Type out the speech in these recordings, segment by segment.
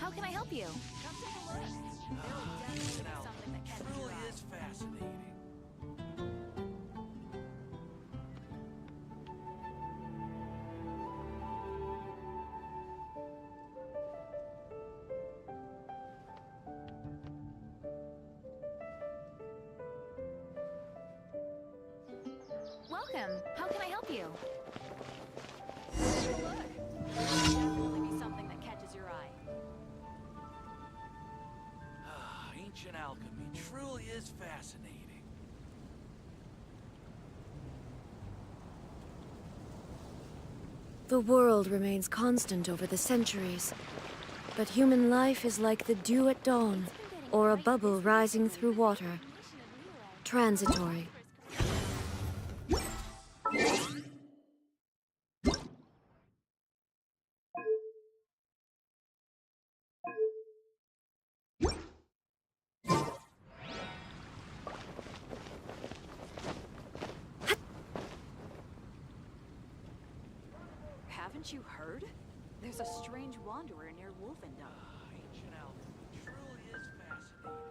how can I help you? Come take a look. There'll definitely be something that catches your Truly eye. is fascinating. Welcome. How can I help you? Take a look. There'll definitely be something that catches your eye. Ancient alchemy truly is fascinating. The world remains constant over the centuries, but human life is like the dew at dawn, or a bubble rising through water, transitory. Haven't you heard? There's a strange wanderer near Wolfendom. Ancient alchemy truly is fascinating.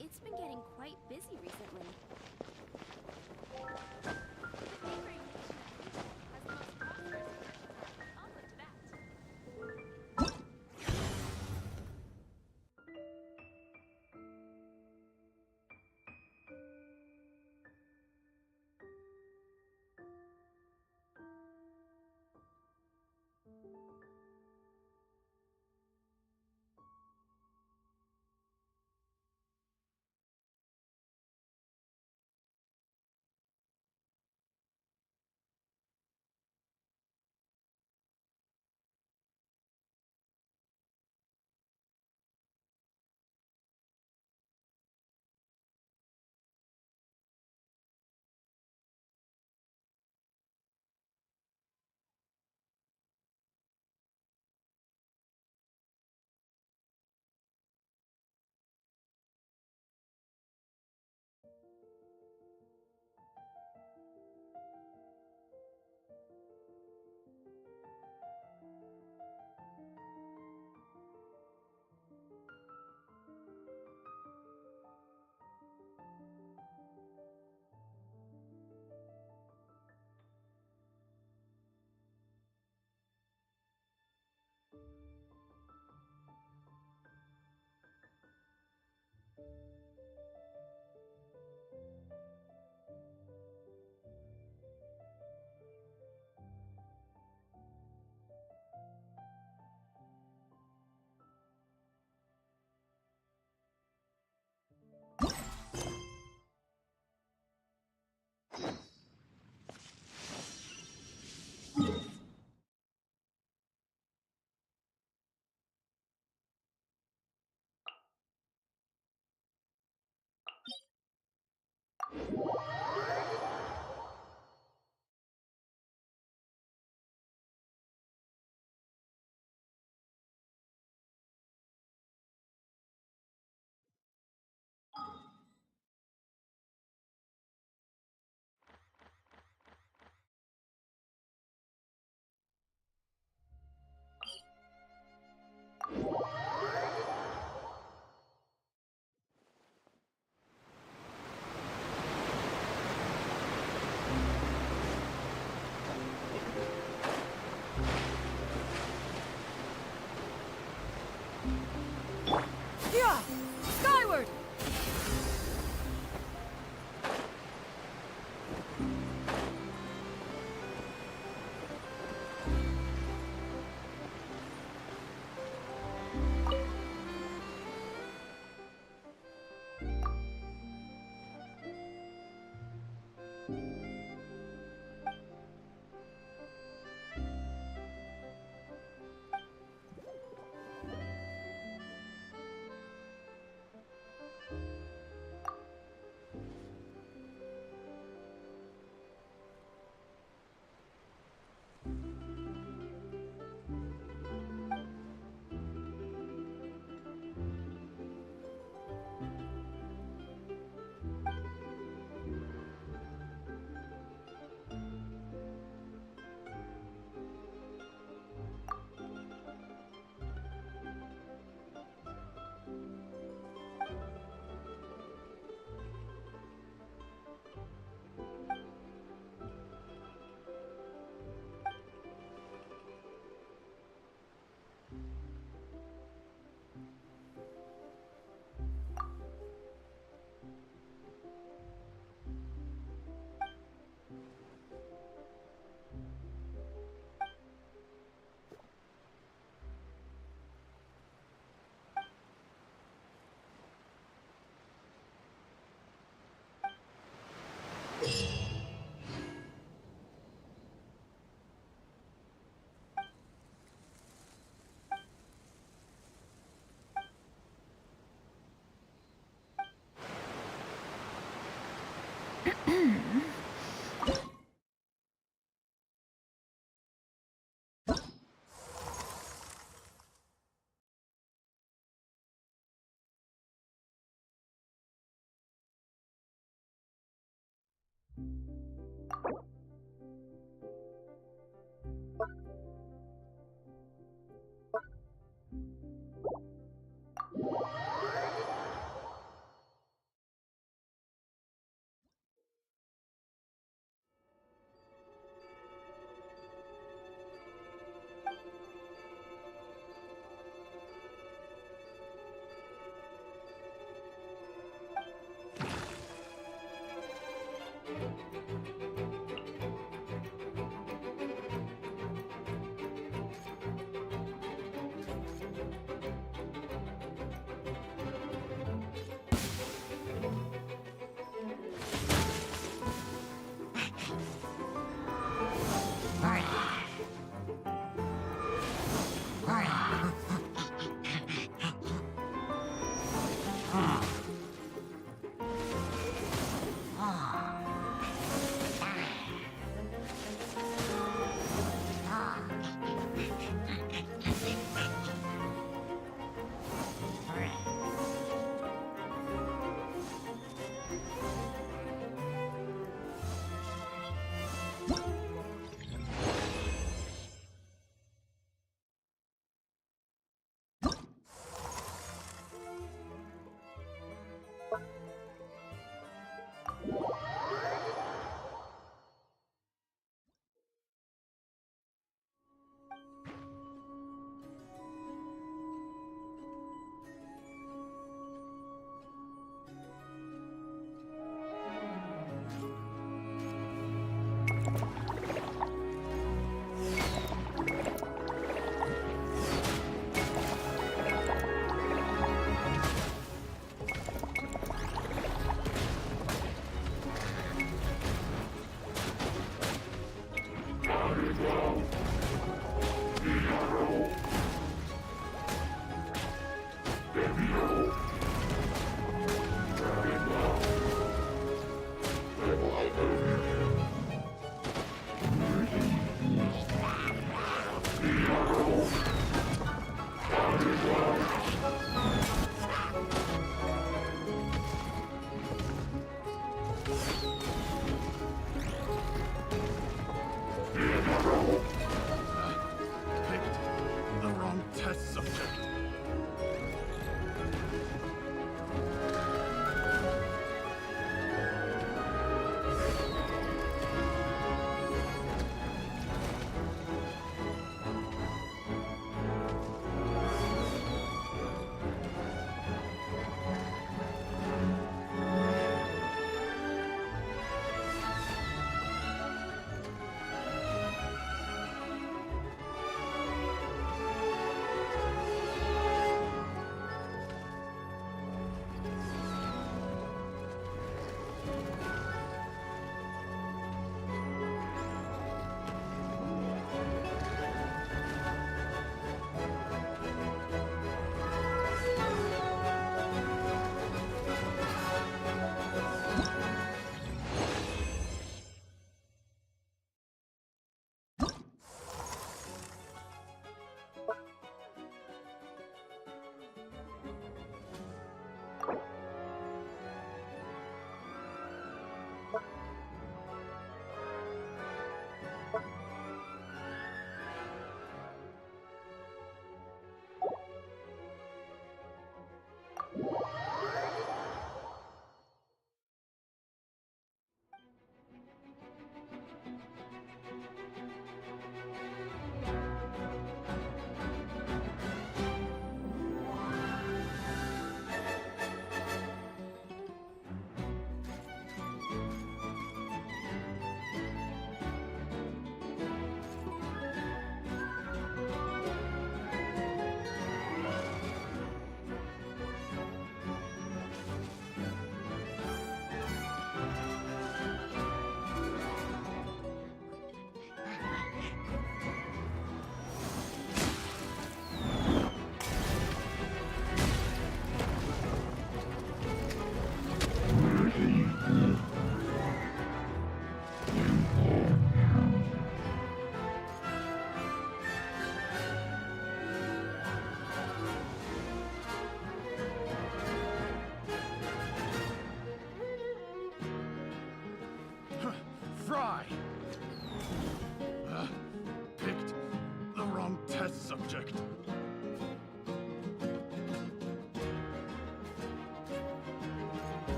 It's been getting quite busy recently.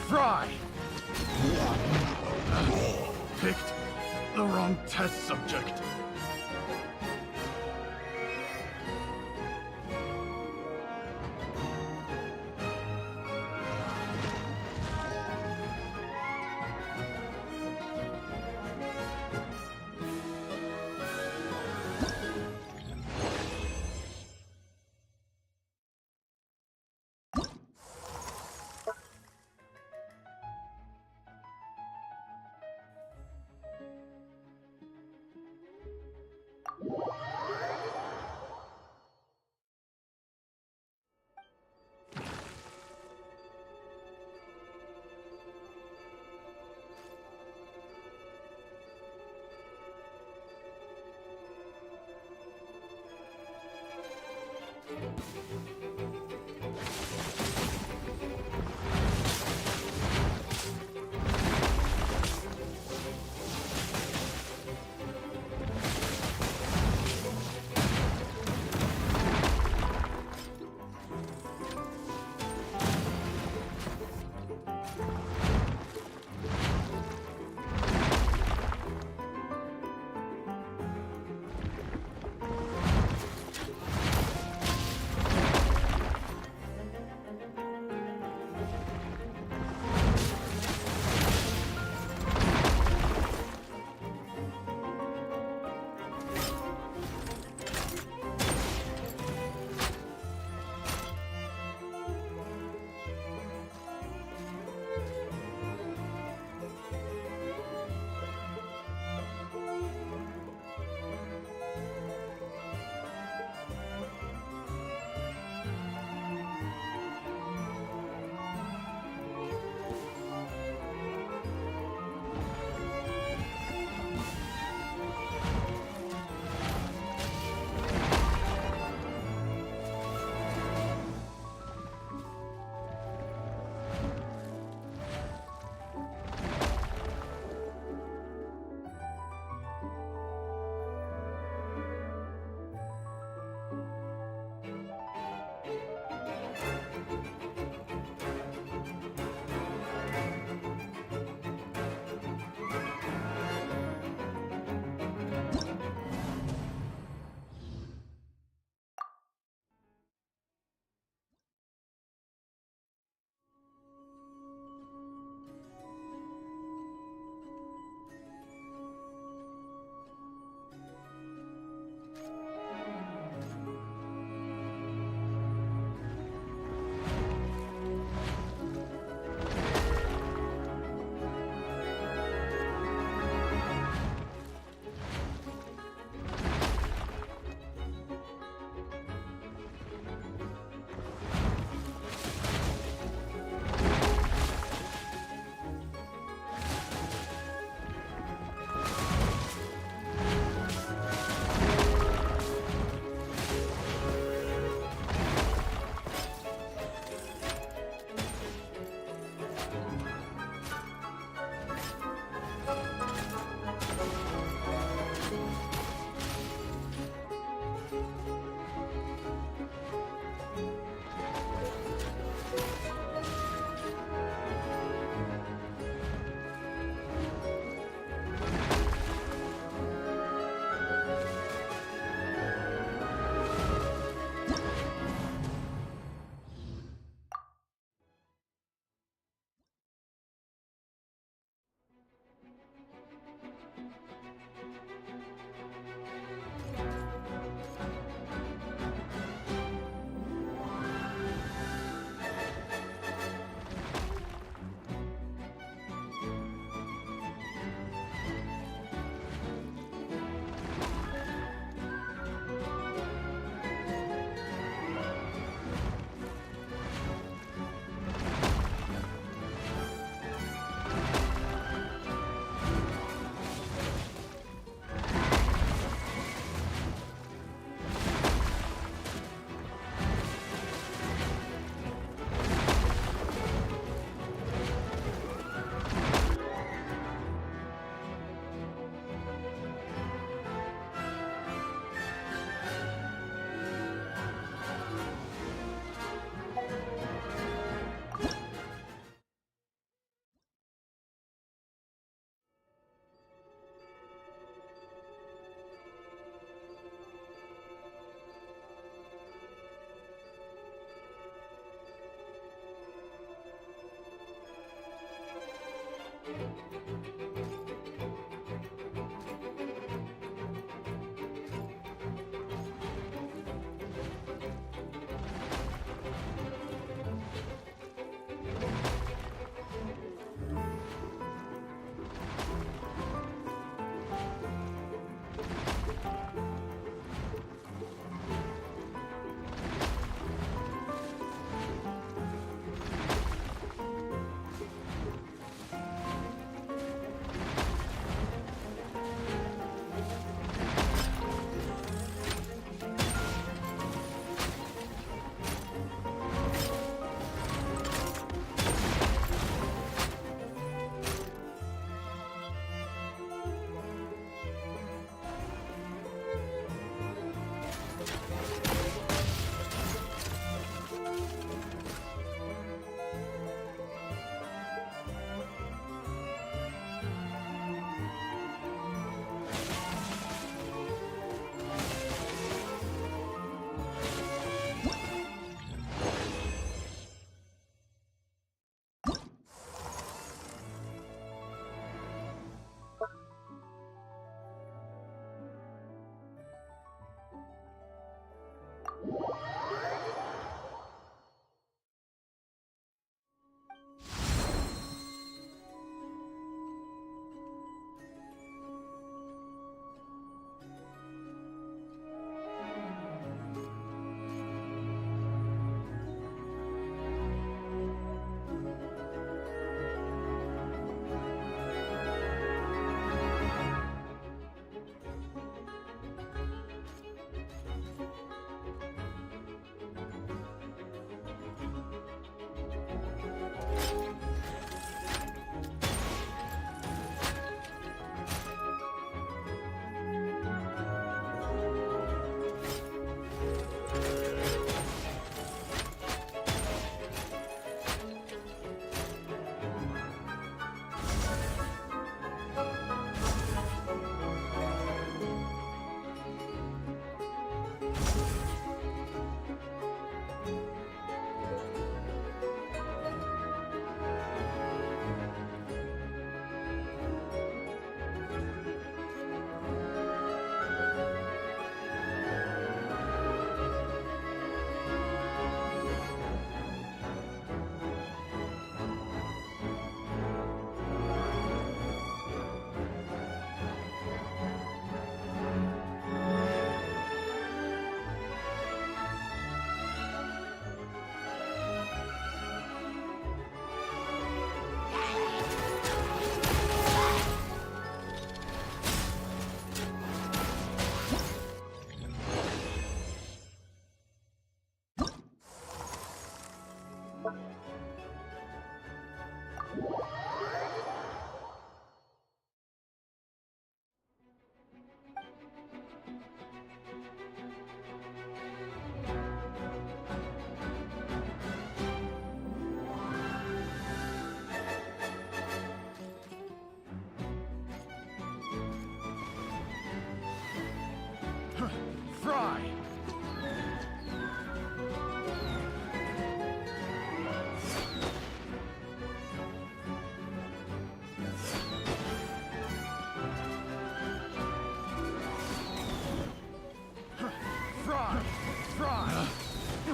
fry! Picked the wrong test subject.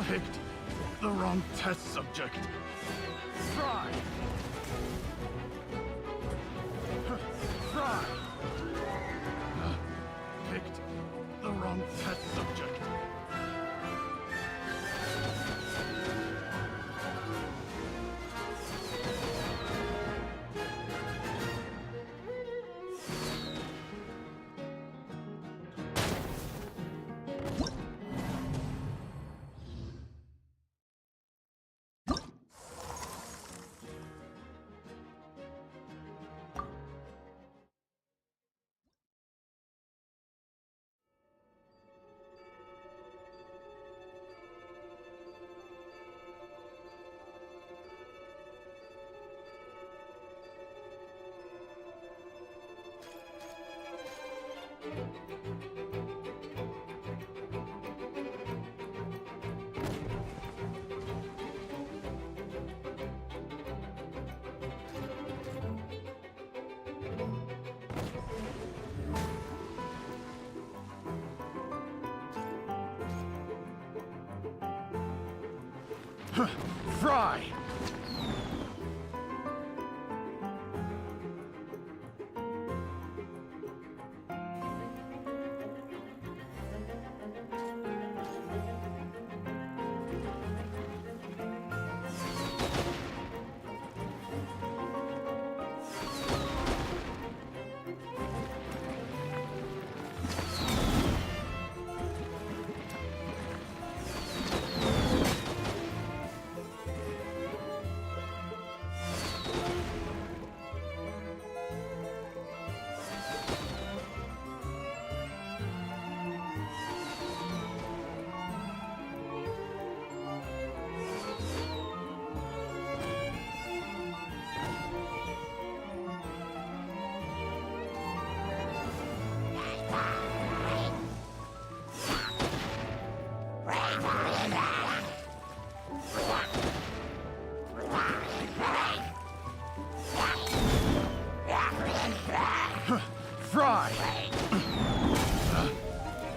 Picked the wrong test subject. Fry! Fry! Picked the wrong test subject. Fry! Fry!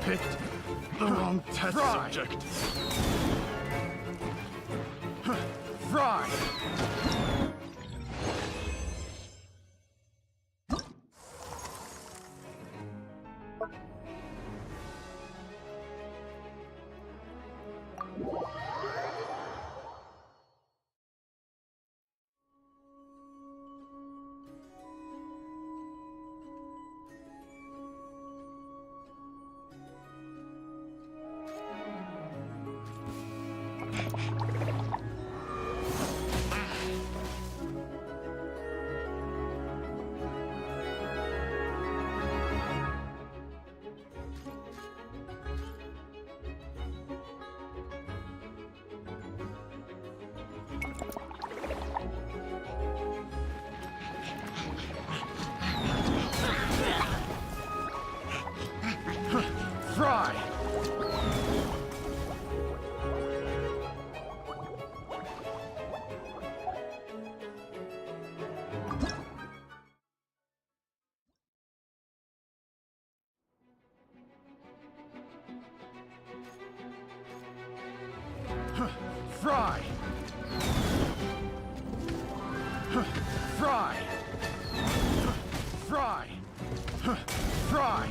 Picked the wrong test subject. Fry! Fry! Fry! Fry! Fry! Fry! Fry!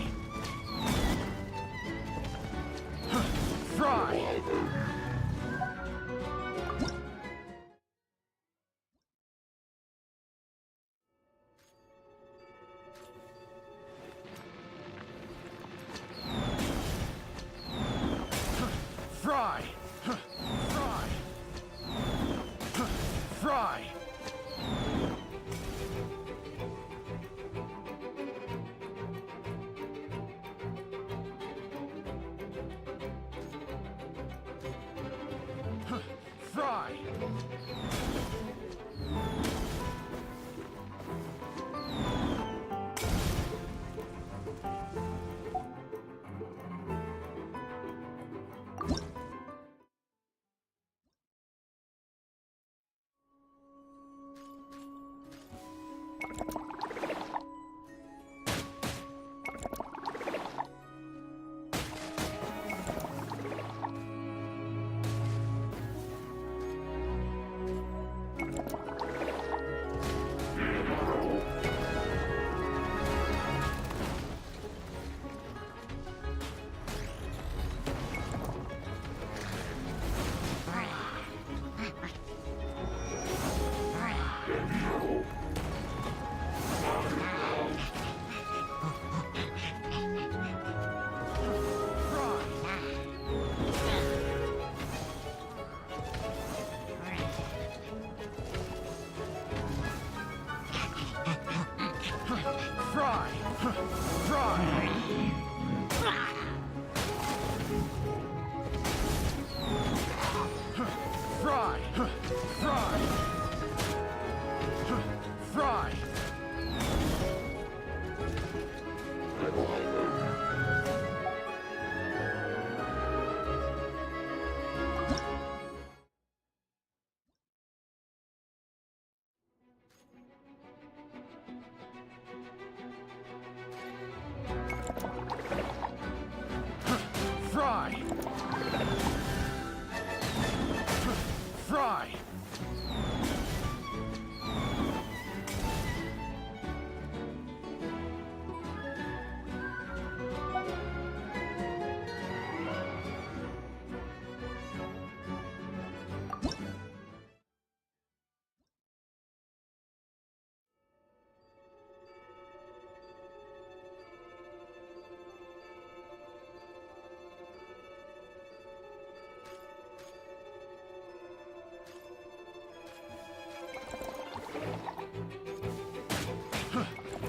Fry! Fry! Fry! Fry! Fry! Fry! Fry! Fry! Fry!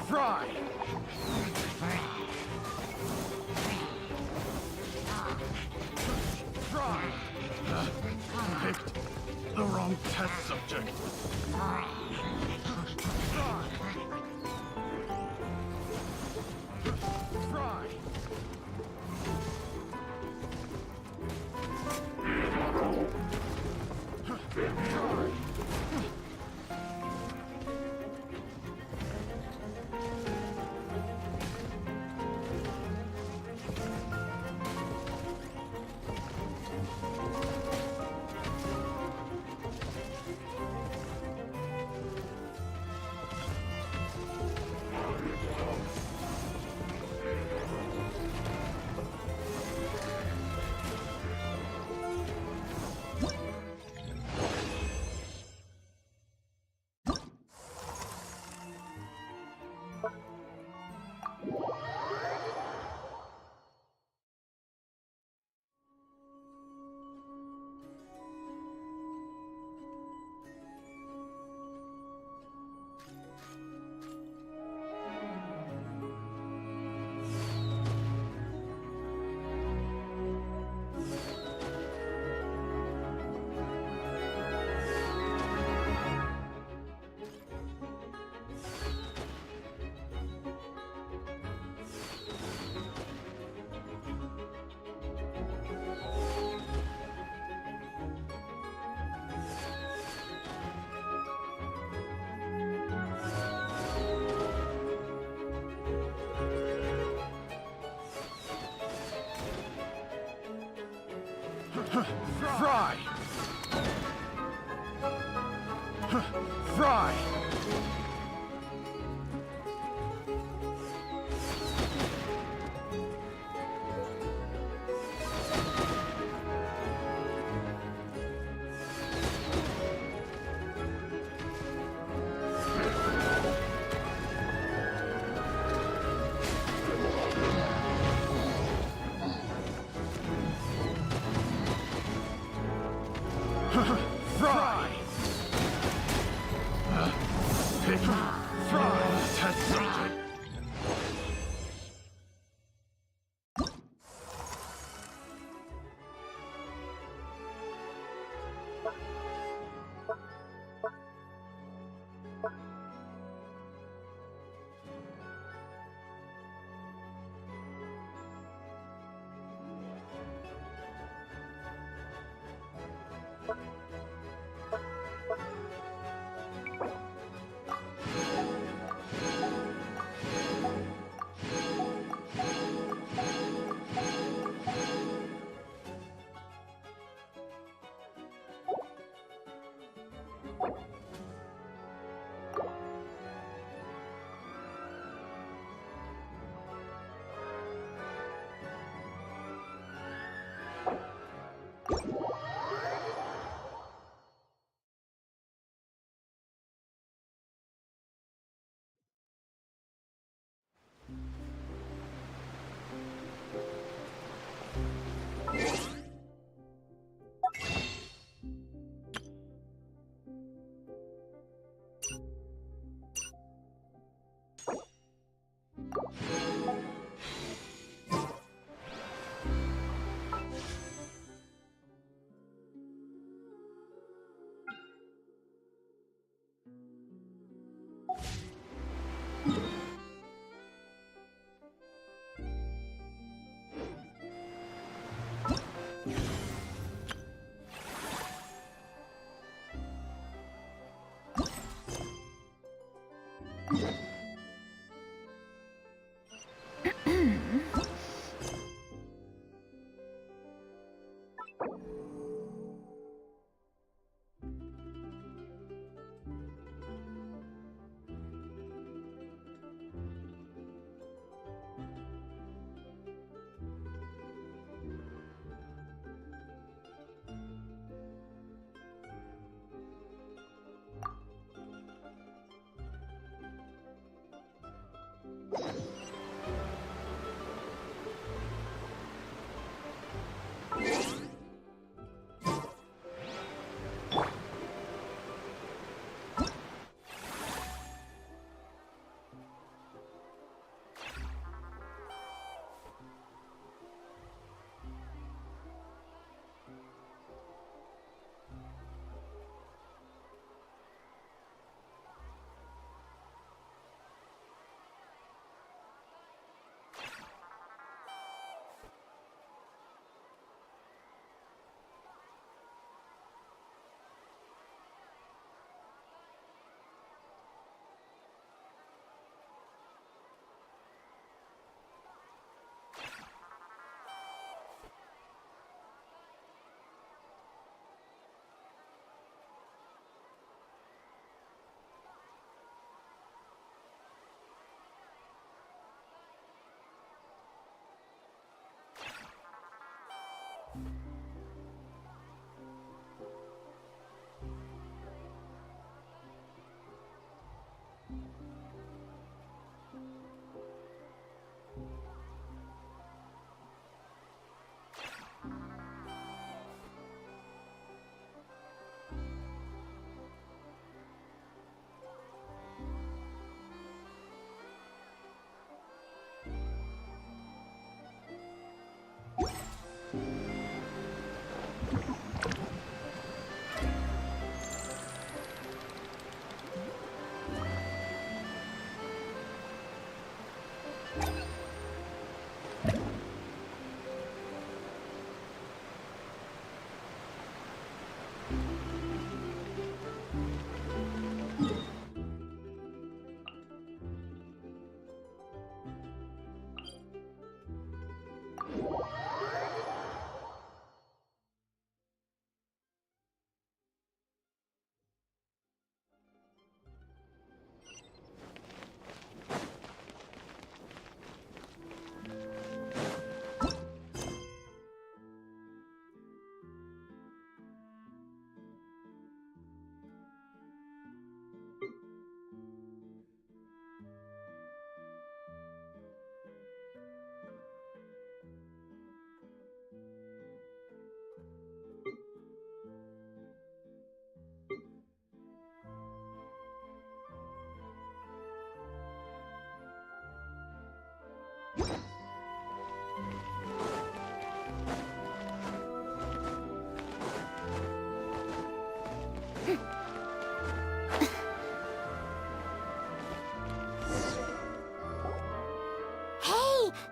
Fry! Fry! Picked the wrong test subject. Fry! Fry! Fry! Fry! Fry! Pick Fry! Test subject!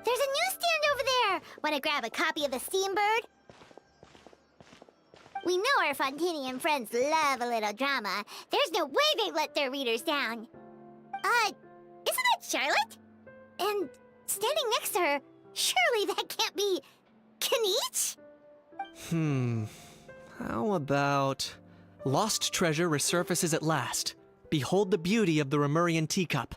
There's a newsstand over there! Wanna grab a copy of The Steambird? We know our Fontanian friends love a little drama. There's no way they let their readers down. Isn't that Charlotte? And standing next to her, surely that can't be... Kinich? How about... Lost treasure resurfaces at last. Behold the beauty of the Remurian teacup.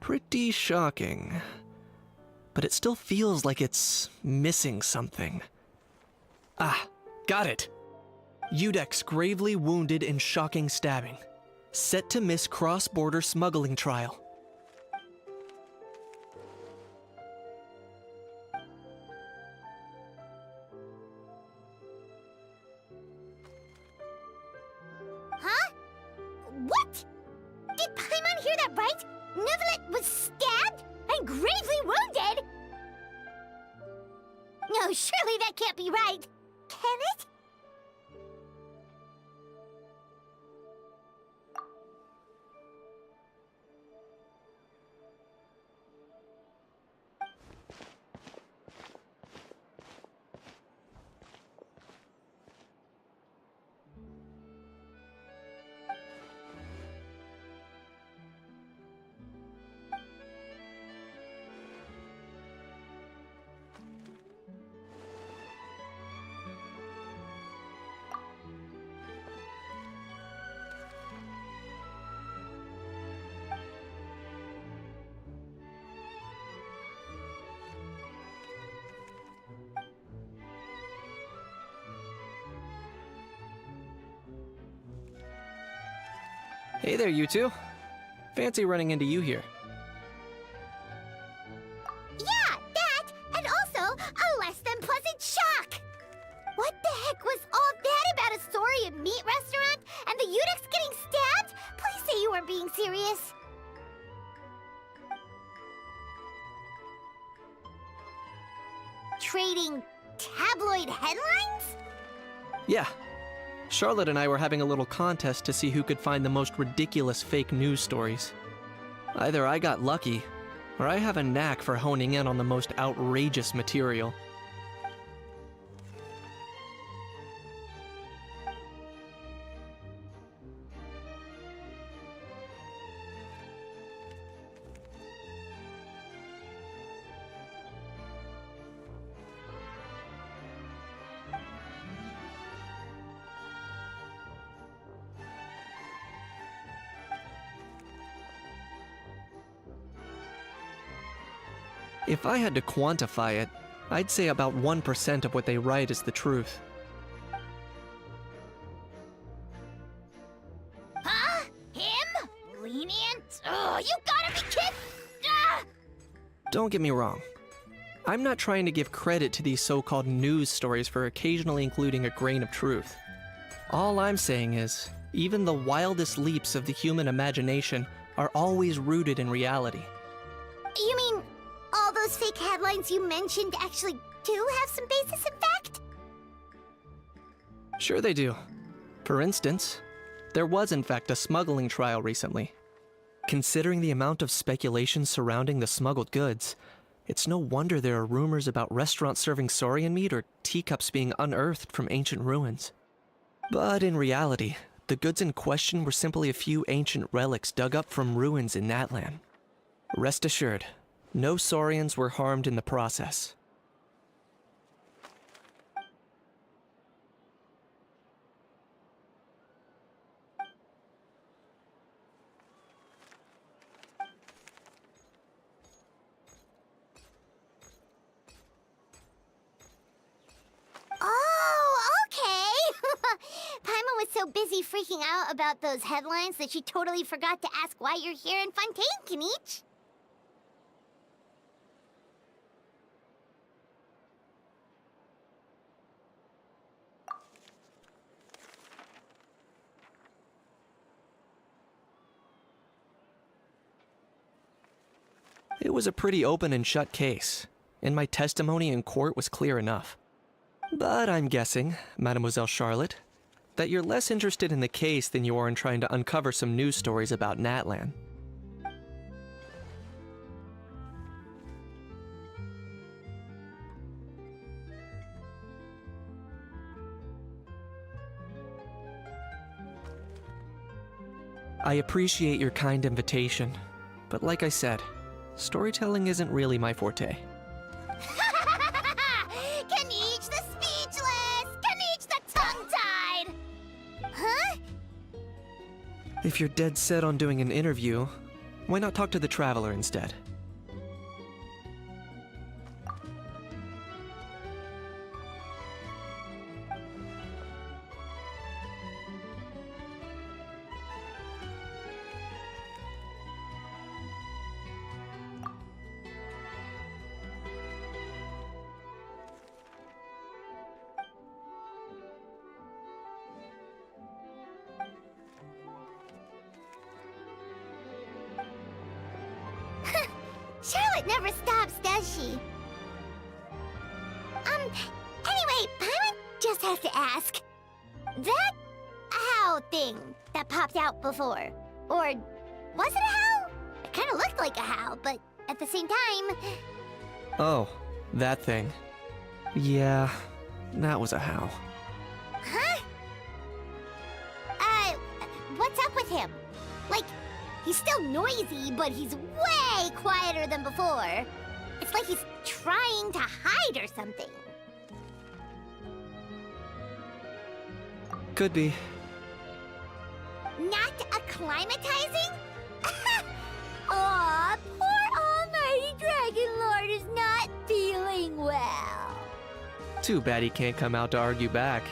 Pretty shocking. But it still feels like it's missing something. Ah, got it! Udex gravely wounded in shocking stabbing. Set to miss cross-border smuggling trial. Huh? What? Did Paimon hear that right? Nevelet was stabbed and gravely wounded? No, surely that can't be right. Can it? Hey there, you two. Fancy running into you here. Yeah, that, and also a less than pleasant shock. What the heck was all that about a Saurian meat restaurant and the Udex getting stabbed? Please say you weren't being serious. Trading tabloid headlines? Yeah. Charlotte and I were having a little contest to see who could find the most ridiculous fake news stories. Either I got lucky, or I have a knack for honing in on the most outrageous material. If I had to quantify it, I'd say about 1% of what they write is the truth. Huh? Him? Lenient? Oh, you gotta be kidding! Ah! Don't get me wrong. I'm not trying to give credit to these so-called news stories for occasionally including a grain of truth. All I'm saying is, even the wildest leaps of the human imagination are always rooted in reality. You mean all those fake headlines you mentioned actually do have some basis in fact? Sure they do. For instance, there was in fact a smuggling trial recently. Considering the amount of speculation surrounding the smuggled goods, it's no wonder there are rumors about restaurants serving saurian meat or teacups being unearthed from ancient ruins. But in reality, the goods in question were simply a few ancient relics dug up from ruins in that land. Rest assured, no saurians were harmed in the process. Oh, okay! Paimon was so busy freaking out about those headlines that she totally forgot to ask why you're here in Fontaine, Kinich. It was a pretty open and shut case. and my testimony in court was clear enough. But I'm guessing, Mademoiselle Charlotte, that you're less interested in the case than you are in trying to uncover some news stories about Natlan. I appreciate your kind invitation, but like I said, storytelling isn't really my forte. Kaniche the speechless! Kaniche the tongue-tied! Huh? If you're dead set on doing an interview, why not talk to the Traveler instead? Charlotte never stops, does she? Anyway, Paimon just has to ask. That how thing that popped out before, or was it a how? It kind of looked like a how, but at the same time... Oh, that thing. Yeah, that was a how. Huh? What's up with him? Like, he's still noisy, but he's way quieter than before. It's like he's trying to hide or something. Could be. Not acclimatizing? Aw, poor Almighty Dragon Lord is not feeling well. Too bad he can't come out to argue back.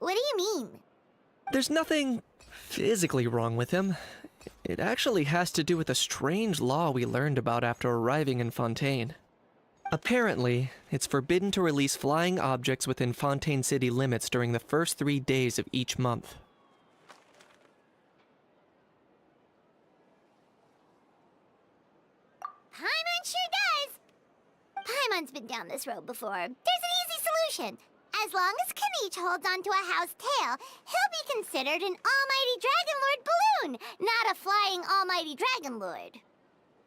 What do you mean? There's nothing physically wrong with him. It actually has to do with a strange law we learned about after arriving in Fontaine. Apparently, it's forbidden to release flying objects within Fontaine city limits during the first 3 days of each month. Paimon sure does! Paimon's been down this road before. There's an easy solution. As long as Kaniche holds onto a house tail, he'll be considered an Almighty Dragon Lord balloon, not a flying Almighty Dragon Lord.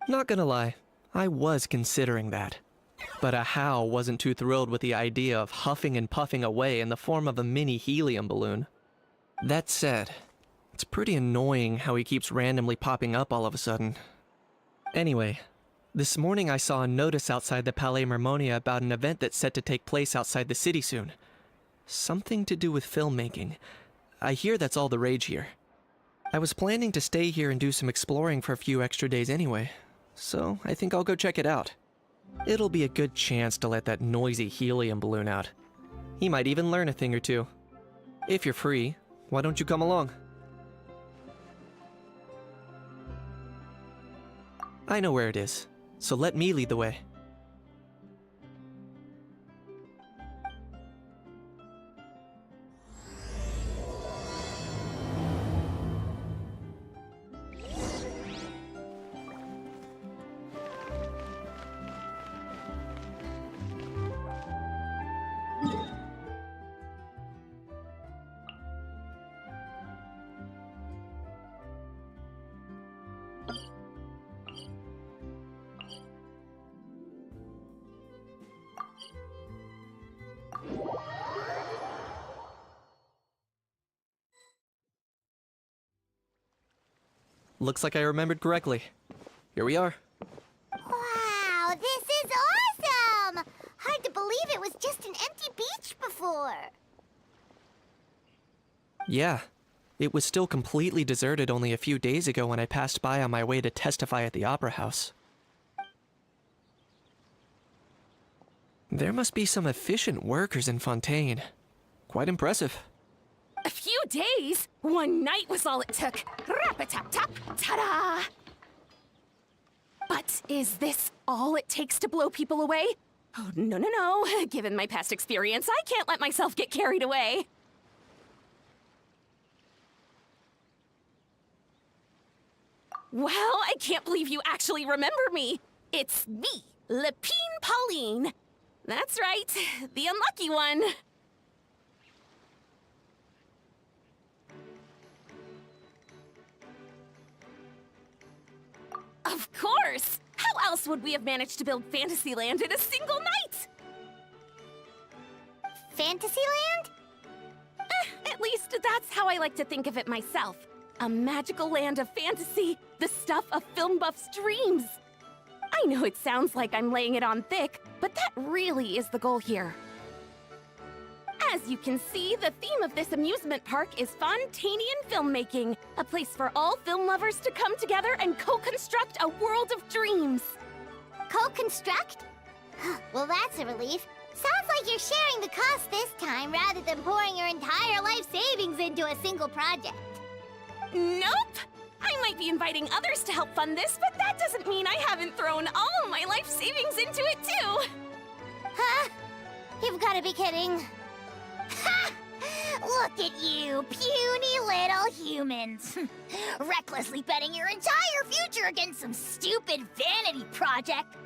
Not gonna lie, I was considering that. But a How wasn't too thrilled with the idea of huffing and puffing away in the form of a mini helium balloon. That said, it's pretty annoying how he keeps randomly popping up all of a sudden. Anyway, this morning I saw a notice outside the Palais Mermonia about an event that's set to take place outside the city soon. Something to do with filmmaking. I hear that's all the rage here. I was planning to stay here and do some exploring for a few extra days anyway, so I think I'll go check it out. It'll be a good chance to let that noisy helium balloon out. He might even learn a thing or two. If you're free, why don't you come along? I know where it is, so let me lead the way. Looks like I remembered correctly. Here we are. Wow, this is awesome! Hard to believe it was just an empty beach before. Yeah, it was still completely deserted only a few days ago when I passed by on my way to testify at the Opera House. There must be some efficient workers in Fontaine. Quite impressive. A few days? One night was all it took. Rap-a-tap-tap, ta-da! But is this all it takes to blow people away? Oh, no, no, no. Given my past experience, I can't let myself get carried away. Well, I can't believe you actually remember me. It's me, Lepine Pauline. That's right, the unlucky one. Of course! How else would we have managed to build Fantasyland in a single night? Fantasyland? At least that's how I like to think of it myself. A magical land of fantasy, the stuff of film buffs' dreams. I know it sounds like I'm laying it on thick, but that really is the goal here. As you can see, the theme of this amusement park is Fontanian filmmaking, a place for all film lovers to come together and co-construct a world of dreams. Co-construct? Well, that's a relief. Sounds like you're sharing the cost this time rather than pouring your entire life savings into a single project. Nope! I might be inviting others to help fund this, but that doesn't mean I haven't thrown all of my life savings into it too! Huh? You've got to be kidding. Ha! Look at you, puny little humans. Recklessly betting your entire future against some stupid vanity project.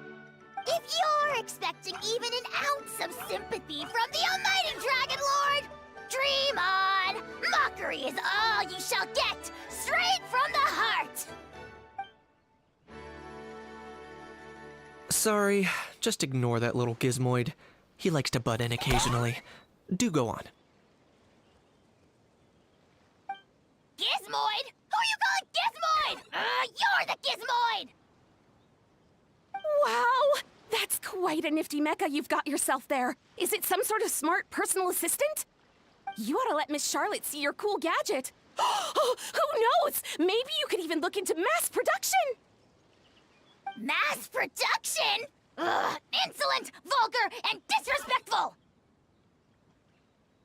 If you're expecting even an ounce of sympathy from the almighty Dragon Lord, dream on! Mockery is all you shall get, straight from the heart! Sorry, just ignore that little gizmoid. He likes to butt in occasionally. Do go on. Gizmoid? Who you calling Gizmoid? You're the Gizmoid! Wow! That's quite a nifty mecha you've got yourself there. Is it some sort of smart personal assistant? You ought to let Miss Charlotte see your cool gadget. Who knows? Maybe you could even look into mass production. Mass production? Ugh, insolent, vulgar, and disrespectful!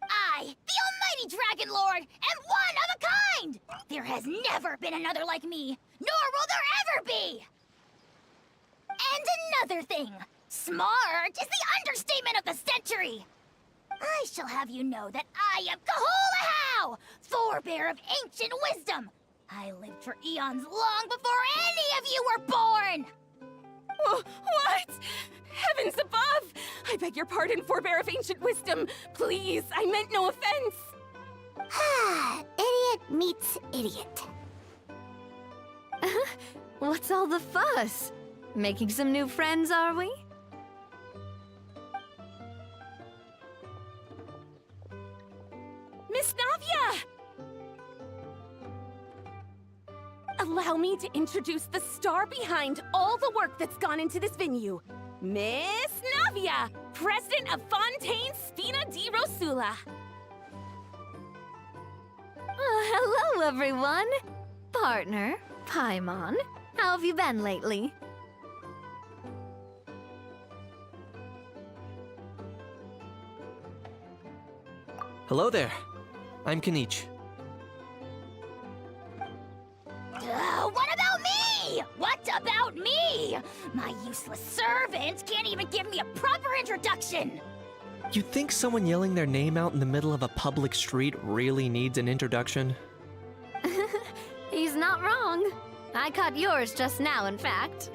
I, the almighty Dragon Lord, am one of a kind! There has never been another like me, nor will there ever be! And another thing, smart is the understatement of the century! I shall have you know that I am Kahulahau, forebear of ancient wisdom! I lived for eons long before any of you were born! What? Heavens above! I beg your pardon, forebear of ancient wisdom. Please, I meant no offense. Idiot meets idiot. What's all the fuss? Making some new friends, are we? Miss Navia! Allow me to introduce the star behind all the work that's gone into this venue. Miss Navia, president of Fontaine Spina di Rosula. Hello, everyone. Partner, Paimon, how have you been lately? Hello there. I'm Kanich. What about me? What about me? My useless servant can't even give me a proper introduction. You think someone yelling their name out in the middle of a public street really needs an introduction? He's not wrong. I caught yours just now, in fact.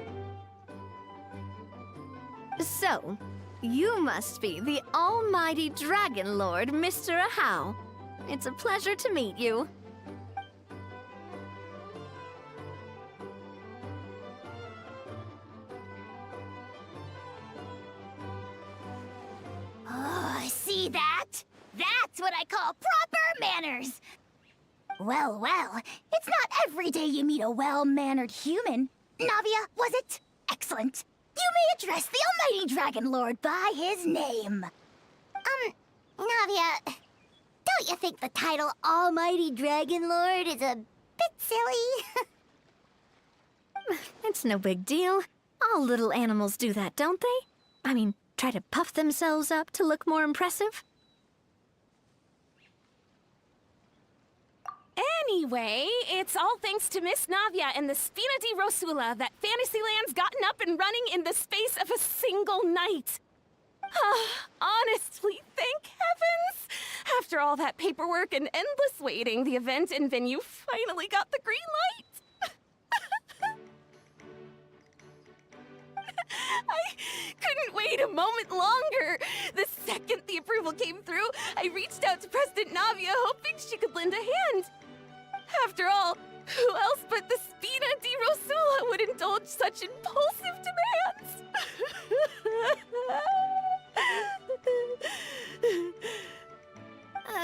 So, you must be the almighty Dragon Lord, Mr. Ahau. It's a pleasure to meet you. Oh, see that? That's what I call proper manners. Well, it's not every day you meet a well-mannered human. Navia, was it? Excellent. You may address the almighty Dragon Lord by his name. Navia, don't you think the title Almighty Dragon Lord is a bit silly? It's no big deal. All little animals do that, don't they? I mean, try to puff themselves up to look more impressive. Anyway, it's all thanks to Miss Navia and the Spina di Rosula that Fantasyland's gotten up and running in the space of a single night. Honestly, thank heavens! After all that paperwork and endless waiting, the event and venue finally got the green light. I couldn't wait a moment longer. The second the approval came through, I reached out to President Navia, hoping she could lend a hand. After all, who else but the Spina di Rosula would indulge such impulsive demands?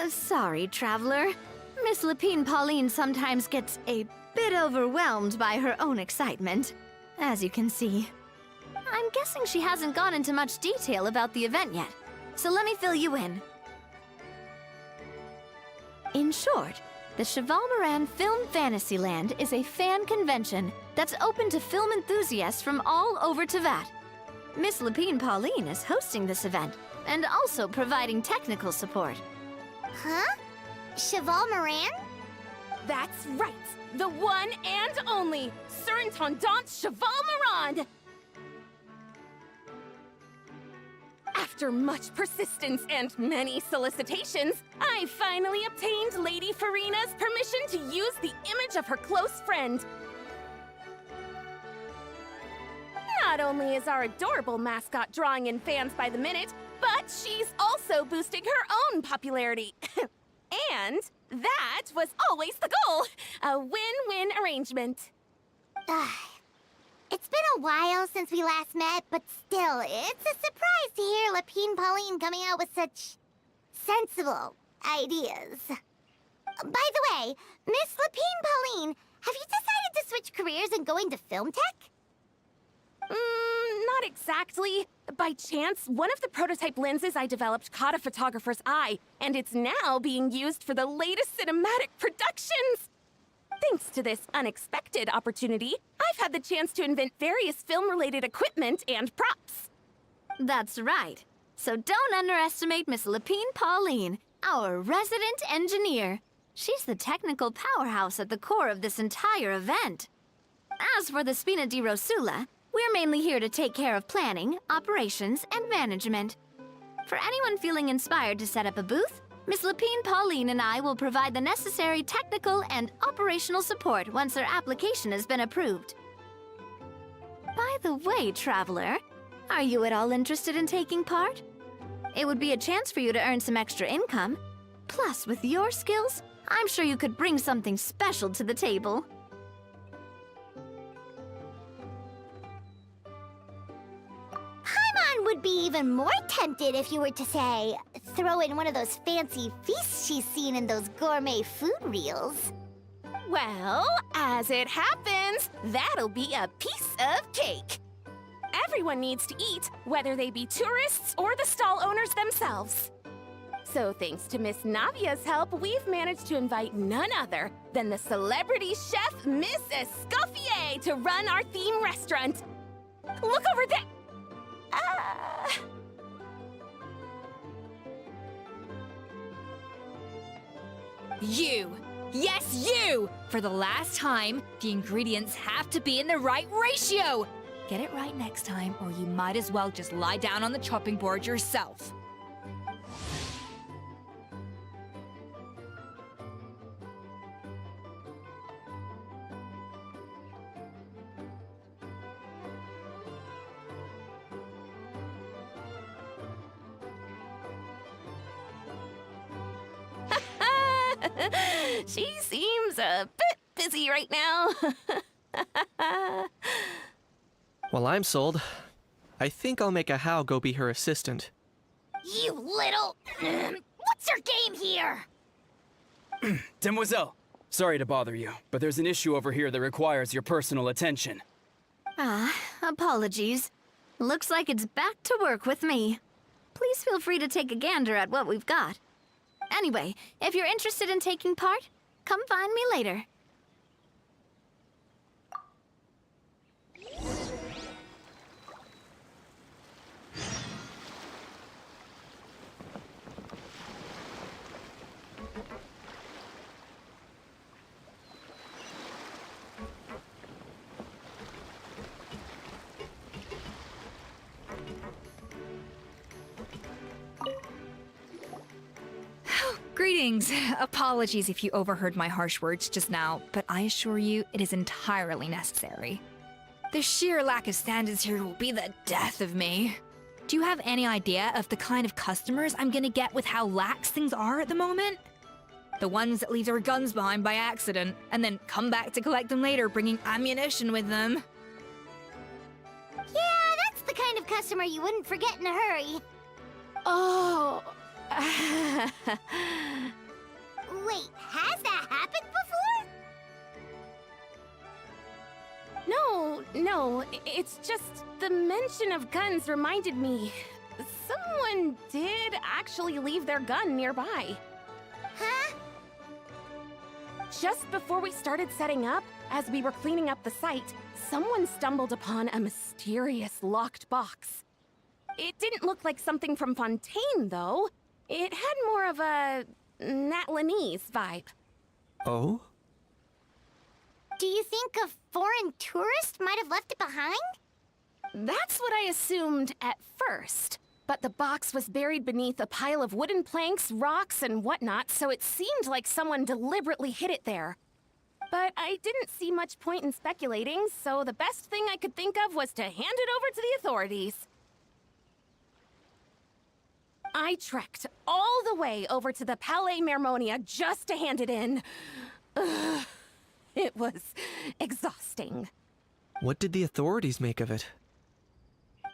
Sorry, traveler. Miss Lapine Pauline sometimes gets a bit overwhelmed by her own excitement, as you can see. I'm guessing she hasn't gone into much detail about the event yet, so let me fill you in. In short, the Cheval Moran Film Fantasyland is a fan convention that's open to film enthusiasts from all over Teyvat. Miss Lapine Pauline is hosting this event, and also providing technical support. Huh? Cheval Moran? That's right! The one and only Surintendant Cheval Moran! After much persistence and many solicitations, I finally obtained Lady Farina's permission to use the image of her close friend. Not only is our adorable mascot drawing in fans by the minute, but she's also boosting her own popularity. And that was always the goal, a win-win arrangement. It's been a while since we last met, but still, it's a surprise to hear Lapine Pauline coming out with such sensible ideas. By the way, Miss Lapine Pauline, have you decided to switch careers and go into film tech? Not exactly. By chance, one of the prototype lenses I developed caught a photographer's eye, and it's now being used for the latest cinematic productions. Thanks to this unexpected opportunity, I've had the chance to invent various film-related equipment and props. That's right. So don't underestimate Miss Lapine Pauline, our resident engineer. She's the technical powerhouse at the core of this entire event. As for the Spina di Rosula, we're mainly here to take care of planning, operations, and management. For anyone feeling inspired to set up a booth, Miss Lapine Pauline and I will provide the necessary technical and operational support once their application has been approved. By the way, traveler, are you at all interested in taking part? It would be a chance for you to earn some extra income. Plus, with your skills, I'm sure you could bring something special to the table. Paimon would be even more tempted if you were to, say, throw in one of those fancy feasts she's seen in those gourmet food reels. Well, as it happens, that'll be a piece of cake. Everyone needs to eat, whether they be tourists or the stall owners themselves. So thanks to Miss Navia's help, we've managed to invite none other than the celebrity chef Miss Escoffier to run our theme restaurant. Look over there! You! Yes, you! For the last time, the ingredients have to be in the right ratio! Get it right next time, or you might as well just lie down on the chopping board yourself. She seems a bit busy right now. Well, I'm sold. I think I'll make a How go be her assistant. You little... What's your game here? Demoiselle, sorry to bother you, but there's an issue over here that requires your personal attention. Apologies. Looks like it's back to work with me. Please feel free to take a gander at what we've got. Anyway, if you're interested in taking part, come find me later. Greetings. Apologies if you overheard my harsh words just now, but I assure you it is entirely necessary. The sheer lack of standards here will be the death of me. Do you have any idea of the kind of customers I'm gonna get with how lax things are at the moment? The ones that leave their guns behind by accident and then come back to collect them later bringing ammunition with them. Yeah, that's the kind of customer you wouldn't forget in a hurry. Oh. Wait, has that happened before? No, it's just the mention of guns reminded me. Someone did actually leave their gun nearby. Huh? Just before we started setting up, as we were cleaning up the site, someone stumbled upon a mysterious locked box. It didn't look like something from Fontaine, though. It had more of a Natlanese vibe. Oh? Do you think a foreign tourist might have left it behind? That's what I assumed at first. But the box was buried beneath a pile of wooden planks, rocks, and whatnot, so it seemed like someone deliberately hid it there. But I didn't see much point in speculating, so the best thing I could think of was to hand it over to the authorities. I trekked all the way over to the Palais Mermonia just to hand it in. Ugh, it was exhausting. What did the authorities make of it?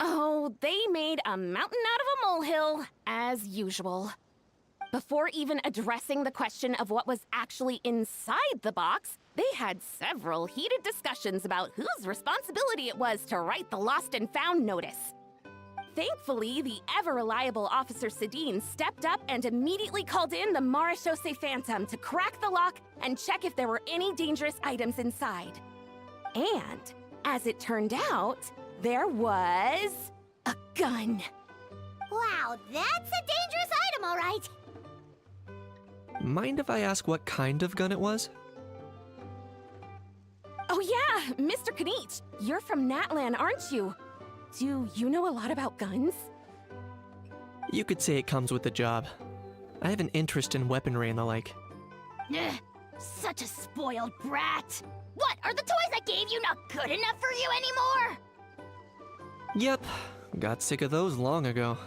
Oh, they made a mountain out of a molehill, as usual. Before even addressing the question of what was actually inside the box, they had several heated discussions about whose responsibility it was to write the lost and found notice. Thankfully, the ever-reliable Officer Sedine stepped up and immediately called in the Marechaussee Phantom to crack the lock and check if there were any dangerous items inside. And, as it turned out, there was a gun. Wow, that's a dangerous item, all right. Mind if I ask what kind of gun it was? Oh yeah, Mr. Kanich, you're from Natlan, aren't you? Do you know a lot about guns? You could say it comes with the job. I have an interest in weaponry and the like. Ugh, such a spoiled brat. What, are the toys I gave you not good enough for you anymore? Yep, got sick of those long ago.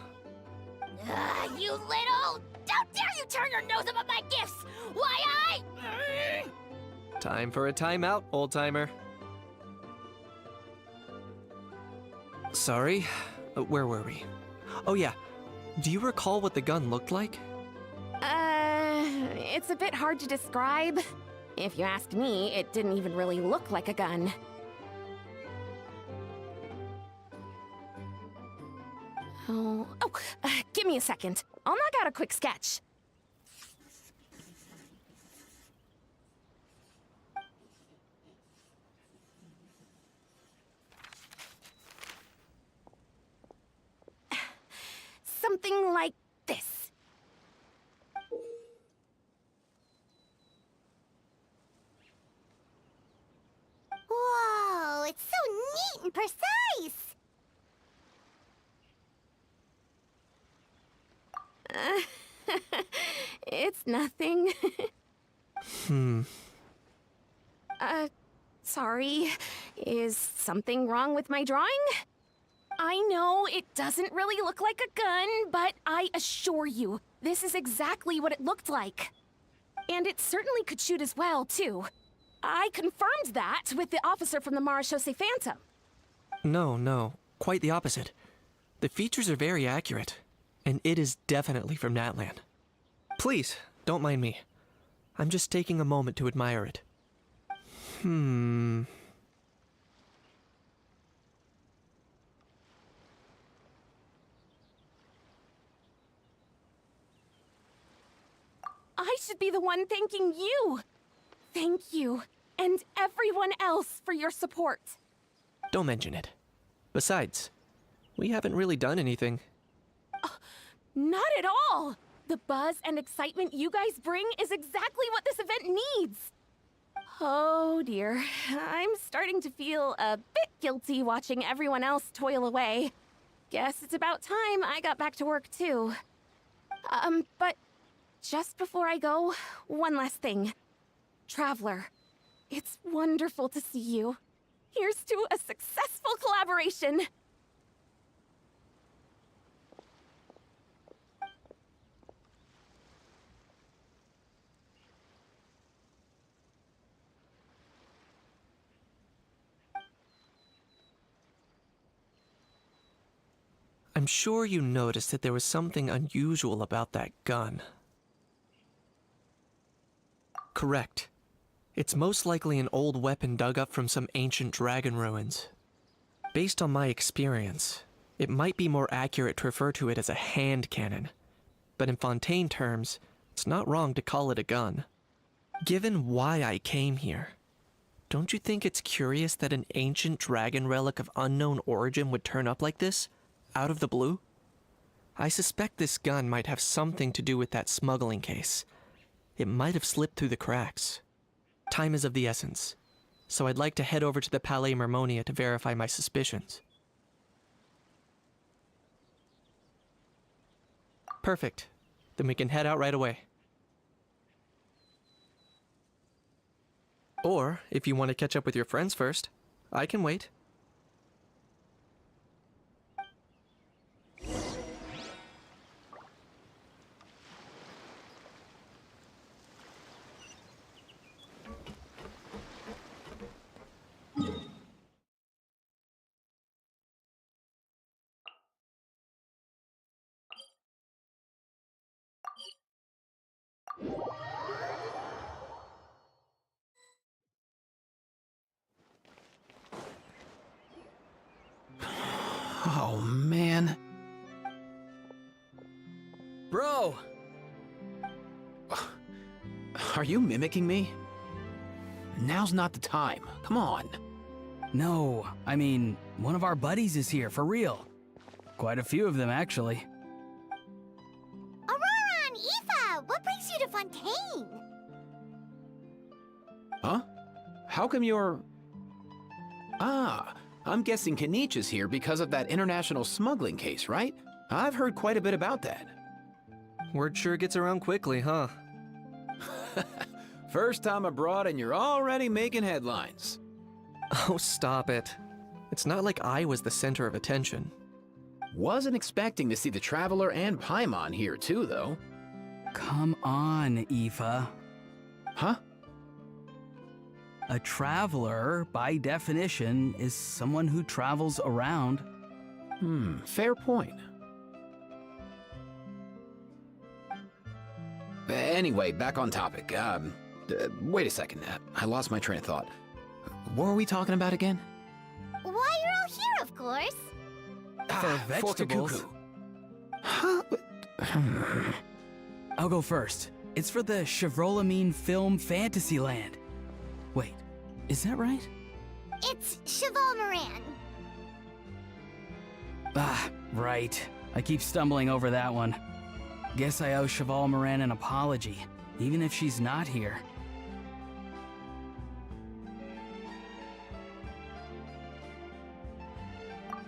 You little... Don't dare you turn your nose up at my gifts! Why Time for a timeout, old-timer. Sorry, where were we? Oh yeah, do you recall what the gun looked like? It's a bit hard to describe. If you ask me, it didn't even really look like a gun. Give me a second. I'll knock out a quick sketch. Something like this. Whoa, it's so neat and precise! It's nothing. Sorry. Is something wrong with my drawing? I know it doesn't really look like a gun, but I assure you, this is exactly what it looked like. And it certainly could shoot as well, too. I confirmed that with the officer from the Marechaussee Phantom. No, quite the opposite. The features are very accurate, and it is definitely from Natlan. Please, don't mind me. I'm just taking a moment to admire it. I should be the one thanking you. Thank you, and everyone else for your support. Don't mention it. Besides, we haven't really done anything. Not at all! The buzz and excitement you guys bring is exactly what this event needs. Oh dear, I'm starting to feel a bit guilty watching everyone else toil away. Guess it's about time I got back to work too. But just before I go, one last thing. Traveler, it's wonderful to see you. Here's to a successful collaboration! I'm sure you noticed that there was something unusual about that gun. Correct. It's most likely an old weapon dug up from some ancient dragon ruins. Based on my experience, it might be more accurate to refer to it as a hand cannon. But in Fontaine terms, it's not wrong to call it a gun. Given why I came here, don't you think it's curious that an ancient dragon relic of unknown origin would turn up like this? Out of the blue? I suspect this gun might have something to do with that smuggling case. It might have slipped through the cracks. Time is of the essence, so I'd like to head over to the Palais Mermonia to verify my suspicions. Perfect. Then we can head out right away. Or, if you want to catch up with your friends first, I can wait. Oh, man. Bro! Are you mimicking me? Now's not the time. Come on. No, I mean, one of our buddies is here, for real. Quite a few of them, actually. Aurora and Aoife, what brings you to Fontaine? Huh? How come you're... Ah, I'm guessing Kaniche is here because of that international smuggling case, right? I've heard quite a bit about that. Word sure gets around quickly, huh? First time abroad and you're already making headlines. Oh, stop it. It's not like I was the center of attention. Wasn't expecting to see the Traveler and Paimon here too, though. Come on, Aoife. Huh? A traveler, by definition, is someone who travels around. Fair point. Anyway, back on topic. Wait a second. I lost my train of thought. What were we talking about again? Why, you're all here, of course. For Fork a vegetables. cuckoo. Huh? I'll go first. It's for the Chevrolamine Film Fantasyland. Wait, is that right? It's Cheval Moran. Ah, right. I keep stumbling over that one. Guess I owe Cheval Moran an apology, even if she's not here.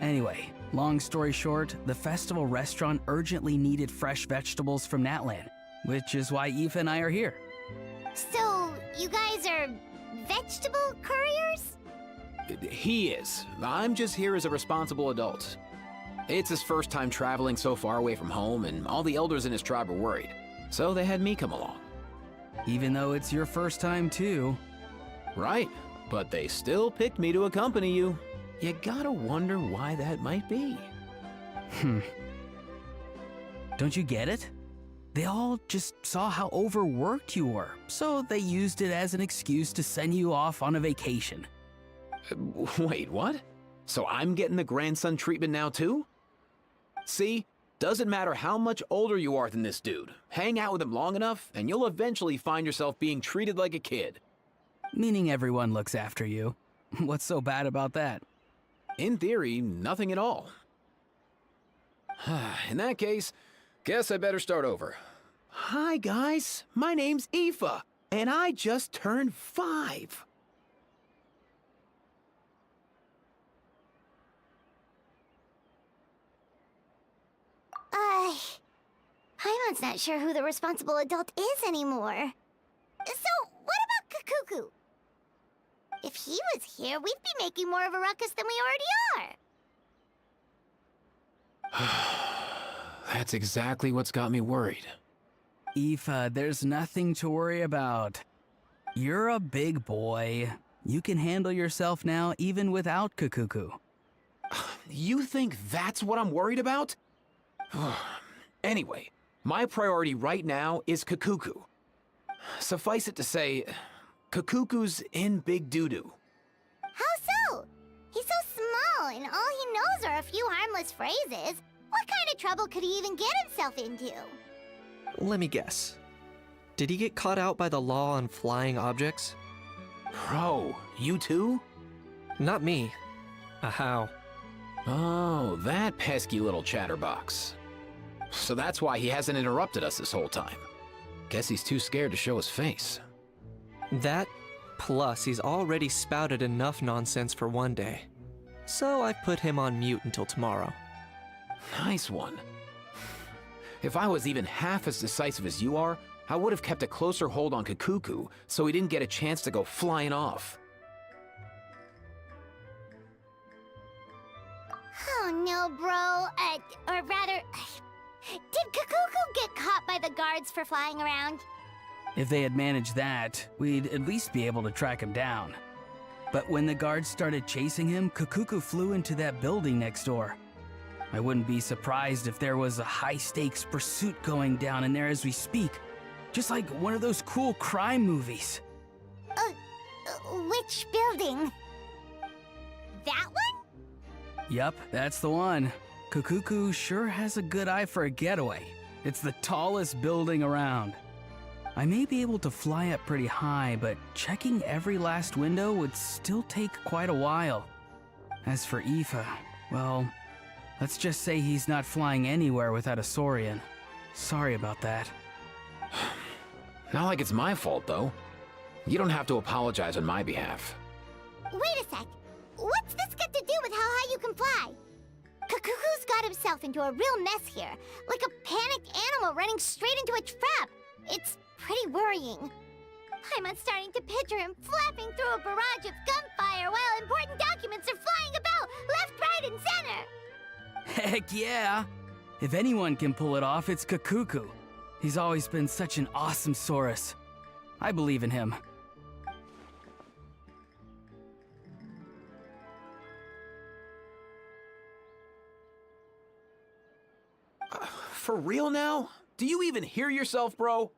Anyway, long story short, the festival restaurant urgently needed fresh vegetables from Natlan, which is why Aoife and I are here. So, you guys are vegetable couriers? He is. I'm just here as a responsible adult. It's his first time traveling so far away from home, and all the elders in his tribe are worried. So they had me come along. Even though it's your first time too. Right, but they still picked me to accompany you. You gotta wonder why that might be. Don't you get it? They all just saw how overworked you were, so they used it as an excuse to send you off on a vacation. Wait, what? So I'm getting the grandson treatment now too? See? Doesn't matter how much older you are than this dude. Hang out with him long enough, and you'll eventually find yourself being treated like a kid. Meaning everyone looks after you. What's so bad about that? In theory, nothing at all. In that case, guess I better start over. Hi, guys. My name's Aoife, and I just turned 5. Paimon's not sure who the responsible adult is anymore. So, what about Kakuku? If he was here, we'd be making more of a ruckus than we already are. That's exactly what's got me worried. Aoife, there's nothing to worry about. You're a big boy. You can handle yourself now even without Kakuku. You think that's what I'm worried about? Anyway, my priority right now is Kakuku. Suffice it to say, Kakuku's in big doo-doo. How so? He's so small, and all he knows are a few harmless phrases. What kind of trouble could he even get himself into? Let me guess. Did he get caught out by the law on flying objects? Bro, you too? Not me. How? Oh, that pesky little chatterbox. So that's why he hasn't interrupted us this whole time. Guess he's too scared to show his face. That, plus he's already spouted enough nonsense for one day. So I've put him on mute until tomorrow. Nice one. If I was even half as decisive as you are, I would have kept a closer hold on Kakuku so he didn't get a chance to go flying off. Oh no, bro. Or rather, did Kakuku get caught by the guards for flying around? If they had managed that, we'd at least be able to track him down. But when the guards started chasing him, Kakuku flew into that building next door. I wouldn't be surprised if there was a high-stakes pursuit going down in there as we speak. Just like one of those cool crime movies. Which building? That one? Yup, that's the one. Kakuku sure has a good eye for a getaway. It's the tallest building around. I may be able to fly up pretty high, but checking every last window would still take quite a while. As for Aoife, well, let's just say he's not flying anywhere without a Saurian. Sorry about that. Not like it's my fault, though. You don't have to apologize on my behalf. Wait a sec. What's this got to do with how high you can fly? Kakuku's got himself into a real mess here, like a panicked animal running straight into a trap. It's pretty worrying. I'm starting to picture him flapping through a barrage of gunfire while important documents are flying about left, right, and center. Heck yeah! If anyone can pull it off, it's Kakuku. He's always been such an awesome Saurus. I believe in him. For real now? Do you even hear yourself, bro?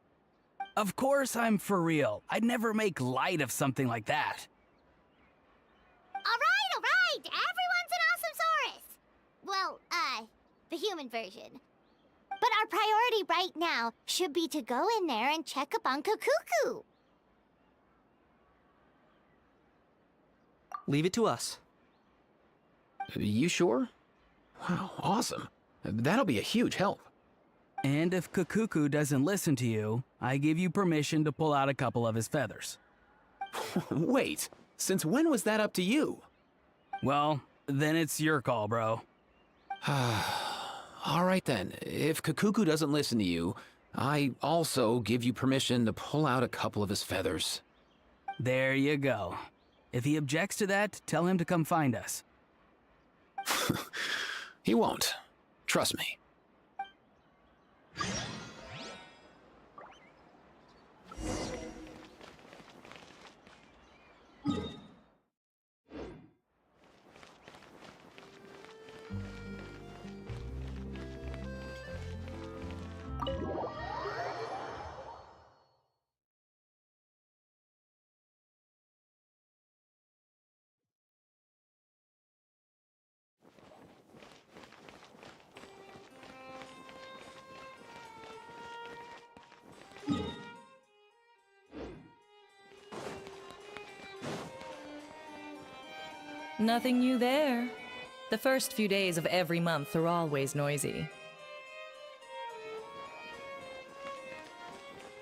Of course I'm for real. I'd never make light of something like that. All right. Everyone's an awesome Saurus. Well, the human version. But our priority right now should be to go in there and check up on Kakuku. Leave it to us. You sure? Wow, awesome. That'll be a huge help. And if Kakuku doesn't listen to you, I give you permission to pull out a couple of his feathers. Wait, since when was that up to you? Well, then it's your call, bro. All right then, if Kakuku doesn't listen to you, I also give you permission to pull out a couple of his feathers. There you go. If he objects to that, tell him to come find us. He won't. Trust me. Nothing new there. The first few days of every month are always noisy.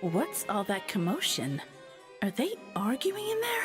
What's all that commotion? Are they arguing in there?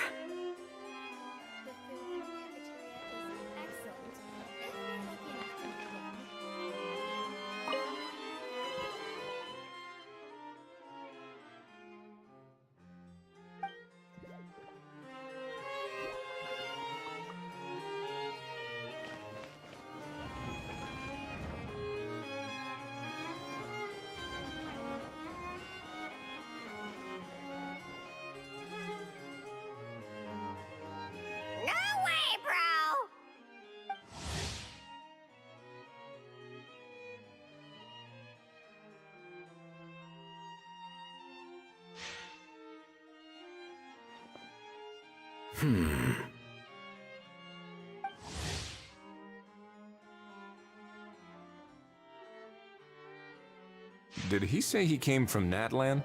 Did he say he came from Natlan?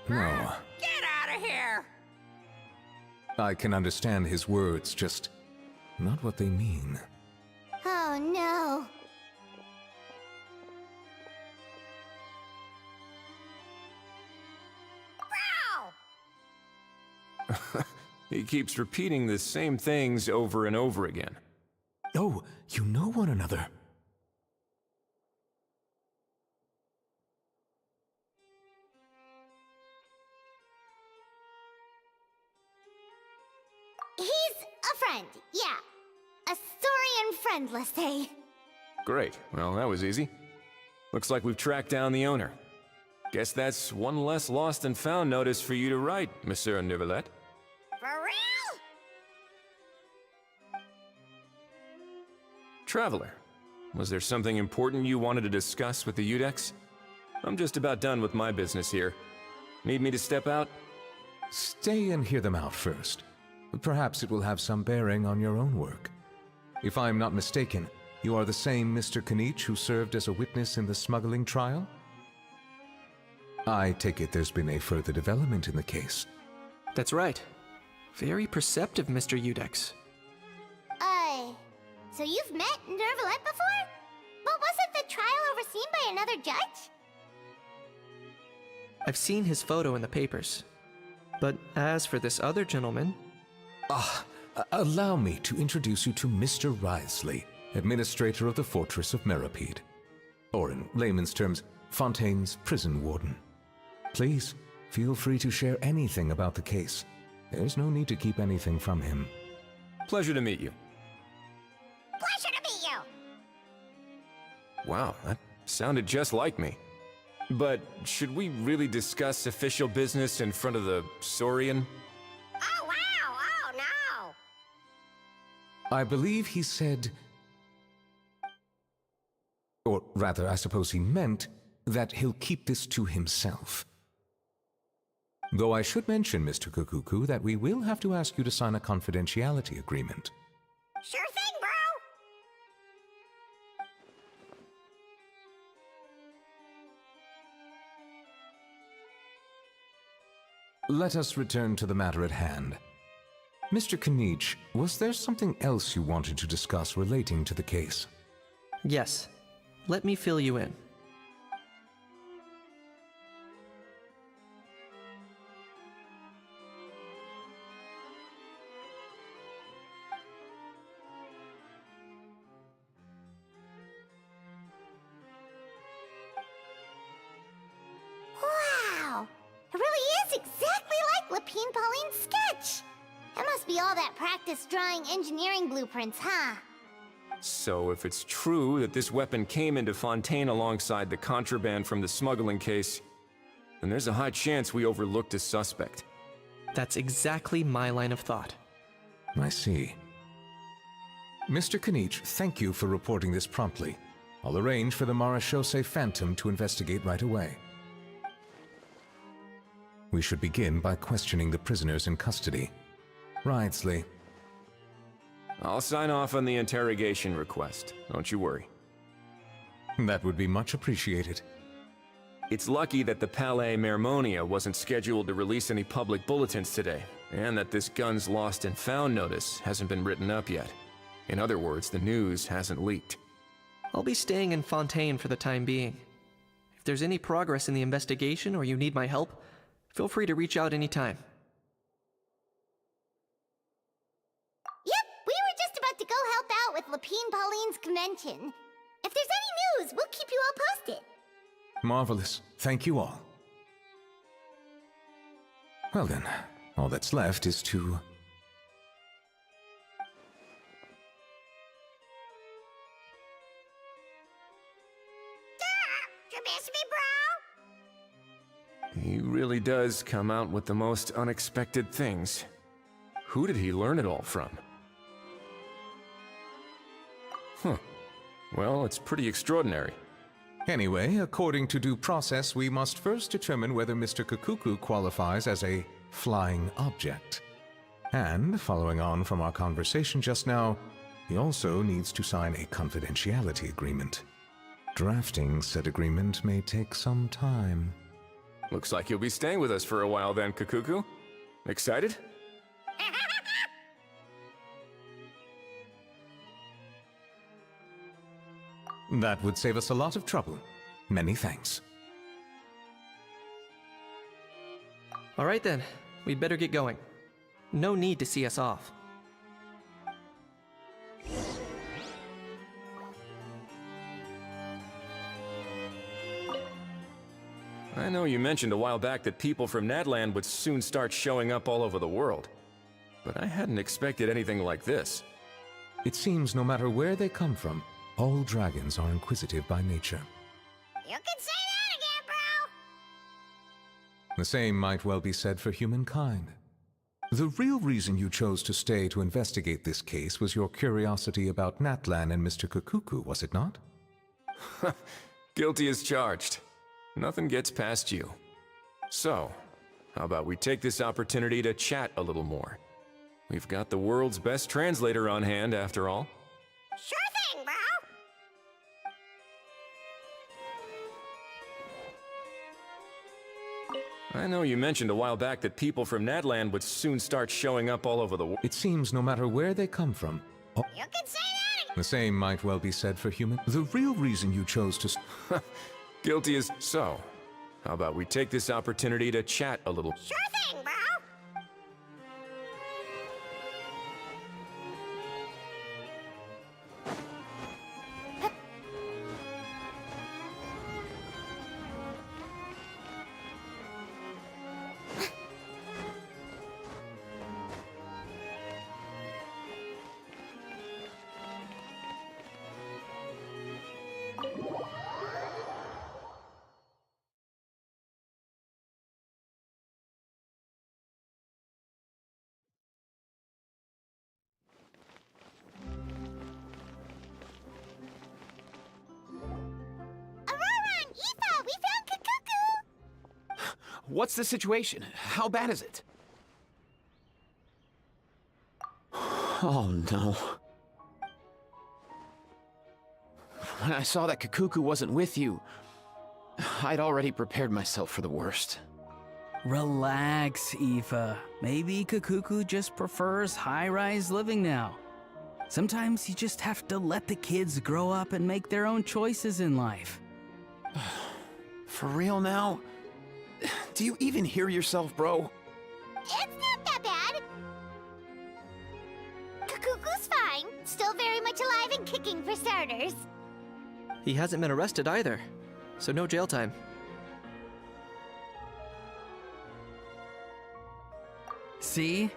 No. Get out of here! I can understand his words, just not what they mean. Oh no. He keeps repeating the same things over and over again. Oh, you know one another. He's a friend, yeah. A Saurian friend, let's say. Great. Well, that was easy. Looks like we've tracked down the owner. Guess that's one less lost and found notice for you to write, Monsieur Neuvillette. For real? Traveler, was there something important you wanted to discuss with the Udex? I'm just about done with my business here. Need me to step out? Stay and hear them out first. Perhaps it will have some bearing on your own work. If I'm not mistaken, you are the same Mr. Kanich who served as a witness in the smuggling trial? I take it there's been a further development in the case. That's right. Very perceptive, Mr. Udex. So you've met Neuvillette before? But wasn't the trial overseen by another judge? I've seen his photo in the papers. But as for this other gentleman... Allow me to introduce you to Mr. Wriothesley, administrator of the Fortress of Meripede. Or in layman's terms, Fontaine's prison warden. Please, feel free to share anything about the case. There's no need to keep anything from him. Pleasure to meet you. Pleasure to meet you! Wow, that sounded just like me. But should we really discuss official business in front of the Saurian? Oh, wow! Oh, no! I believe he said... Or rather, I suppose he meant that he'll keep this to himself. Though I should mention, Mr. Kukuku, that we will have to ask you to sign a confidentiality agreement. Sure thing, bro! Let us return to the matter at hand. Mr. Kanich, was there something else you wanted to discuss relating to the case? Yes. Let me fill you in. Wow! It really is exactly like Lapine Pauline's sketch! That must be all that practice drawing engineering blueprints, huh? So if it's true that this weapon came into Fontaine alongside the contraband from the smuggling case, then there's a high chance we overlooked a suspect. That's exactly my line of thought. I see. Mr. Kanich, thank you for reporting this promptly. I'll arrange for the Marechaussee Phantom to investigate right away. We should begin by questioning the prisoners in custody. Wriothesley. I'll sign off on the interrogation request, don't you worry. That would be much appreciated. It's lucky that the Palais Mermonia wasn't scheduled to release any public bulletins today, and that this guns lost and found notice hasn't been written up yet. In other words, the news hasn't leaked. I'll be staying in Fontaine for the time being. If there's any progress in the investigation or you need my help, feel free to reach out anytime. Yep, we were just about to go help out with Lapine Pauline's convention. If there's any news, we'll keep you all posted. Marvelous. Thank you all. Well then, all that's left is to... You miss me, bro? He really does come out with the most unexpected things. Who did he learn it all from? Huh. Well, it's pretty extraordinary. Anyway, according to due process, we must first determine whether Mr. Kukuku qualifies as a flying object. And, following on from our conversation just now, he also needs to sign a confidentiality agreement. Drafting said agreement may take some time. Looks like you'll be staying with us for a while then, Kakuku. Excited? That would save us a lot of trouble. Many thanks. All right then, we'd better get going. No need to see us off. I know you mentioned a while back that people from Nadland would soon start showing up all over the world. But I hadn't expected anything like this. It seems no matter where they come from, all dragons are inquisitive by nature. You can say that again, bro! The same might well be said for humankind. The real reason you chose to stay to investigate this case was your curiosity about Natlan and Mr. Kakuku, was it not? Guilty as charged. Nothing gets past you. So, how about we take this opportunity to chat a little more? We've got the world's best translator on hand, after all. Sure thing, bro! I know you mentioned a while back that people from Nadland would soon start showing up all over the world. It seems no matter where they come from, You can say that again! the same might well be said for human. The real reason you chose to... Guilty as... So, how about we take this opportunity to chat a little... Sure thing, bro! We found Kakuku! What's the situation? How bad is it? Oh no. When I saw that Kakuku wasn't with you, I'd already prepared myself for the worst. Relax, Aoife. Maybe Kakuku just prefers high-rise living now. Sometimes you just have to let the kids grow up and make their own choices in life. For real now? Do you even hear yourself, bro? It's not that bad. Kakuku's fine. Still very much alive and kicking for starters. He hasn't been arrested either, so no jail time. See?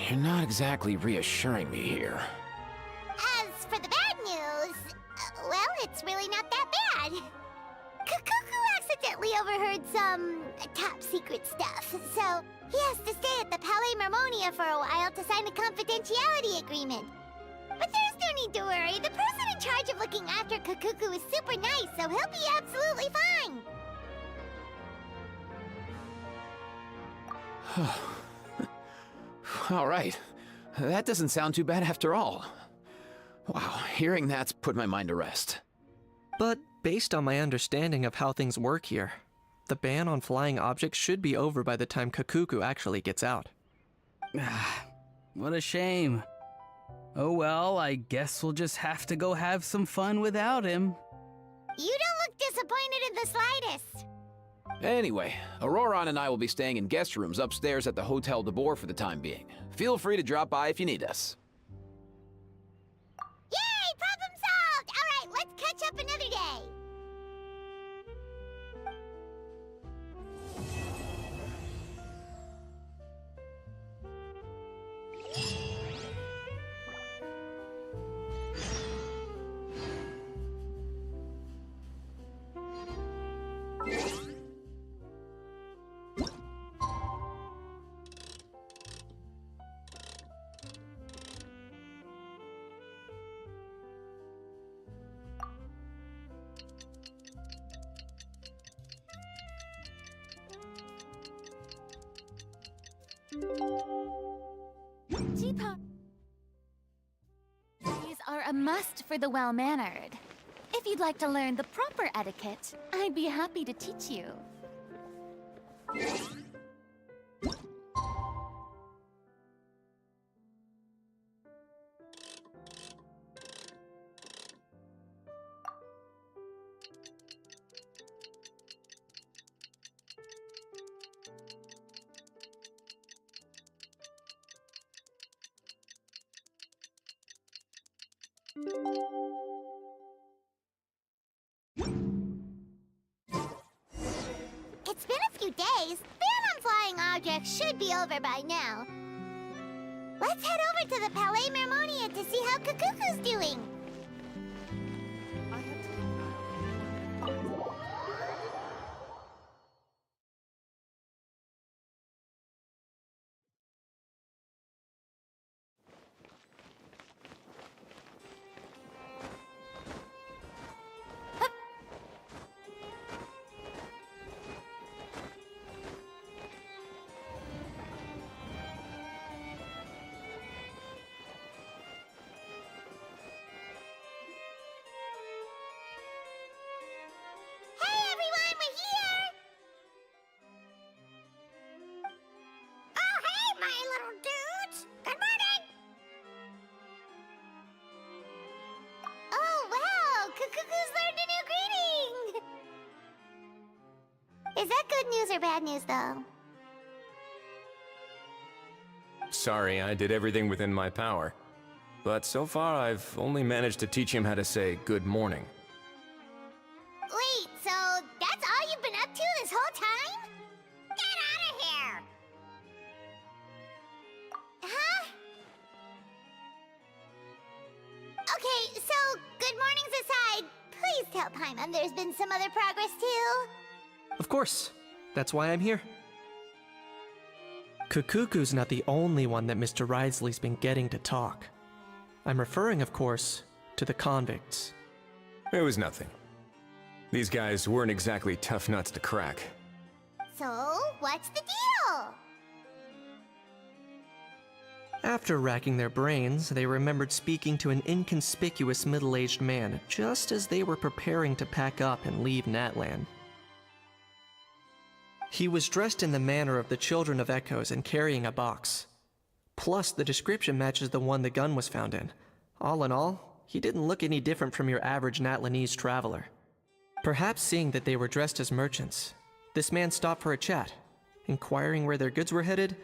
You're not exactly reassuring me here. As for the bad news, well, it's really not that bad. Kakuku accidentally overheard some top secret stuff, so he has to stay at the Palais Mermonia for a while to sign a confidentiality agreement. But there's no need to worry. The person in charge of looking after Kakuku is super nice, so he'll be absolutely fine. All right. That doesn't sound too bad after all. Wow, hearing that's put my mind to rest. But based on my understanding of how things work here, the ban on flying objects should be over by the time Kakuku actually gets out. What a shame. Oh well, I guess we'll just have to go have some fun without him. You don't look disappointed in the slightest. Anyway, Auroron and I will be staying in guest rooms upstairs at the Hotel de Boer for the time being. Feel free to drop by if you need us. Yay! Problem solved! All right, let's catch up another day. a must for the well-mannered. If you'd like to learn the proper etiquette, I'd be happy to teach you. It's been a few days. Ban on flying objects should be over by now. Let's head over to the Palais Mermonia to see how Kukuku's doing. Is that good news or bad news, though? Sorry, I did everything within my power. But so far, I've only managed to teach him how to say good morning. Wait, so that's all you've been up to this whole time? Get out of here! Huh? Okay, so good mornings aside, please tell Paimon there's been some other progress too. Of course. That's why I'm here. Kukuku's not the only one that Mr. Wriothesley's been getting to talk. I'm referring, of course, to the convicts. It was nothing. These guys weren't exactly tough nuts to crack. So, what's the deal? After racking their brains, they remembered speaking to an inconspicuous middle-aged man just as they were preparing to pack up and leave Natlan. He was dressed in the manner of the Children of Echoes and carrying a box. Plus, the description matches the one the gun was found in. All in all, he didn't look any different from your average Natlanese traveler. Perhaps seeing that they were dressed as merchants, this man stopped for a chat, inquiring where their goods were headed,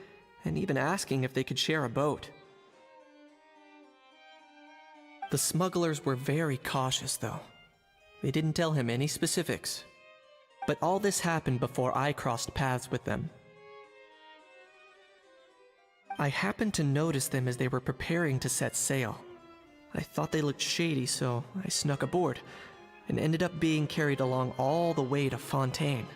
and even asking if they could share a boat. The smugglers were very cautious, though. They didn't tell him any specifics. But all this happened before I crossed paths with them. I happened to notice them as they were preparing to set sail. I thought they looked shady, so I snuck aboard, and ended up being carried along all the way to Fontaine.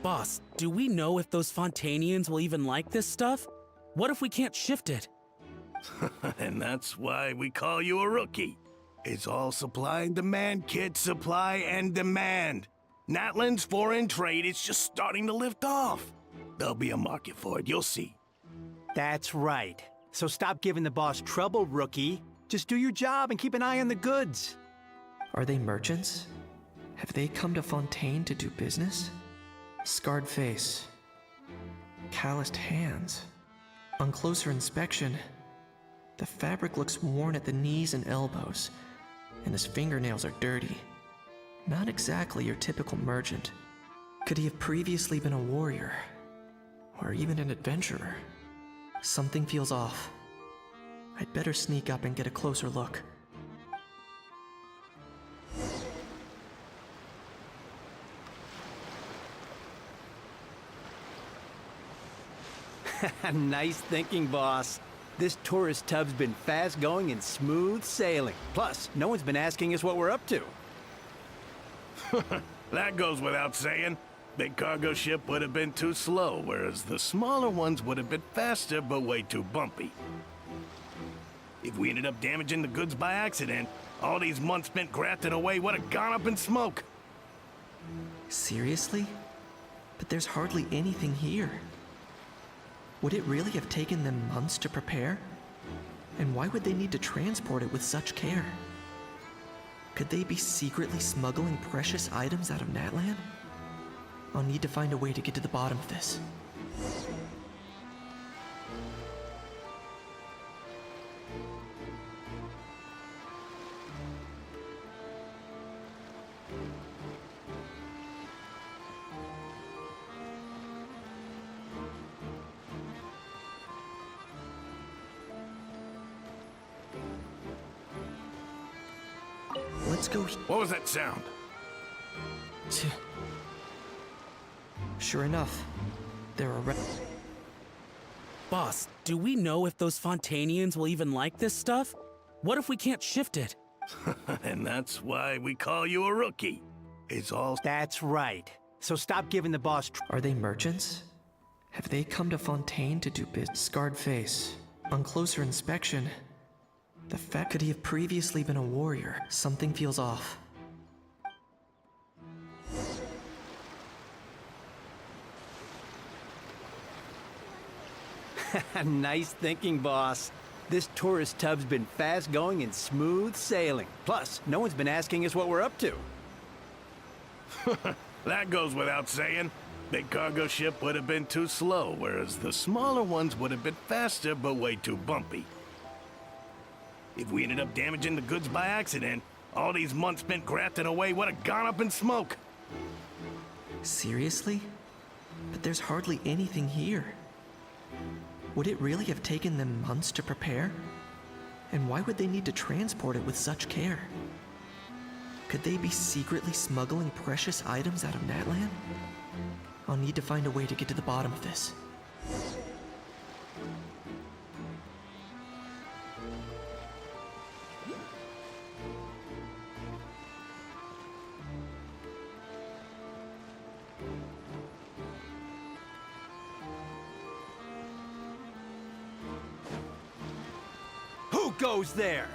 Boss, do we know if those Fontainians will even like this stuff? What if we can't shift it? And that's why we call you a rookie. It's all supply and demand, kid. Supply and demand. Natlan's foreign trade is just starting to lift off. There'll be a market for it, you'll see. That's right. So stop giving the boss trouble, rookie. Just do your job and keep an eye on the goods. Are they merchants? Have they come to Fontaine to do business? Scarred face. Calloused hands. On closer inspection, the fabric looks worn at the knees and elbows, and his fingernails are dirty. Not exactly your typical merchant. Could he have previously been a warrior? Or even an adventurer? Something feels off. I'd better sneak up and get a closer look. Nice thinking, boss. This tourist tub's been fast-going and smooth sailing. Plus, no one's been asking us what we're up to. That goes without saying. Big cargo ship would have been too slow, whereas the smaller ones would have been faster but way too bumpy. If we ended up damaging the goods by accident, all these months spent grafting away would have gone up in smoke. Seriously? But there's hardly anything here. Would it really have taken them months to prepare? And why would they need to transport it with such care? Could they be secretly smuggling precious items out of Natlan? I'll need to find a way to get to the bottom of this. Let's go. What was that sound? Sure enough, there are Boss, do we know if those Fontanians will even like this stuff? What if we can't shift it? And that's why we call you a rookie. It's all... That's right. So stop giving the boss... Are they merchants? Have they come to Fontaine to do business? Scarred face. On closer inspection, the fact could he have previously been a warrior? Something feels off. Nice thinking, boss. This tourist tub's been fast going and smooth sailing. Plus, no one's been asking us what we're up to. That goes without saying. Big cargo ship would have been too slow, whereas the smaller ones would have been faster but way too bumpy. If we ended up damaging the goods by accident, all these months spent grafting away would have gone up in smoke. Seriously? But there's hardly anything here. Would it really have taken them months to prepare? And why would they need to transport it with such care? Could they be secretly smuggling precious items out of Natlan? I'll need to find a way to get to the bottom of this. Who goes there?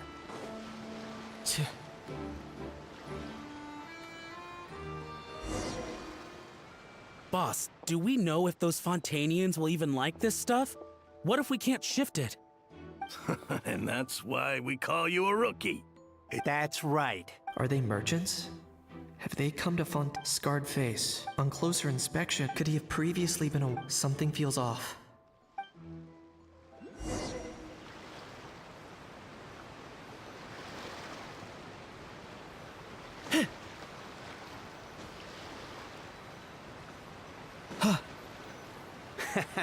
Boss, do we know if those Fontanians will even like this stuff? What if we can't shift it? And that's why we call you a rookie. That's right. Are they merchants? Have they come to Scarred face. On closer inspection, could he have previously been a... Something feels off.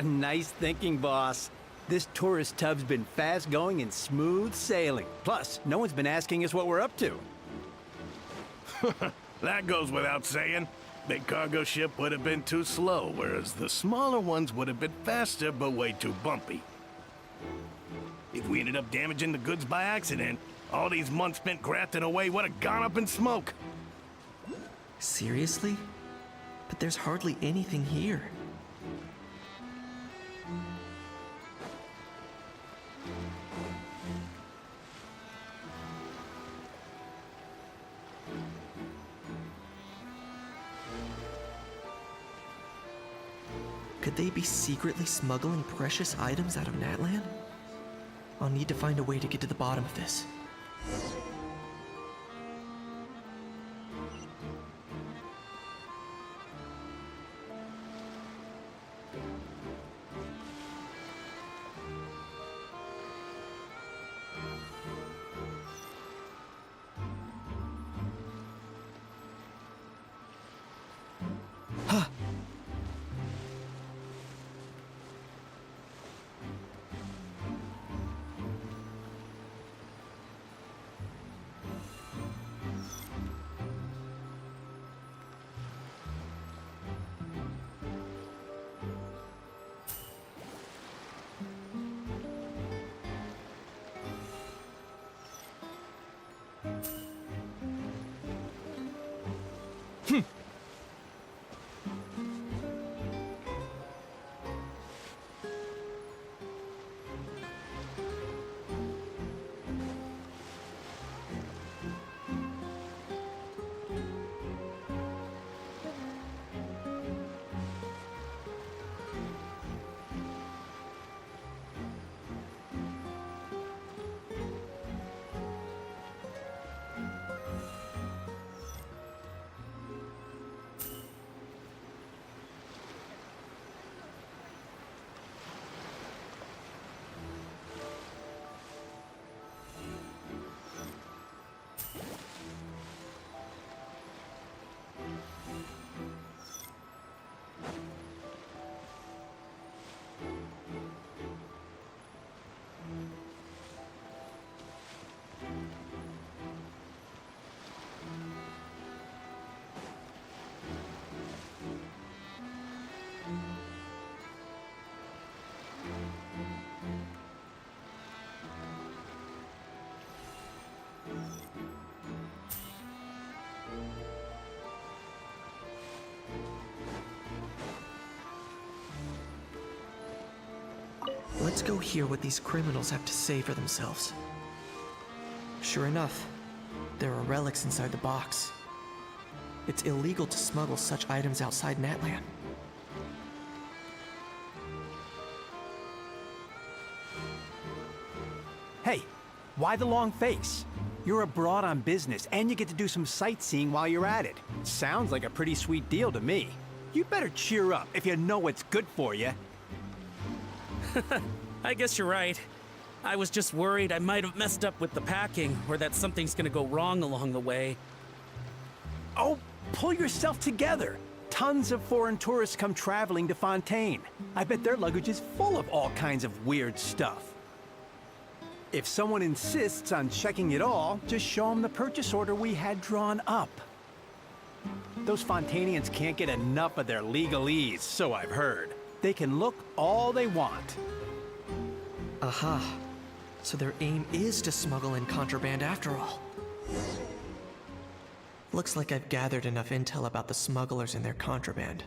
Nice thinking, boss. This tourist tub's been fast going and smooth sailing. Plus, no one's been asking us what we're up to. That goes without saying. Big cargo ship would have been too slow, whereas the smaller ones would have been faster but way too bumpy. If we ended up damaging the goods by accident, all these months spent grafting away would have gone up in smoke. Seriously? But there's hardly anything here. Could they be secretly smuggling precious items out of Natlan? I'll need to find a way to get to the bottom of this. Let's go hear what these criminals have to say for themselves. Sure enough, there are relics inside the box. It's illegal to smuggle such items outside Natlan. Hey, why the long face? You're abroad on business, and you get to do some sightseeing while you're at it. Sounds like a pretty sweet deal to me. You better cheer up if you know what's good for you. I guess you're right. I was just worried I might have messed up with the packing, or that something's gonna go wrong along the way. Oh, pull yourself together. Tons of foreign tourists come traveling to Fontaine. I bet their luggage is full of all kinds of weird stuff. If someone insists on checking it all, just show them the purchase order we had drawn up. Those Fontainians can't get enough of their legalese, so I've heard. They can look all they want. Aha. So their aim is to smuggle in contraband after all. Looks like I've gathered enough intel about the smugglers and their contraband.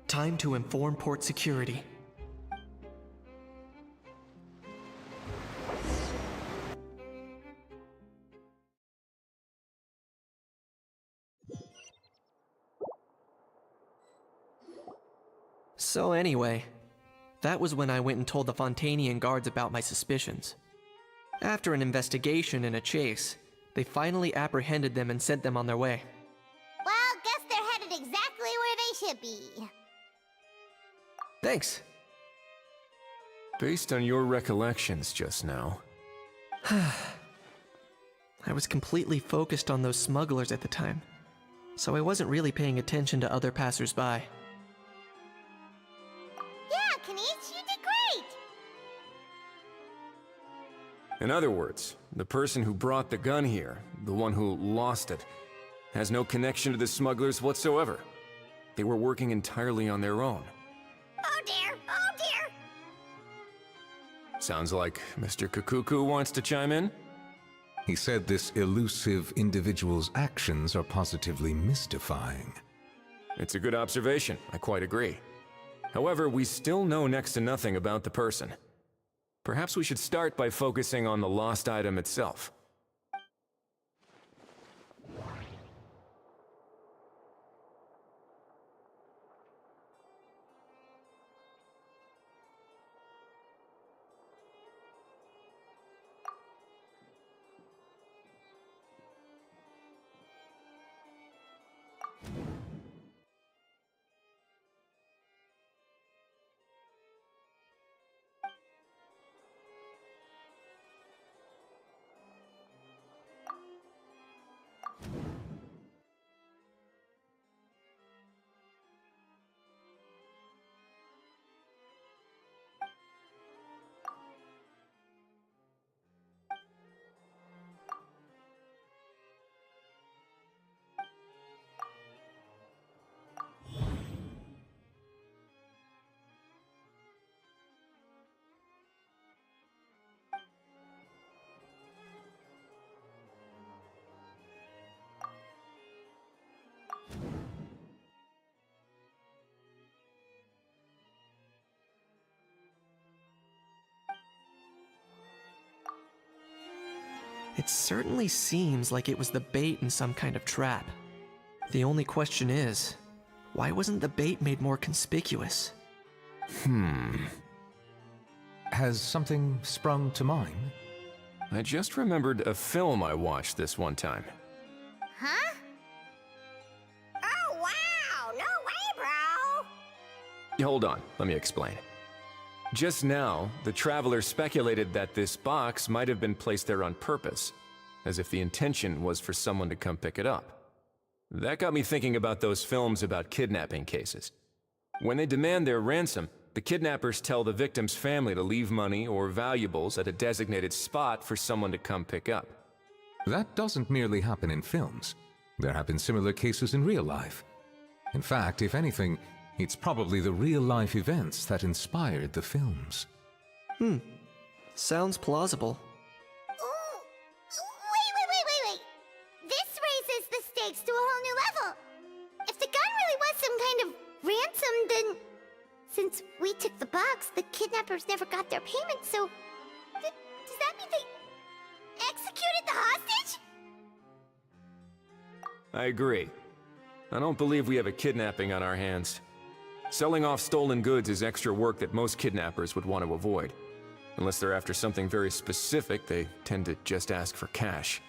Time to inform port security. So anyway, that was when I went and told the Fontainian guards about my suspicions. After an investigation and a chase, they finally apprehended them and sent them on their way. Well, guess they're headed exactly where they should be. Thanks. Based on your recollections just now. I was completely focused on those smugglers at the time, so I wasn't really paying attention to other passersby. Yeah, Kanish, you did great! In other words, the person who brought the gun here, the one who lost it, has no connection to the smugglers whatsoever. They were working entirely on their own. Oh dear, oh dear! Sounds like Mr. Kakuku wants to chime in? He said this elusive individual's actions are positively mystifying. It's a good observation, I quite agree. However, we still know next to nothing about the person. Perhaps we should start by focusing on the lost item itself. It certainly seems like it was the bait in some kind of trap. The only question is, why wasn't the bait made more conspicuous? Has something sprung to mind? I just remembered a film I watched this one time. Huh? Oh wow, no way, bro! Hold on, let me explain. Just now, the traveler speculated that this box might have been placed there on purpose, as if the intention was for someone to come pick it up. That got me thinking about those films about kidnapping cases. When they demand their ransom, the kidnappers tell the victim's family to leave money or valuables at a designated spot for someone to come pick up. That doesn't merely happen in films. There have been similar cases in real life. In fact, if anything, it's probably the real-life events that inspired the films. Sounds plausible. Ooh, wait. This raises the stakes to a whole new level. If the gun really was some kind of ransom, then... Since we took the box, the kidnappers never got their payment, so... does that mean they executed the hostage? I agree. I don't believe we have a kidnapping on our hands. Selling off stolen goods is extra work that most kidnappers would want to avoid. Unless they're after something very specific, they tend to just ask for cash.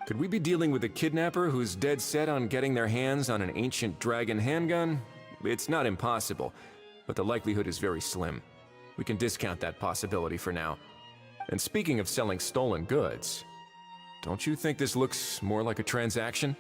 Could we be dealing with a kidnapper who's dead set on getting their hands on an ancient dragon handgun? It's not impossible, but the likelihood is very slim. We can discount that possibility for now. And speaking of selling stolen goods, don't you think this looks more like a transaction?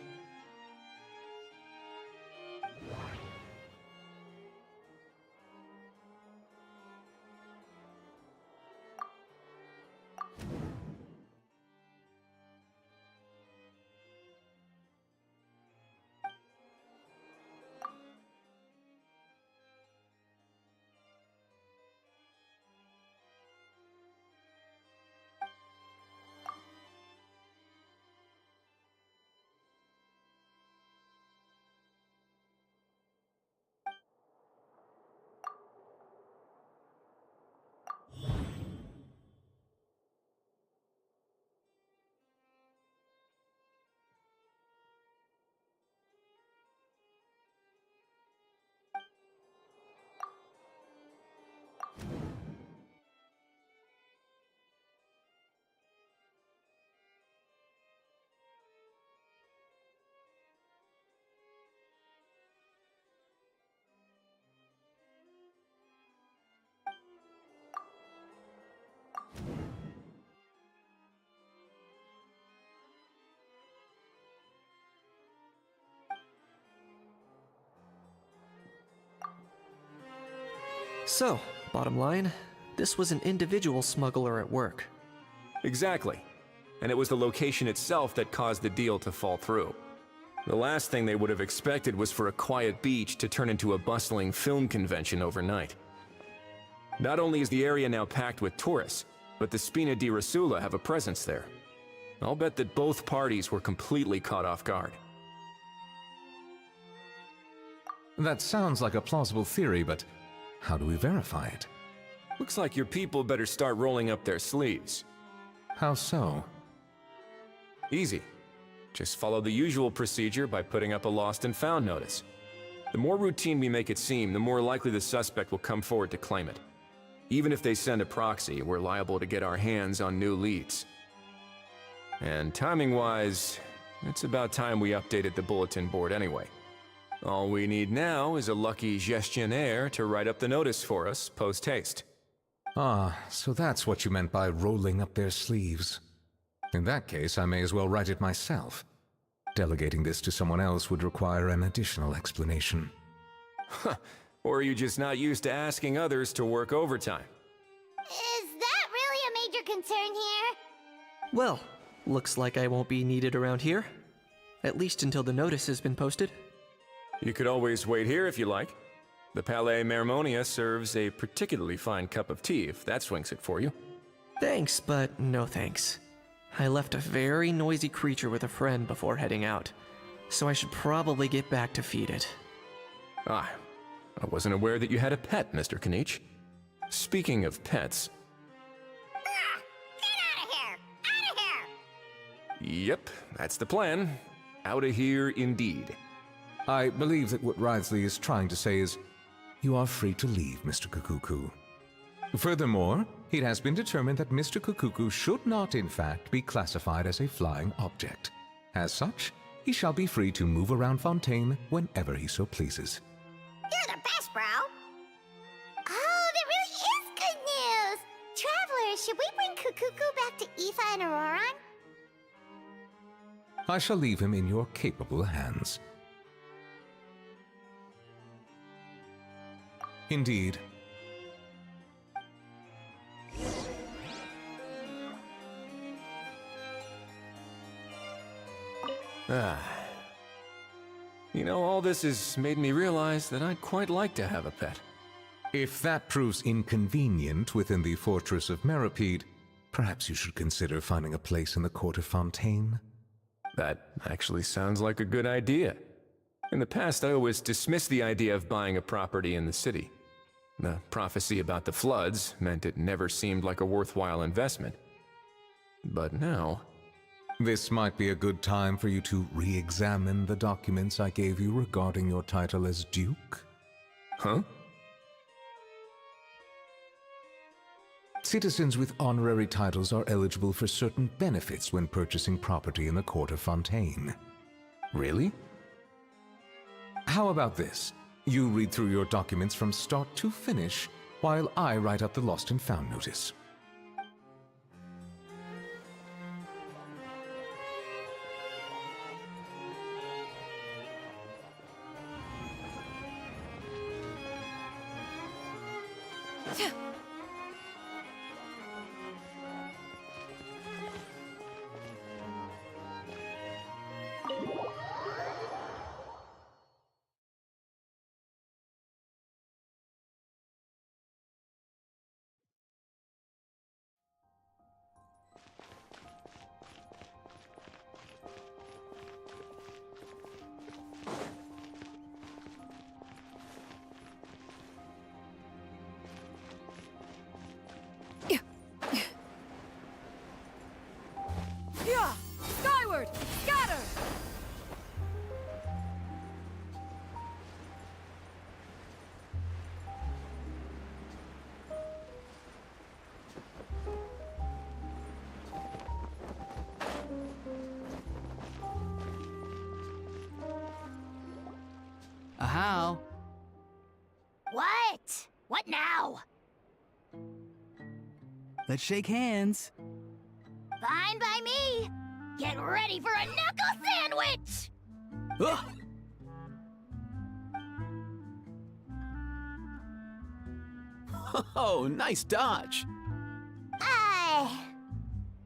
So, bottom line, this was an individual smuggler at work. Exactly. And it was the location itself that caused the deal to fall through. The last thing they would have expected was for a quiet beach to turn into a bustling film convention overnight. Not only is the area now packed with tourists, but the Spina di Rosula have a presence there. I'll bet that both parties were completely caught off guard. That sounds like a plausible theory, but how do we verify it? Looks like your people better start rolling up their sleeves. How so? Easy. Just follow the usual procedure by putting up a lost and found notice. The more routine we make it seem, the more likely the suspect will come forward to claim it. Even if they send a proxy, we're liable to get our hands on new leads. And timing-wise, it's about time we updated the bulletin board anyway. All we need now is a lucky gestionnaire to write up the notice for us post-haste. Ah, so that's what you meant by rolling up their sleeves. In that case, I may as well write it myself. Delegating this to someone else would require an additional explanation. Or are you just not used to asking others to work overtime? Is that really a major concern here? Well, looks like I won't be needed around here. At least until the notice has been posted. You could always wait here if you like. The Palais Mermonia serves a particularly fine cup of tea, if that swings it for you. Thanks, but no thanks. I left a very noisy creature with a friend before heading out, so I should probably get back to feed it. Ah, I wasn't aware that you had a pet, Mr. Kanich. Speaking of pets... Get out of here! Out of here! Yep, that's the plan. Out of here indeed. I believe that what Wriothesley is trying to say is, you are free to leave, Mr. Kukuku. Furthermore, it has been determined that Mr. Kukuku should not, in fact, be classified as a flying object. As such, he shall be free to move around Fontaine whenever he so pleases. You're the best, bro! Oh, that really is good news! Travelers, should we bring Kukuku back to Aoife and Auroran? I shall leave him in your capable hands. Indeed. You know, all this has made me realize that I'd quite like to have a pet. If that proves inconvenient within the fortress of Meripede, perhaps you should consider finding a place in the court of Fontaine. That actually sounds like a good idea. In the past, I always dismissed the idea of buying a property in the city. The prophecy about the floods meant it never seemed like a worthwhile investment. But now... This might be a good time for you to re-examine the documents I gave you regarding your title as Duke. Huh? Citizens with honorary titles are eligible for certain benefits when purchasing property in the court of Fontaine. Really? How about this? You read through your documents from start to finish, while I write up the lost and found notice. Yeah! Skyward! Scatter! How? What? What now? Let's shake hands. Fine by me. Get ready for a knuckle sandwich! Ugh. Oh, nice dodge.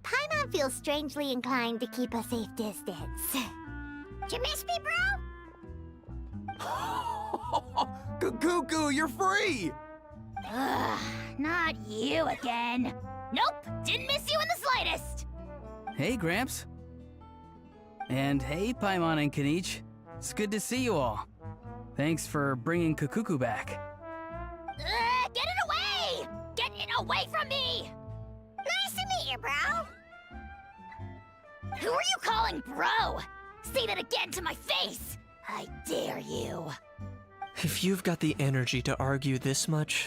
Paimon feels strangely inclined to keep a safe distance. Did you miss me, bro? Cuckoo, you're free! Ugh, not you again. Nope, didn't miss you in the slightest. Hey, Gramps. And hey, Paimon and Kanich. It's good to see you all. Thanks for bringing Kukuku back. Get it away! Get it away from me! Nice to meet you, bro. Who are you calling bro? Say that again to my face! I dare you. If you've got the energy to argue this much,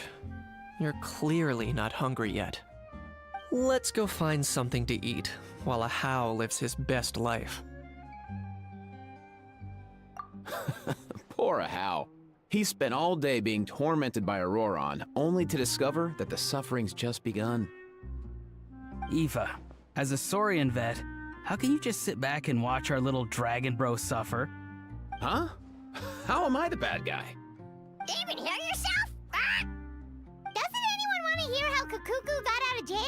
you're clearly not hungry yet. Let's go find something to eat while a How lives his best life. Poor How. He spent all day being tormented by Auroron, only to discover that the suffering's just begun. Eva, as a Saurian vet, how can you just sit back and watch our little dragon bro suffer? Huh? How am I the bad guy? Even hear yourself? Ah! Doesn't anyone want to hear how Kukuku got out of jail?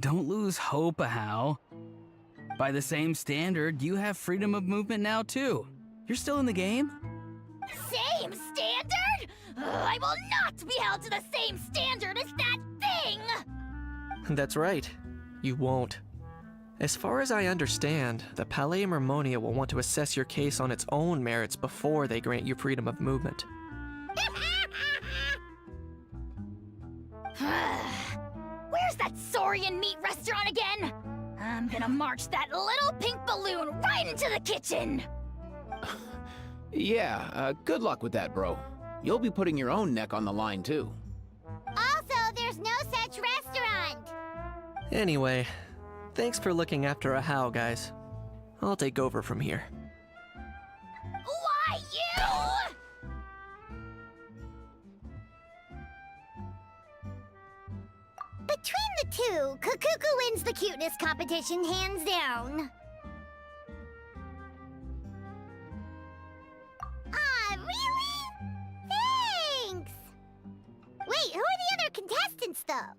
Don't lose hope, How. By the same standard, you have freedom of movement now too. You're still in the game? Same standard? I will not be held to the same standard as that thing! That's right. You won't. As far as I understand, the Palais Mermonia will want to assess your case on its own merits before they grant you freedom of movement. Where's that Saurian meat restaurant again? I'm gonna march that little pink balloon right into the kitchen! Yeah, good luck with that, bro. You'll be putting your own neck on the line, too. Also, there's no such restaurant! Anyway, thanks for looking after a How, guys. I'll take over from here. Why, you? Between the two, Kukuku wins the cuteness competition hands down. Ah, really? Thanks! Wait, who are the other contestants, though?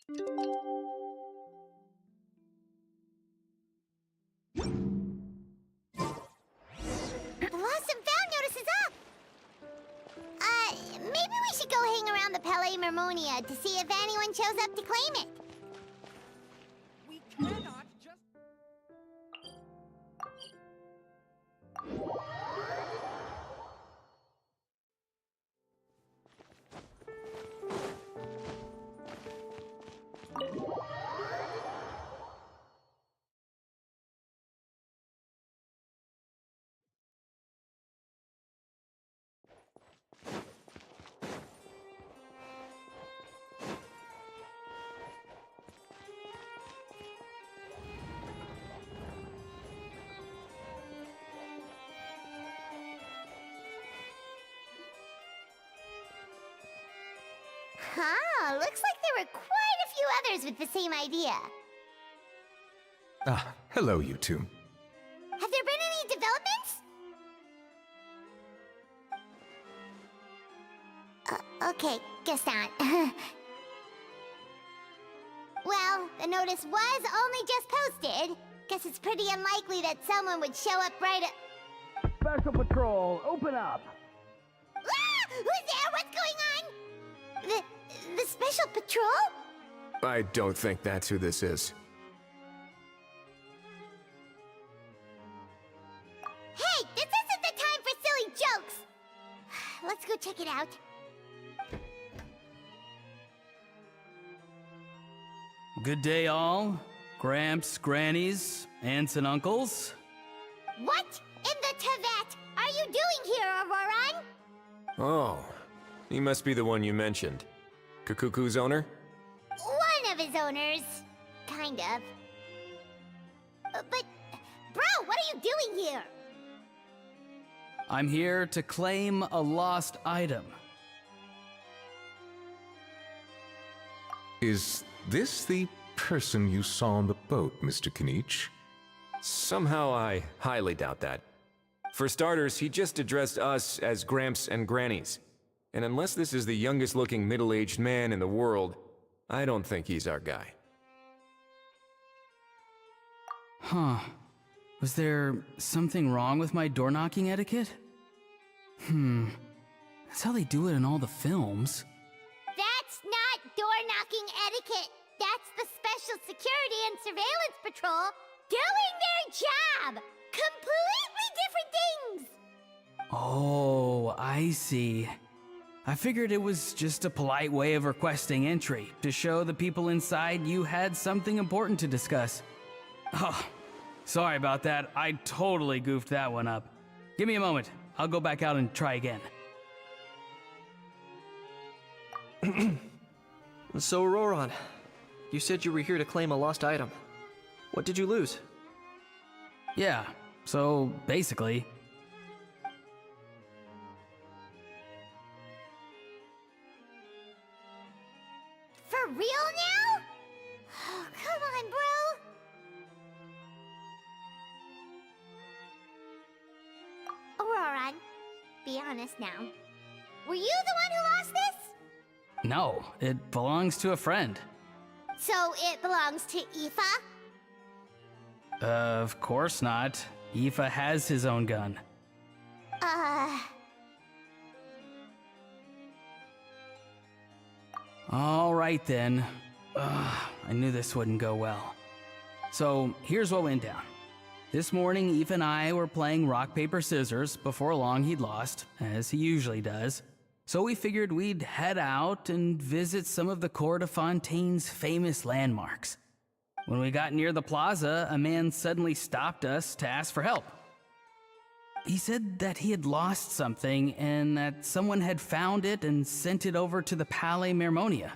The lost and found notice is up! Maybe we should go hang around the Palais Mermonia to see if anyone shows up to claim it. We cannot just... Huh, looks like there were quite a few others with the same idea. Ah, hello, you two. Have there been any developments? Okay, guess not. Well, the notice was only just posted. Guess it's pretty unlikely that someone would show up right at... Special Patrol, open up! Ah! Who's there? What's going on? The Special Patrol? I don't think that's who this is. Hey, this isn't the time for silly jokes! Let's go check it out. Good day, all. Gramps, grannies, aunts, and uncles. What in the Tibet are you doing here, Auroran? Oh, he must be the one you mentioned. Kukuku's owner? One of his owners. Kind of. But, bro, what are you doing here? I'm here to claim a lost item. Is this the person you saw on the boat, Mr. Kinich? Somehow I highly doubt that. For starters, he just addressed us as Gramps and Grannies. And unless this is the youngest looking middle-aged man in the world, I don't think he's our guy. Huh. Was there something wrong with my door-knocking etiquette? That's how they do it in all the films. That's not door-knocking etiquette. That's the Special Security and Surveillance Patrol doing their job. Completely different things. Oh, I see. I figured it was just a polite way of requesting entry to show the people inside you had something important to discuss. Oh, sorry about that. I totally goofed that one up. Give me a moment. I'll go back out and try again. So, Auroran, you said you were here to claim a lost item. What did you lose? Yeah, so basically... For real now? Oh, come on, bro. Auroran, be honest now. Were you the one who lost this? No, it belongs to a friend. So it belongs to Aoife? Of course not. Aoife has his own gun. All right then. I knew this wouldn't go well. So here's what went down. This morning, Aoife and I were playing rock, paper, scissors. Before long, he'd lost, as he usually does. So we figured we'd head out and visit some of the Cour de Fontaine's famous landmarks. When we got near the plaza, a man suddenly stopped us to ask for help. He said that he had lost something and that someone had found it and sent it over to the Palais Mermonia.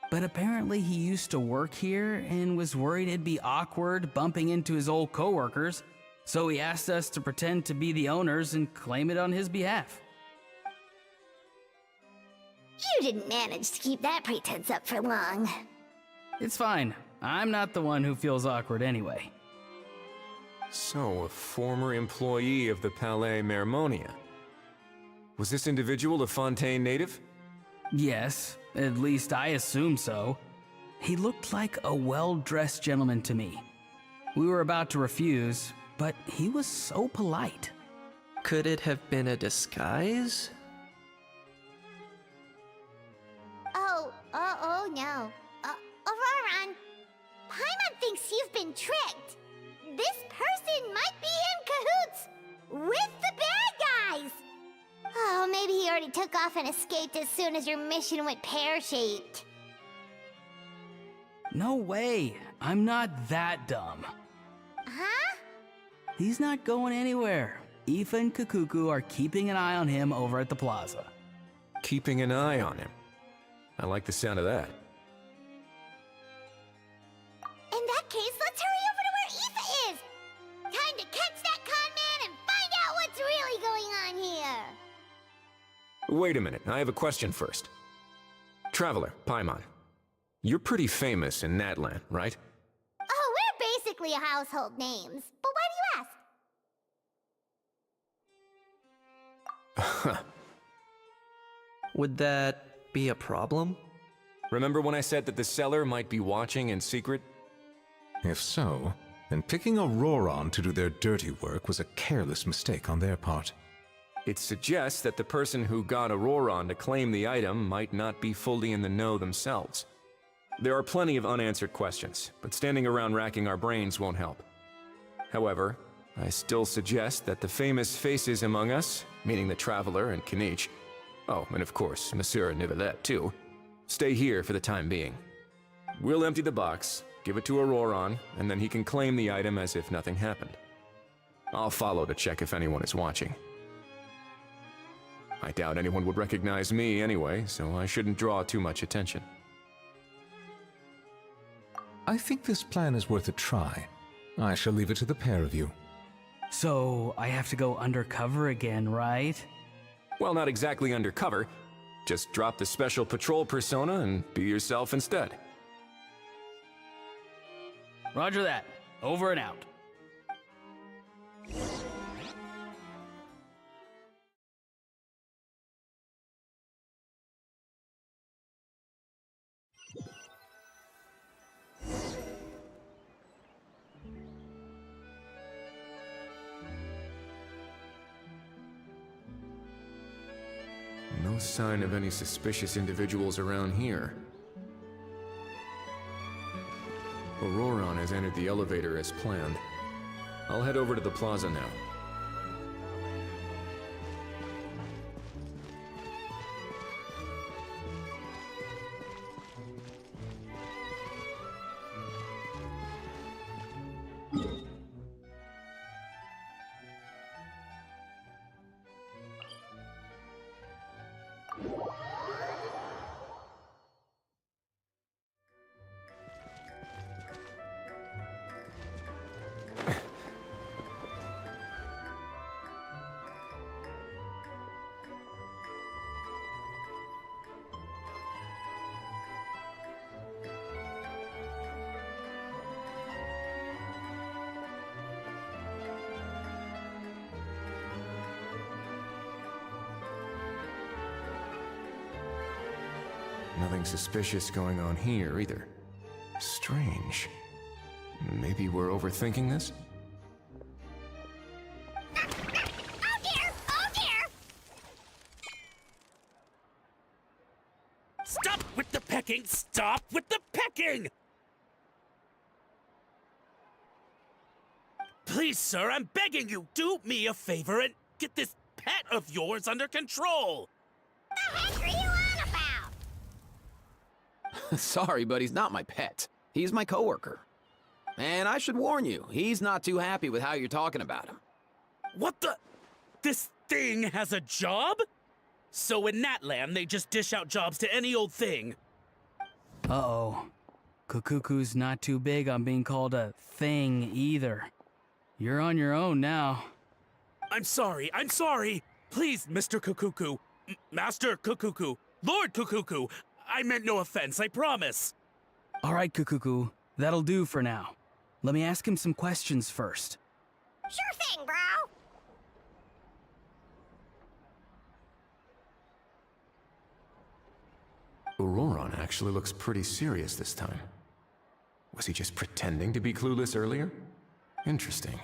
But apparently he used to work here and was worried it'd be awkward bumping into his old coworkers, so he asked us to pretend to be the owners and claim it on his behalf. You didn't manage to keep that pretense up for long. It's fine. I'm not the one who feels awkward anyway. So, a former employee of the Palais Mermonia. Was this individual a Fontaine native? Yes, at least I assume so. He looked like a well-dressed gentleman to me. We were about to refuse, but he was so polite. Could it have been a disguise? Oh no. Auroron, Paimon thinks you've been tricked. This person might be in cahoots with the bad guys. Oh, maybe he already took off and escaped as soon as your mission went pear-shaped. No way. I'm not that dumb. Huh? He's not going anywhere. Aoife and Kukuku are keeping an eye on him over at the plaza. Keeping an eye on him. I like the sound of that. In that case, let's hurry over to where Aoife is. Time to catch that con man and find out what's really going on here. Wait a minute, I have a question first. Traveler, Paimon, you're pretty famous in Natlan, right? Oh, we're basically household names. But why do you ask? Would that be a problem? Remember when I said that the seller might be watching in secret? If so, then picking Auroron to do their dirty work was a careless mistake on their part. It suggests that the person who got Auroron to claim the item might not be fully in the know themselves. There are plenty of unanswered questions, but standing around racking our brains won't help. However, I still suggest that the famous faces among us, meaning the Traveler and Kinich, oh, and of course, Monsieur Nivelet too, stay here for the time being. We'll empty the box, give it to Auroron, and then he can claim the item as if nothing happened. I'll follow to check if anyone is watching. I doubt anyone would recognize me anyway, so I shouldn't draw too much attention. I think this plan is worth a try. I shall leave it to the pair of you. So, I have to go undercover again, right? Well, not exactly undercover. Just drop the special patrol persona and be yourself instead. Roger that. Over and out. No sign of any suspicious individuals around here. Auroron has entered the elevator as planned. I'll head over to the plaza now. Nothing suspicious going on here, either. Strange. Maybe we're overthinking this? Oh dear! Oh dear! Stop with the pecking! Stop with the pecking! Please, sir, I'm begging you, do me a favor and get this pet of yours under control! The heck are you on about? Sorry, but he's not my pet. He's my coworker. And I should warn you, he's not too happy with how you're talking about him. What the? This thing has a job? So in Natlan, they just dish out jobs to any old thing. Uh-oh. Kukuku's not too big on being called a thing either. You're on your own now. I'm sorry. Please, Mr. Kukuku. Master Kukuku. Lord Kukuku. I meant no offense, I promise. All right, Kukuku. That'll do for now. Let me ask him some questions first. Sure thing, bro. Auroron actually looks pretty serious this time. Was he just pretending to be clueless earlier? Interesting.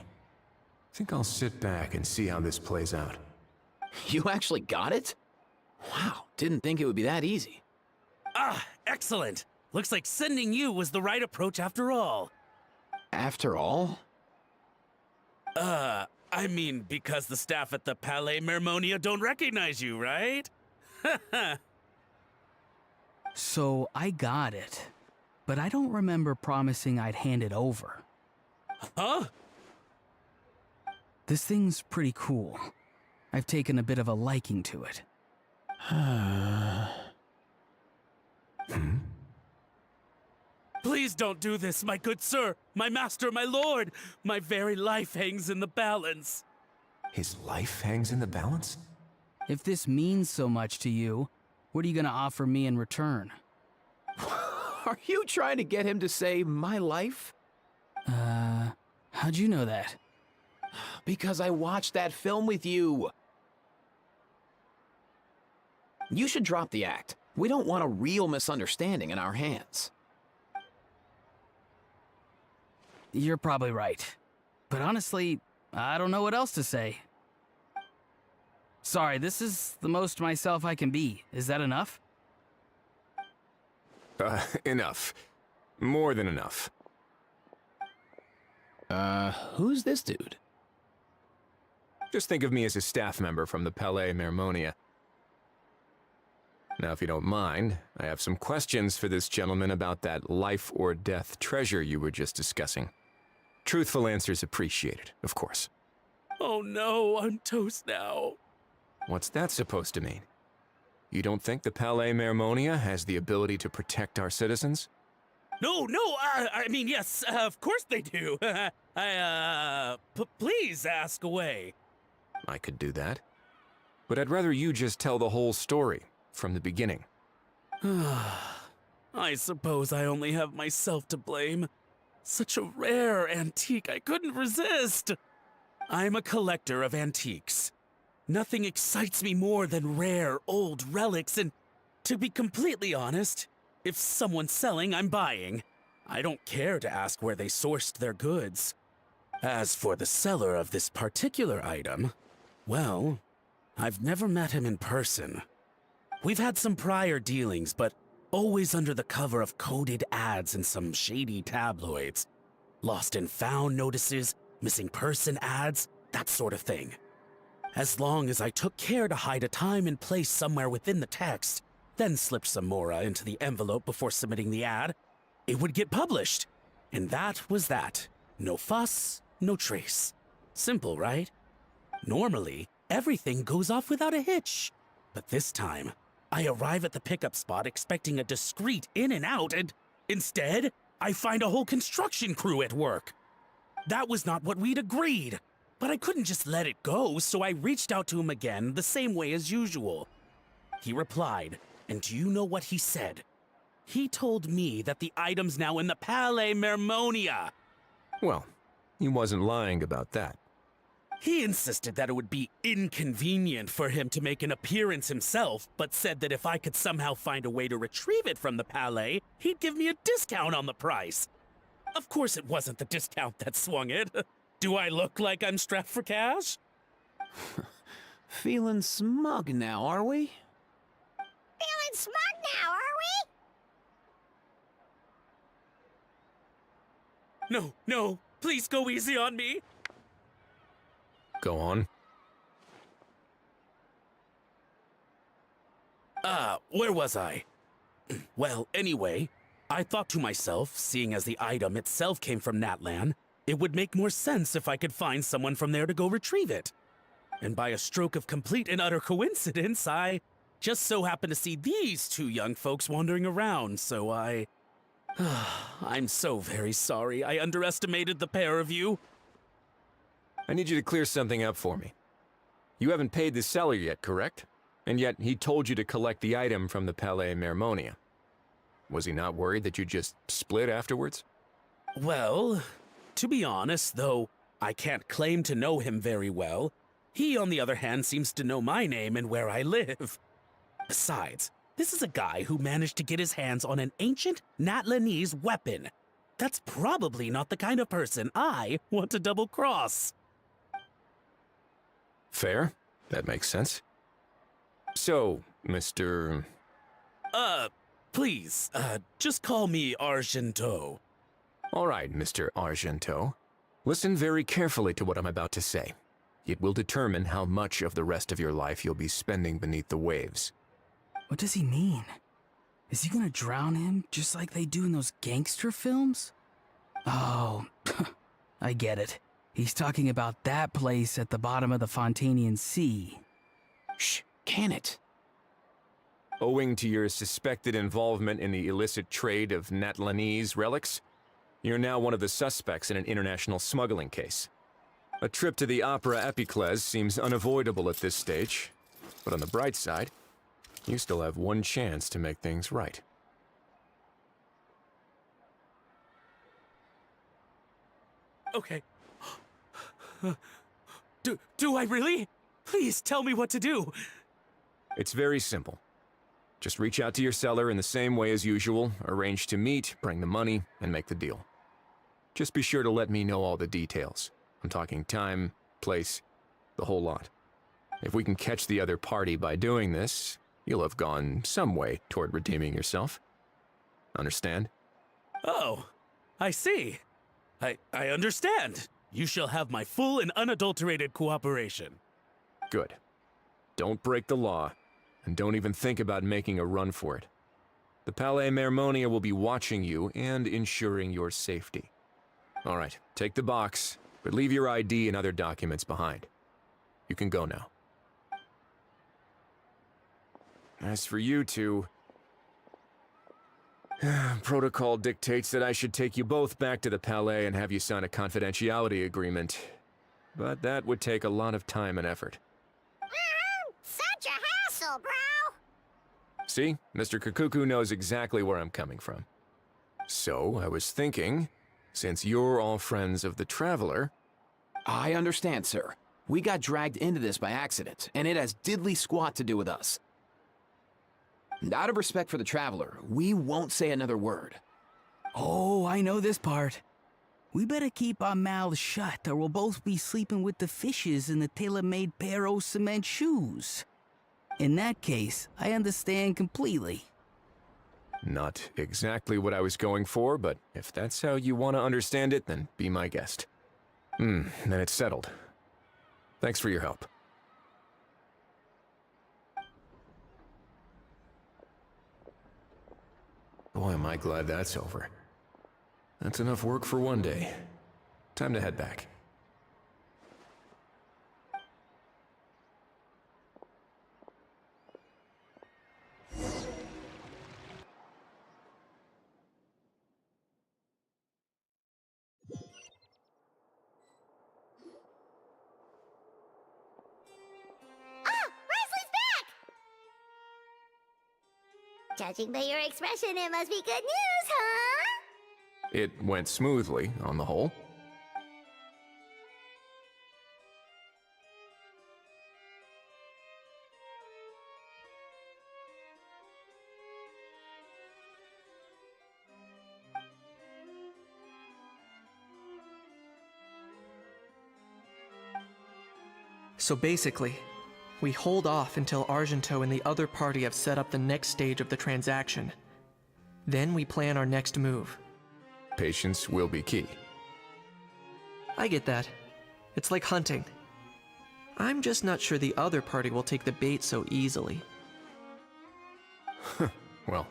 Think I'll sit back and see how this plays out. You actually got it? Wow, didn't think it would be that easy. Ah, excellent. Looks like sending you was the right approach after all. After all? I mean, because the staff at the Palais Mermonia don't recognize you, right? So I got it, but I don't remember promising I'd hand it over. Huh? This thing's pretty cool. I've taken a bit of a liking to it. Please don't do this, my good sir, my master, my lord. My very life hangs in the balance. His life hangs in the balance? If this means so much to you, what are you gonna offer me in return? Are you trying to get him to say my life? How'd you know that? Because I watched that film with you. You should drop the act. We don't want a real misunderstanding in our hands. You're probably right. But honestly, I don't know what else to say. Sorry, this is the most myself I can be. Is that enough? Enough. More than enough. Who's this dude? Just think of me as a staff member from the Palais Mermonia. Now, if you don't mind, I have some questions for this gentleman about that life or death treasure you were just discussing. Truthful answers appreciated, of course. Oh no, I'm toast now. What's that supposed to mean? You don't think the Palais Mermonia has the ability to protect our citizens? No, I mean, yes, of course they do. Please ask away. I could do that. But I'd rather you just tell the whole story, from the beginning. I suppose I only have myself to blame. Such a rare antique, I couldn't resist. I'm a collector of antiques. Nothing excites me more than rare, old relics, and to be completely honest, if someone's selling, I'm buying. I don't care to ask where they sourced their goods. As for the seller of this particular item, well, I've never met him in person. We've had some prior dealings, but always under the cover of coded ads in some shady tabloids. Lost and found notices, missing person ads, that sort of thing. As long as I took care to hide a time and place somewhere within the text, then slipped some mora into the envelope before submitting the ad, it would get published. And that was that. No fuss, no trace. Simple, right? Normally, everything goes off without a hitch. But this time, I arrive at the pickup spot expecting a discreet in and out, and instead, I find a whole construction crew at work. That was not what we'd agreed, but I couldn't just let it go, so I reached out to him again the same way as usual. He replied, and do you know what he said? He told me that the item's now in the Palais Mermonia. Well, he wasn't lying about that. He insisted that it would be inconvenient for him to make an appearance himself, but said that if I could somehow find a way to retrieve it from the Palais, he'd give me a discount on the price. Of course it wasn't the discount that swung it. Do I look like I'm strapped for cash? Feeling smug now, are we? Feeling smug now, are we? No, please go easy on me. Go on. Where was I? Well, anyway, I thought to myself, seeing as the item itself came from Natlan, it would make more sense if I could find someone from there to go retrieve it. And by a stroke of complete and utter coincidence, I just so happened to see these two young folks wandering around, so I'm so very sorry I underestimated the pair of you. I need you to clear something up for me. You haven't paid the seller yet, correct? And yet he told you to collect the item from the Palais Mermonia. Was he not worried that you'd just split afterwards? Well, to be honest, though I can't claim to know him very well, he, on the other hand, seems to know my name and where I live. Besides, This is a guy who managed to get his hands on an ancient Natlanese weapon. That's probably not the kind of person I want to double-cross. Fair. That makes sense. So, Mr. Please, just call me Argento. All right, Mr. Argento. Listen very carefully to what I'm about to say. It will determine how much of the rest of your life you'll be spending beneath the waves. What does he mean? Is he gonna drown him just like they do in those gangster films? Oh, I get it. He's talking about that place at the bottom of the Fontanian Sea. Shh, can it? Owing to your suspected involvement in the illicit trade of Natlanese relics, you're now one of the suspects in an international smuggling case. A trip to the Opera Epiclese seems unavoidable at this stage, but on the bright side, you still have one chance to make things right. Okay. Do I really? Please tell me what to do. It's very simple. Just reach out to your seller in the same way as usual, arrange to meet, bring the money, and make the deal. Just be sure to let me know all the details. I'm talking time, place, the whole lot. If we can catch the other party by doing this, you'll have gone some way toward redeeming yourself. Understand? Oh, I see. I understand. You shall have my full and unadulterated cooperation. Good. Don't break the law, and don't even think about making a run for it. The Palais Mermonia will be watching you and ensuring your safety. All right, take the box, but leave your ID and other documents behind. You can go now. As for you two, protocol dictates that I should take you both back to the Palais and have you sign a confidentiality agreement. But that would take a lot of time and effort. Such a hassle, bro! See, Mr. Kakuku knows exactly where I'm coming from. So, I was thinking, since you're all friends of the Traveler... I understand, sir. We got dragged into this by accident, and it has diddly squat to do with us. And out of respect for the Traveler, we won't say another word. Oh, I know this part. We better keep our mouths shut or we'll both be sleeping with the fishes in the tailor-made pair of cement shoes. In that case, I understand completely. Not exactly what I was going for, but if that's how you want to understand it, then be my guest. Then it's settled. Thanks for your help. Boy, am I glad that's over. That's enough work for one day. Time to head back. Judging by your expression, it must be good news, huh? It went smoothly, on the whole. So basically, we hold off until Argento and the other party have set up the next stage of the transaction. Then we plan our next move. Patience will be key. I get that. It's like hunting. I'm just not sure the other party will take the bait so easily. Well,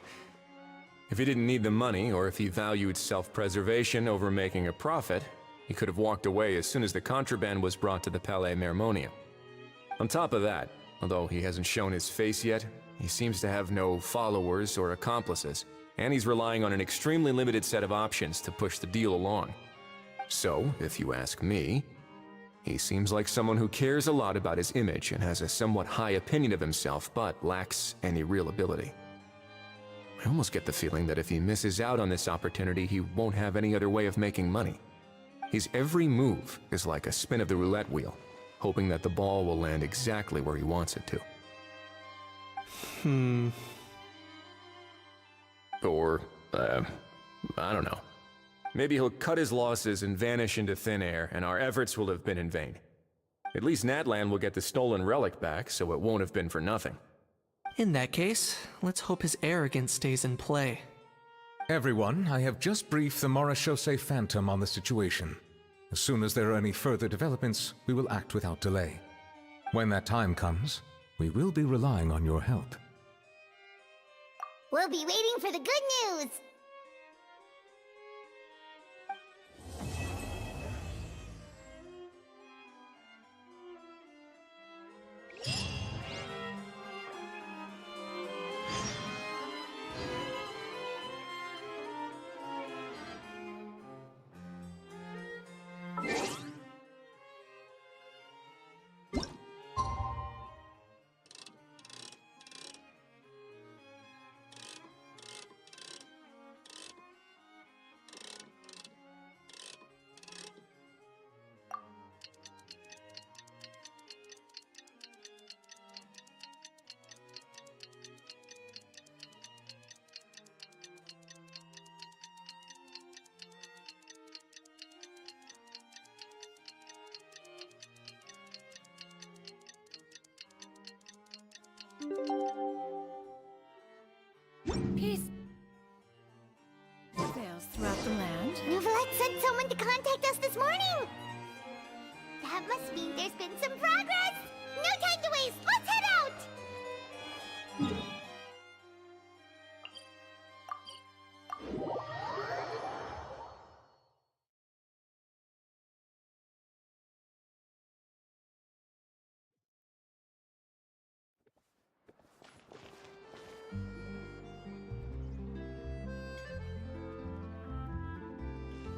if he didn't need the money, or if he valued self-preservation over making a profit, he could have walked away as soon as the contraband was brought to the Palais Mermonia. On top of that, although he hasn't shown his face yet, he seems to have no followers or accomplices, and he's relying on an extremely limited set of options to push the deal along. So, if you ask me, he seems like someone who cares a lot about his image and has a somewhat high opinion of himself, but lacks any real ability. I almost get the feeling that if he misses out on this opportunity, he won't have any other way of making money. His every move is like a spin of the roulette wheel, hoping that the ball will land exactly where he wants it to. Or, I don't know. Maybe he'll cut his losses and vanish into thin air, and our efforts will have been in vain. At least Natlan will get the stolen relic back, so it won't have been for nothing. In that case, let's hope his arrogance stays in play. Everyone, I have just briefed the Marechaussee Phantom on the situation. As soon as there are any further developments, we will act without delay. When that time comes, we will be relying on your help. We'll be waiting for the good news! Peace prevails throughout the land. Ruvelette sent someone to contact us this morning! That must mean there's been some progress! No time to waste! Let's head out!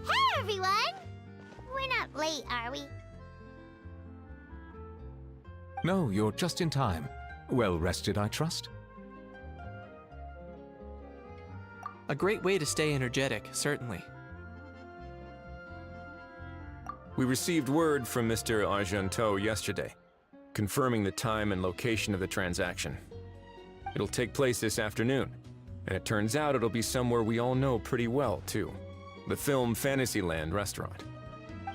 Hey, everyone! We're not late, are we? No, you're just in time. Well rested, I trust? A great way to stay energetic, certainly. We received word from Mr. Argenteau yesterday, confirming the time and location of the transaction. It'll take place this afternoon, and it turns out it'll be somewhere we all know pretty well, too. The Film Fantasyland restaurant.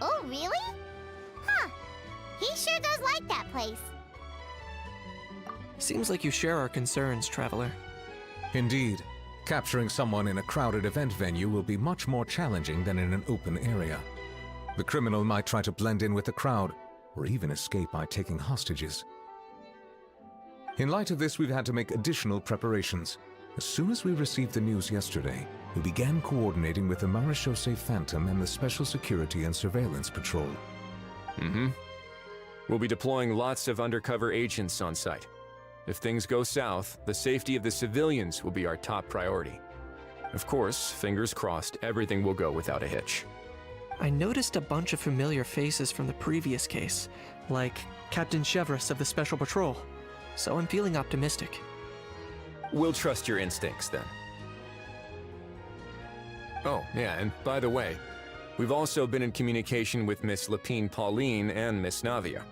Oh, really? Huh. He sure does like that place. Seems like you share our concerns, Traveler. Indeed. Capturing someone in a crowded event venue will be much more challenging than in an open area. The criminal might try to blend in with the crowd, or even escape by taking hostages. In light of this, we've had to make additional preparations. As soon as we received the news yesterday, we began coordinating with the Marechaussee Phantom and the Special Security and Surveillance Patrol. We'll be deploying lots of undercover agents on site. If things go south, the safety of the civilians will be our top priority. Of course, fingers crossed, everything will go without a hitch. I noticed a bunch of familiar faces from the previous case, like Captain Chevrolet of the Special Patrol, so I'm feeling optimistic. We'll trust your instincts, then. Oh, yeah, and by the way, we've also been in communication with Miss Lapine Pauline and Miss Navia.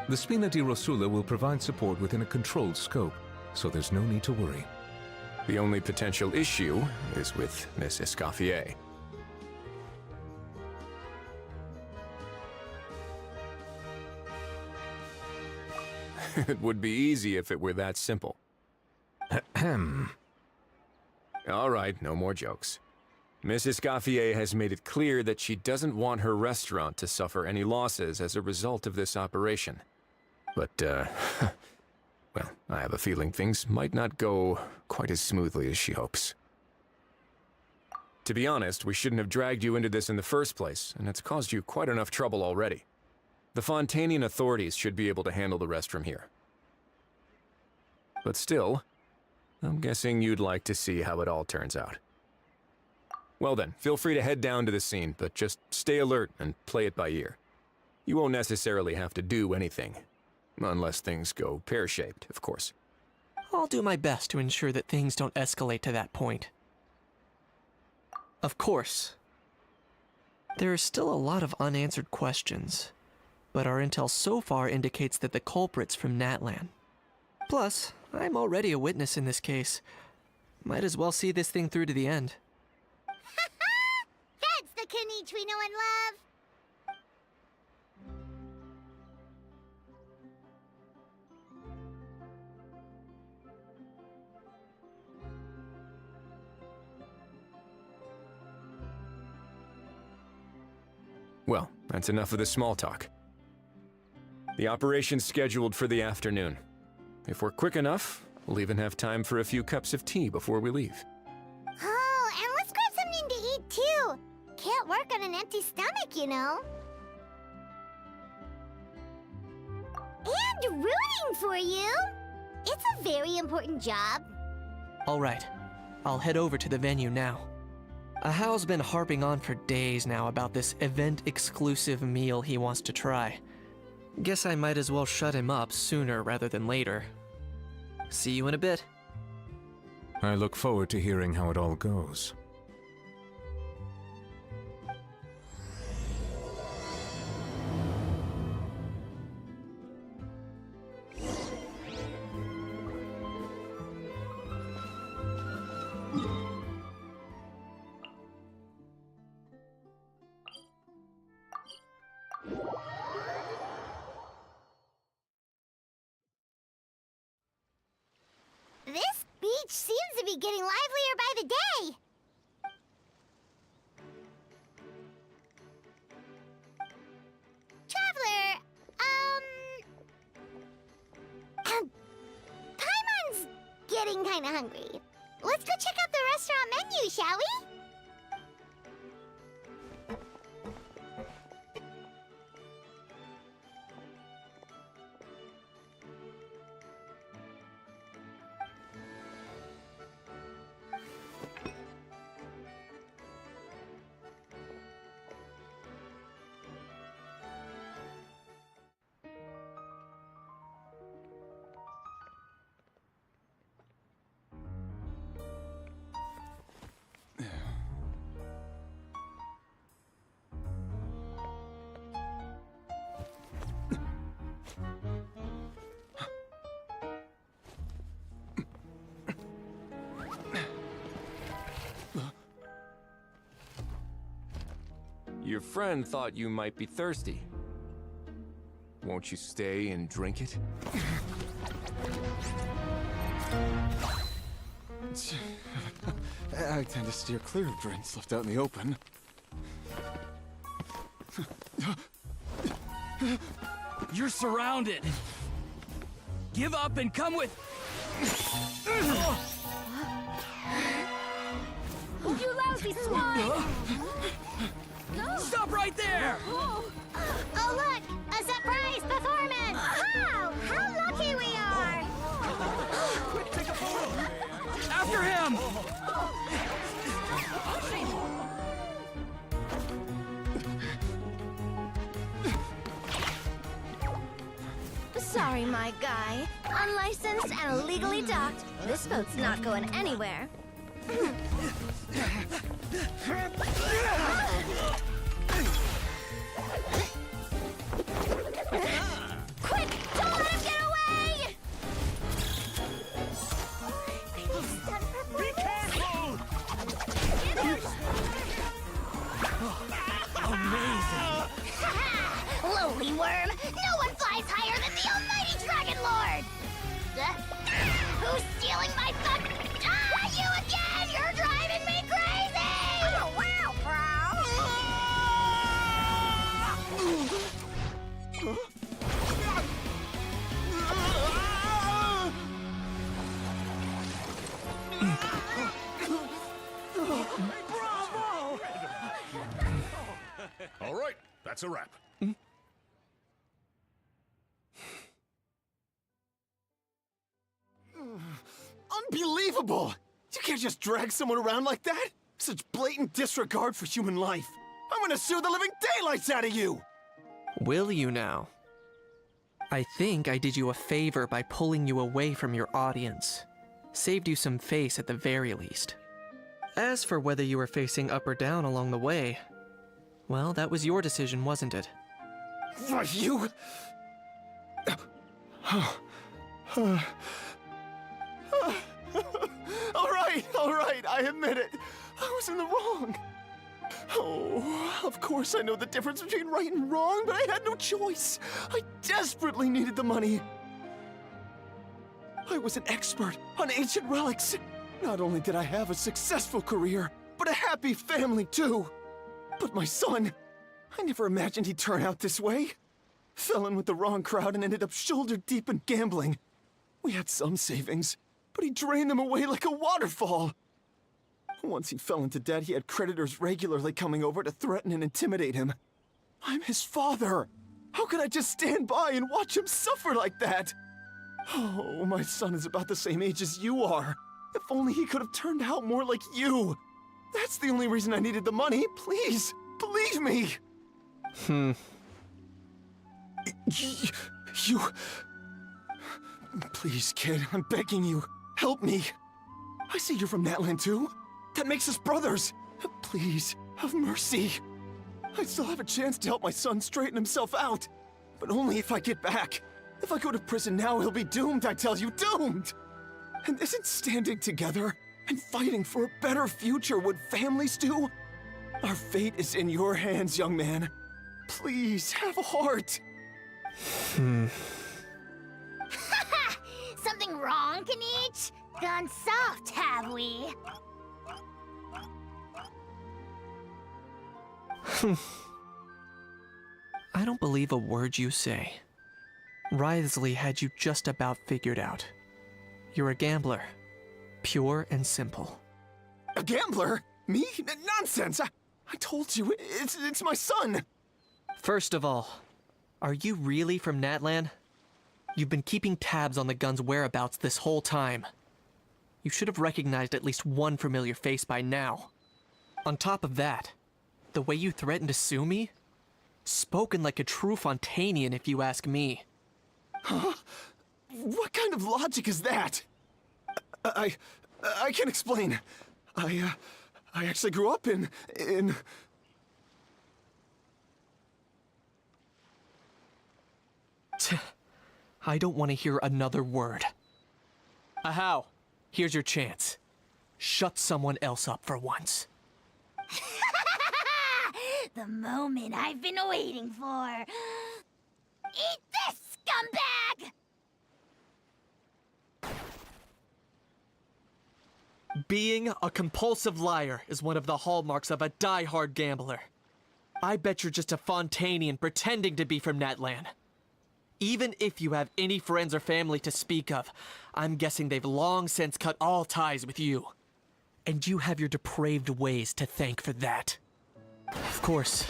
The Spina di Rosula will provide support within a controlled scope, so there's no need to worry. The only potential issue is with Miss Escoffier. It would be easy if it were that simple. All right, no more jokes. Miss Escoffier has made it clear that she doesn't want her restaurant to suffer any losses as a result of this operation. But, well, I have a feeling things might not go quite as smoothly as she hopes. To be honest, we shouldn't have dragged you into this in the first place, and it's caused you quite enough trouble already. The Fontainian authorities should be able to handle the rest from here. But still, I'm guessing you'd like to see how it all turns out. Well then, feel free to head down to the scene, but just stay alert and play it by ear. You won't necessarily have to do anything. Unless things go pear-shaped, of course. I'll do my best to ensure that things don't escalate to that point. Of course. There are still a lot of unanswered questions, but our intel so far indicates that the culprit's from Natlan. Plus, I'm already a witness in this case. Might as well see this thing through to the end. That's the Kanichi we know and love. Well, that's enough of the small talk. The operation's scheduled for the afternoon. If we're quick enough, we'll even have time for a few cups of tea before we leave. Oh, and let's grab something to eat too. Can't work on an empty stomach, you know. And rooting for you. It's a very important job. All right, I'll head over to the venue now. Ahao's been harping on for days now about this event-exclusive meal he wants to try. Guess I might as well shut him up sooner rather than later. See you in a bit. I look forward to hearing how it all goes. This beach seems to be getting livelier by the day. Traveler, Paimon's getting kinda hungry. Let's go check out the restaurant menu, shall we? Your friend thought you might be thirsty. Won't you stay and drink it? I tend to steer clear of drinks left out in the open. You're surrounded. Give up and come with... You lousy swine! Stop right there! Oh, look! A surprise performance! Wow! How lucky we are! Quick, take a photo! After him! Sorry, my guy. Unlicensed and illegally docked. This boat's not going anywhere. Quick! Don't let him get away! Be careful! Amazing! Lowly worm! No one flies higher than the almighty Dragon Lord! Who's stealing my fun? Ah, you again! You're driving me crazy! Oh, wow, Bravo! All right, that's a wrap. Unbelievable! You can't just drag someone around like that! Such blatant disregard for human life! I'm gonna sue the living daylights out of you! Will you now? I think I did you a favor by pulling you away from your audience. Saved you some face at the very least. As for whether you were facing up or down along the way, well, that was your decision, wasn't it? Why, you... All right, I admit it. I was in the wrong. Oh, of course I know the difference between right and wrong, but I had no choice. I desperately needed the money. I was an expert on ancient relics. Not only did I have a successful career, but a happy family too. But my son, I never imagined he'd turn out this way. Fell in with the wrong crowd and ended up shoulder deep in gambling. We had some savings, but he drained them away like a waterfall. Once he fell into debt, he had creditors regularly coming over to threaten and intimidate him. I'm his father. How could I just stand by and watch him suffer like that? Oh, my son is about the same age as you are. If only he could have turned out more like you. That's the only reason I needed the money. Please, believe me. You... Please, kid, I'm begging you. Help me. I see you're from Natland too. That makes us brothers. Please, have mercy. I still have a chance to help my son straighten himself out. But only if I get back. If I go to prison now, he'll be doomed, I tell you, doomed! And isn't standing together and fighting for a better future what families do? Our fate is in your hands, young man. Please, have a heart. Something wrong, Kanich? Gone soft, have we? I don't believe a word you say. Wriothesley had you just about figured out. You're a gambler. Pure and simple. A gambler? Me? Nonsense! I told you, it's my son! First of all, are you really from Natlan? You've been keeping tabs on the gun's whereabouts this whole time. You should have recognized at least one familiar face by now. On top of that, the way you threatened to sue me? Spoken like a true Fontanian, if you ask me. Huh? What kind of logic is that? I can't explain. I actually grew up in... I don't want to hear another word. Ahau, here's your chance. Shut someone else up for once. The moment I've been waiting for. Eat this, scumbag! Being a compulsive liar is one of the hallmarks of a die-hard gambler. I bet you're just a Fontanian pretending to be from Natlan. Even if you have any friends or family to speak of, I'm guessing they've long since cut all ties with you. And you have your depraved ways to thank for that. Of course,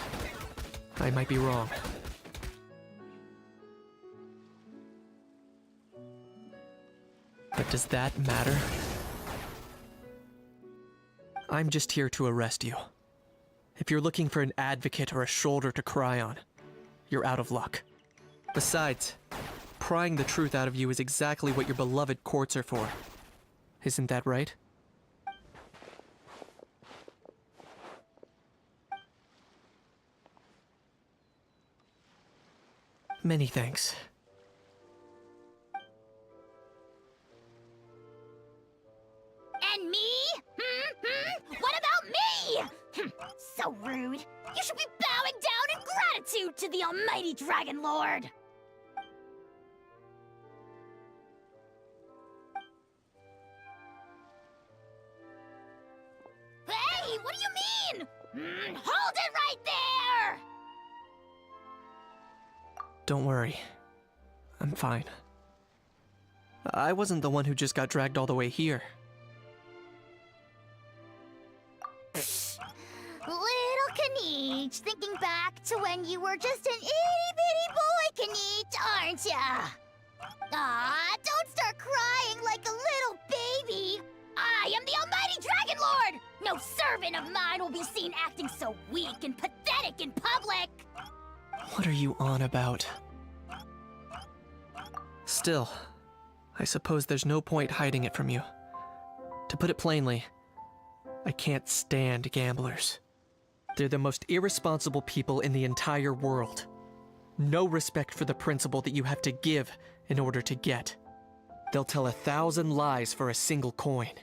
I might be wrong. But does that matter? I'm just here to arrest you. If you're looking for an advocate or a shoulder to cry on, you're out of luck. Besides, prying the truth out of you is exactly what your beloved courts are for. Isn't that right? Many thanks. And me? What about me? So rude. You should be bowing down in gratitude to the almighty Dragon Lord. Hey, what do you mean? Hold it right there! Don't worry. I'm fine. I wasn't the one who just got dragged all the way here. Little Kanich, thinking back to when you were just an itty-bitty boy, Kanich, aren't ya? Aw, don't start crying like a little baby. I am the almighty Dragon Lord! No servant of mine will be seen acting so weak and pathetic in public! What are you on about? Still, I suppose there's no point hiding it from you. To put it plainly, I can't stand gamblers. They're the most irresponsible people in the entire world. No respect for the principle that you have to give in order to get. They'll tell 1,000 lies for a single coin.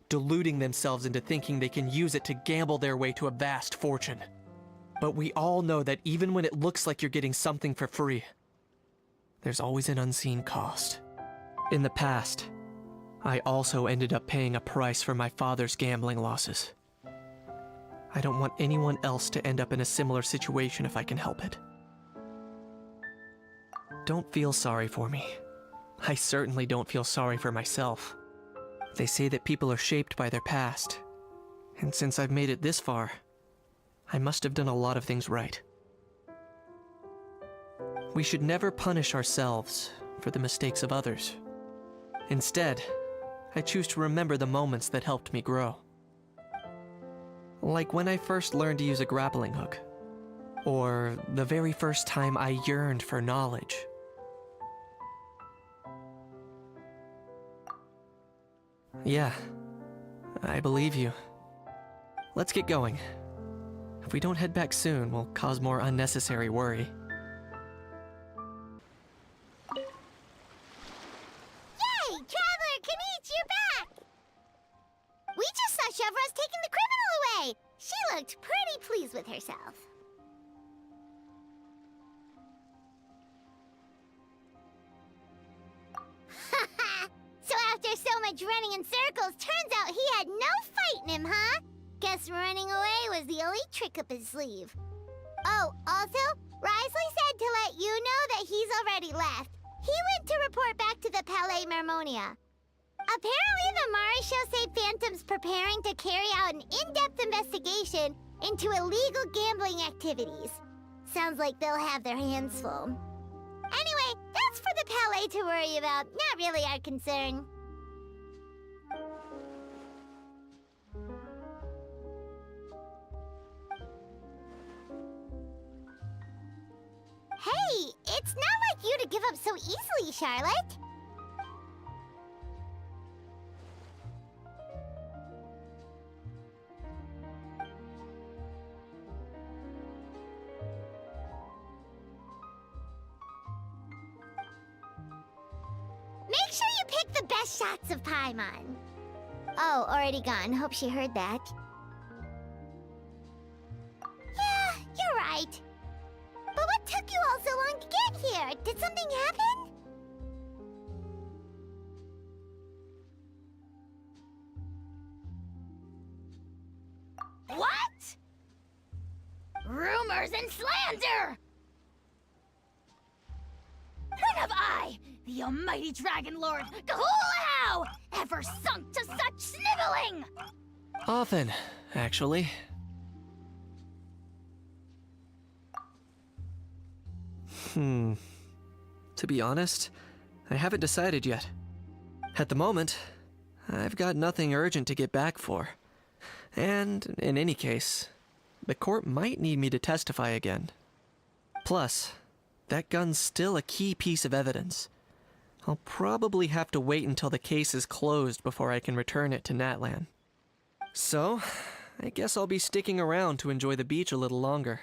deluding themselves into thinking they can use it to gamble their way to a vast fortune. But we all know that even when it looks like you're getting something for free, there's always an unseen cost. In the past, I also ended up paying a price for my father's gambling losses. I don't want anyone else to end up in a similar situation if I can help it. Don't feel sorry for me. I certainly don't feel sorry for myself. They say that people are shaped by their past, and since I've made it this far, I must have done a lot of things right. We should never punish ourselves for the mistakes of others. Instead, I choose to remember the moments that helped me grow. Like when I first learned to use a grappling hook, or the very first time I yearned for knowledge. Yeah, I believe you. Let's get going. If we don't head back soon, we'll cause more unnecessary worry. Yay! Traveler Kanichi, you're back! We just saw Chevro's taking the criminal away! She looked pretty pleased with herself. So after so much running in circles, turns out he had no fight in him, huh? Guess running away was the only trick up his sleeve. Oh, also, Risley said to let you know that he's already left. He went to report back to the Palais Mermonia. Apparently, the Mari show say Phantom's preparing to carry out an in-depth investigation into illegal gambling activities. Sounds like they'll have their hands full. Anyway, that's for the Palais to worry about, not really our concern. Hey, it's not like you to give up so easily, Charlotte. Make sure you pick the best shots of Paimon. Oh, already gone. Hope she heard that. Yeah, you're right. But what took you all so long to get here? Did something happen? What? Rumors and slander! When have I, the almighty Dragon Lord, Kahulahau, ever sunk to such sniveling? Often, actually. To be honest, I haven't decided yet. At the moment, I've got nothing urgent to get back for. And, in any case, the court might need me to testify again. Plus, that gun's still a key piece of evidence. I'll probably have to wait until the case is closed before I can return it to Natlan. So, I guess I'll be sticking around to enjoy the beach a little longer.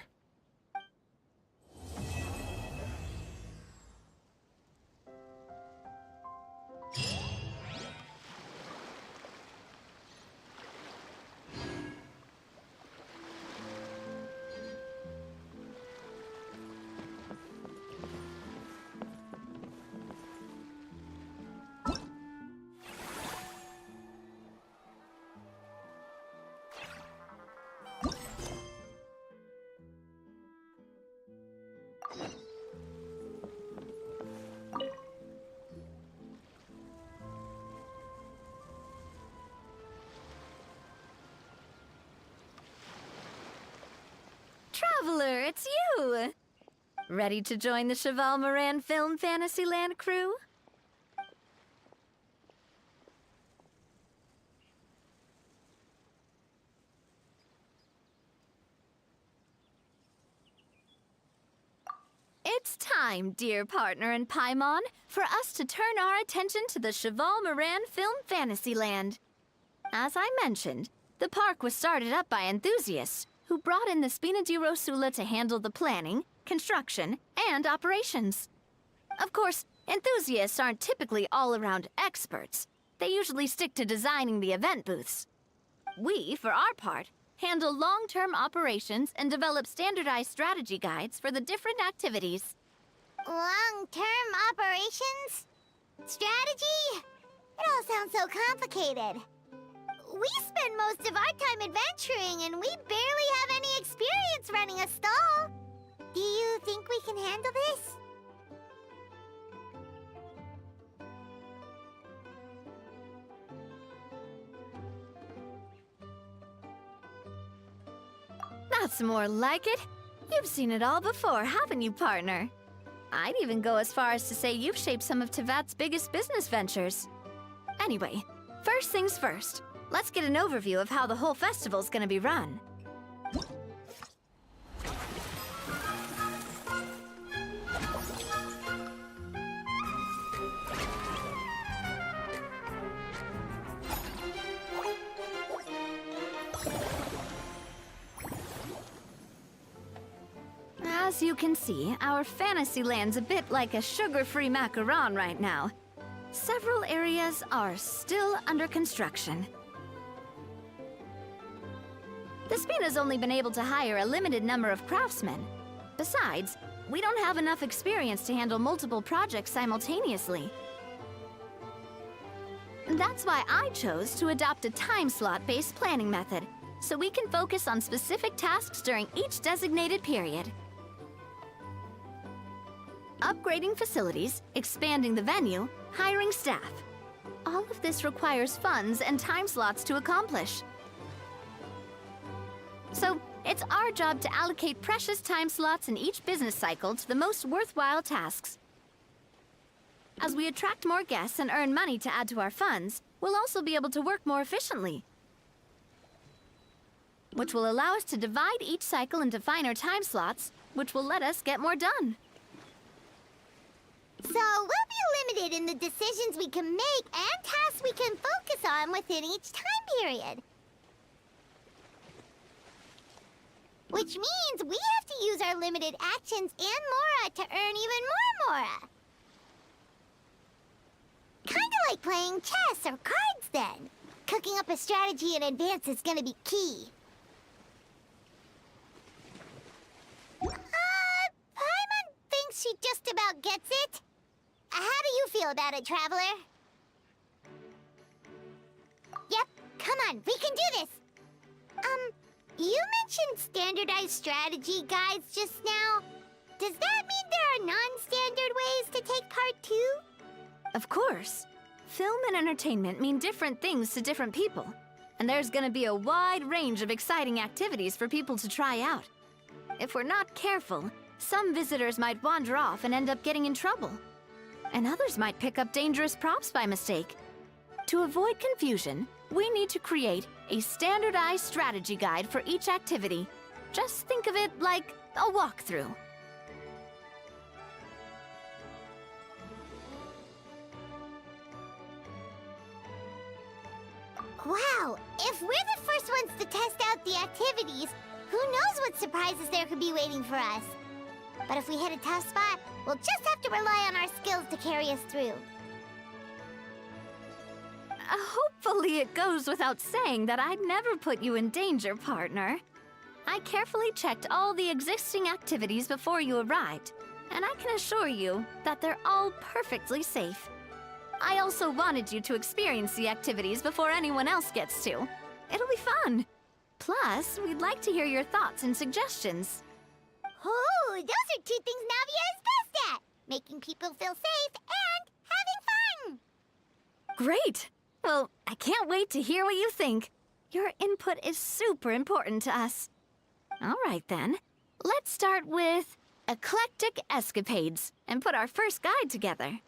Traveler, it's you! Ready to join the Cheval Moran Film Fantasyland crew? It's time, dear partner in Paimon, for us to turn our attention to the Cheval Moran Film Fantasyland. As I mentioned, the park was started up by enthusiasts who brought in the Spina di Rosula to handle the planning, construction, and operations. Of course, enthusiasts aren't typically all-around experts. They usually stick to designing the event booths. We, for our part, handle long-term operations and develop standardized strategy guides for the different activities. Long-term operations? Strategy? It all sounds so complicated. We spend most of our time adventuring, and we barely have any experience running a stall. Do you think we can handle this? That's more like it. You've seen it all before, haven't you, partner? I'd even go as far as to say you've shaped some of Tevat's biggest business ventures. Anyway, first things first. Let's get an overview of how the whole festival's gonna be run. As you can see, our fantasy land's a bit like a sugar-free macaron right now. Several areas are still under construction. The Spina's only been able to hire a limited number of craftsmen. Besides, we don't have enough experience to handle multiple projects simultaneously. That's why I chose to adopt a time slot-based planning method, so we can focus on specific tasks during each designated period. Upgrading facilities, expanding the venue, hiring staff. All of this requires funds and time slots to accomplish. So, it's our job to allocate precious time slots in each business cycle to the most worthwhile tasks. As we attract more guests and earn money to add to our funds, we'll also be able to work more efficiently, which will allow us to divide each cycle into finer time slots, which will let us get more done. So we'll be limited in the decisions we can make and tasks we can focus on within each time period. Which means we have to use our limited actions and Mora to earn even more Mora. Kinda like playing chess or cards then. Cooking up a strategy in advance is gonna be key. Paimon thinks she just about gets it. How do you feel about it, Traveler? Yep, come on, we can do this! You mentioned standardized strategy guides just now. Does that mean there are non-standard ways to take part too? Of course. Film and entertainment mean different things to different people, and there's gonna be a wide range of exciting activities for people to try out. If we're not careful, some visitors might wander off and end up getting in trouble. And others might pick up dangerous props by mistake. To avoid confusion, we need to create a standardized strategy guide for each activity. Just think of it like a walkthrough. Wow, if we're the first ones to test out the activities, who knows what surprises there could be waiting for us? But if we hit a tough spot, we'll just have to rely on our skills to carry us through. Hopefully it goes without saying that I'd never put you in danger, partner. I carefully checked all the existing activities before you arrived, and I can assure you that they're all perfectly safe. I also wanted you to experience the activities before anyone else gets to. It'll be fun. Plus, we'd like to hear your thoughts and suggestions. Oh, those are two things Navia is best at! Making people feel safe and having fun! Great! Well, I can't wait to hear what you think. Your input is super important to us. All right then, let's start with eclectic escapades and put our first guide together.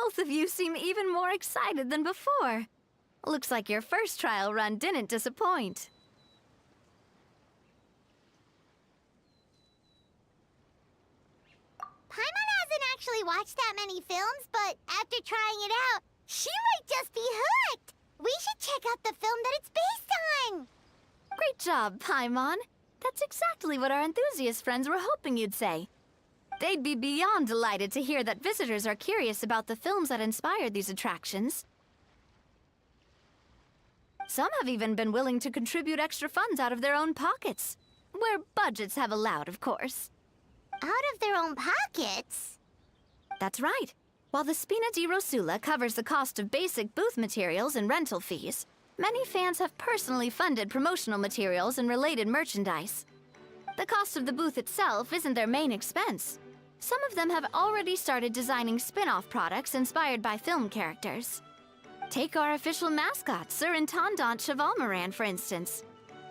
Both of you seem even more excited than before. Looks like your first trial run didn't disappoint. Paimon hasn't actually watched that many films, but after trying it out, she might just be hooked! We should check out the film that it's based on! Great job, Paimon. That's exactly what our enthusiast friends were hoping you'd say. They'd be beyond delighted to hear that visitors are curious about the films that inspired these attractions. Some have even been willing to contribute extra funds out of their own pockets. Where budgets have allowed, of course. Out of their own pockets? That's right. While the Spina di Rosula covers the cost of basic booth materials and rental fees, many fans have personally funded promotional materials and related merchandise. The cost of the booth itself isn't their main expense. Some of them have already started designing spin-off products inspired by film characters. Take our official mascot, Surintendant Chevalmoran, for instance.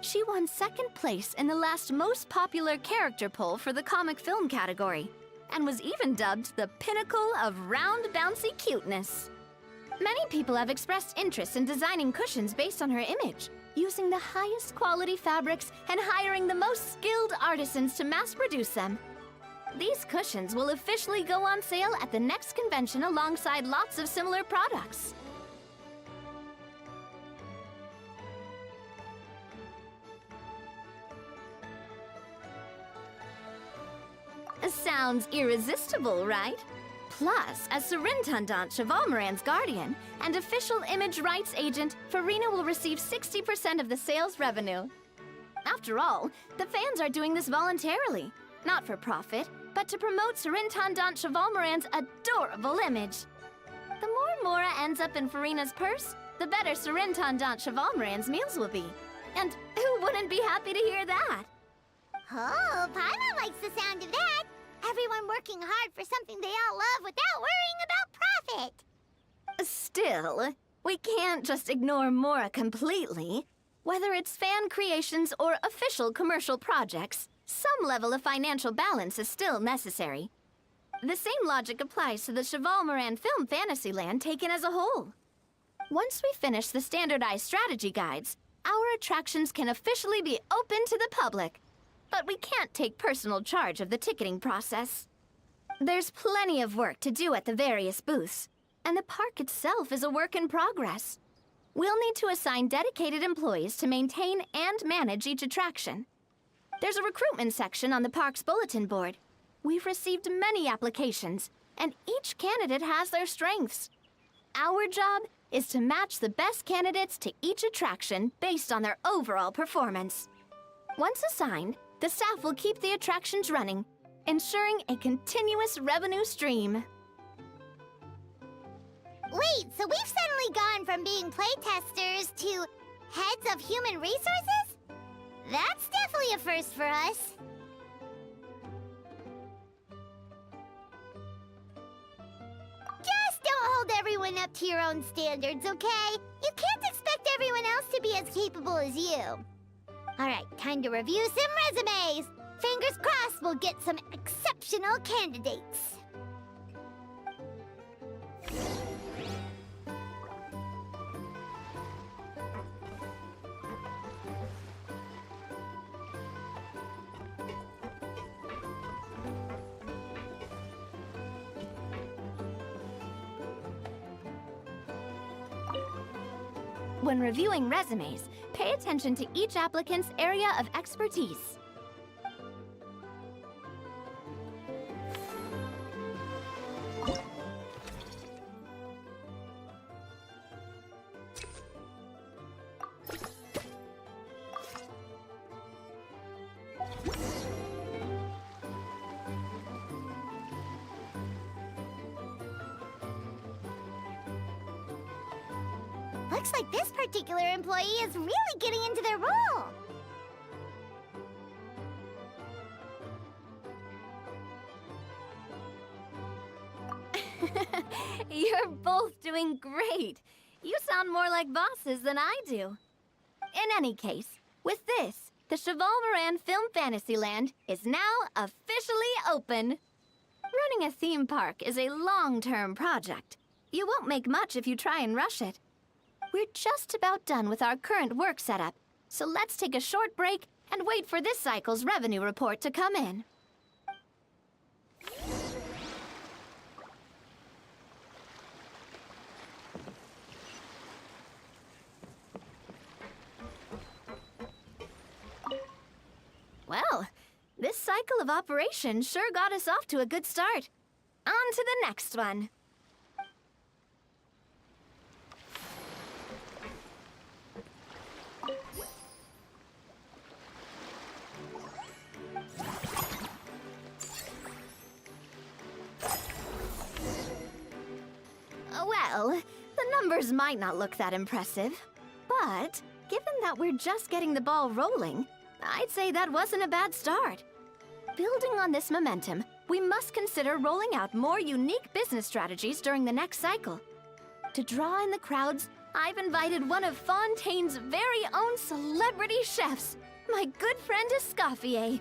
She won second place in the last most popular character poll for the comic film category, and was even dubbed the pinnacle of round, bouncy cuteness. Many people have expressed interest in designing cushions based on her image, using the highest quality fabrics and hiring the most skilled artisans to mass produce them. These cushions will officially go on sale at the next convention alongside lots of similar products. Sounds irresistible, right? Plus, as Surintendant Chevalmoran's guardian and official image rights agent, Farina will receive 60% of the sales revenue. After all, the fans are doing this voluntarily, not for profit, but to promote Surintendant Chevalmoran's adorable image. The more Mora ends up in Farina's purse, the better Surintendant Chevalmoran's meals will be. And who wouldn't be happy to hear that? Oh, Paimon likes the sound of that! Everyone working hard for something they all love without worrying about profit! Still, we can't just ignore Mora completely. Whether it's fan creations or official commercial projects, some level of financial balance is still necessary. The same logic applies to the Chevalmoran Film Fantasyland taken as a whole. Once we finish the standardized strategy guides, our attractions can officially be open to the public. But we can't take personal charge of the ticketing process. There's plenty of work to do at the various booths, and the park itself is a work in progress. We'll need to assign dedicated employees to maintain and manage each attraction. There's a recruitment section on the park's bulletin board. We've received many applications, and each candidate has their strengths. Our job is to match the best candidates to each attraction based on their overall performance. Once assigned, the staff will keep the attractions running, ensuring a continuous revenue stream. Wait, so we've suddenly gone from being playtesters to heads of human resources? That's definitely a first for us. Just don't hold everyone up to your own standards, okay? You can't expect everyone else to be as capable as you. Alright, time to review some resumes. Fingers crossed we'll get some exceptional candidates. When reviewing resumes, pay attention to each applicant's area of expertise. Looks like this particular employee is really getting into their role. You're both doing great. You sound more like bosses than I do. In any case, with this, the Chevalmoran Film Fantasyland is now officially open. Running a theme park is a long-term project. You won't make much if you try and rush it. We're just about done with our current work setup, so let's take a short break and wait for this cycle's revenue report to come in. Well, this cycle of operation sure got us off to a good start. On to the next one. Well, the numbers might not look that impressive, but given that we're just getting the ball rolling, I'd say that wasn't a bad start. Building on this momentum, we must consider rolling out more unique business strategies during the next cycle. To draw in the crowds, I've invited one of Fontaine's very own celebrity chefs, my good friend Escoffier.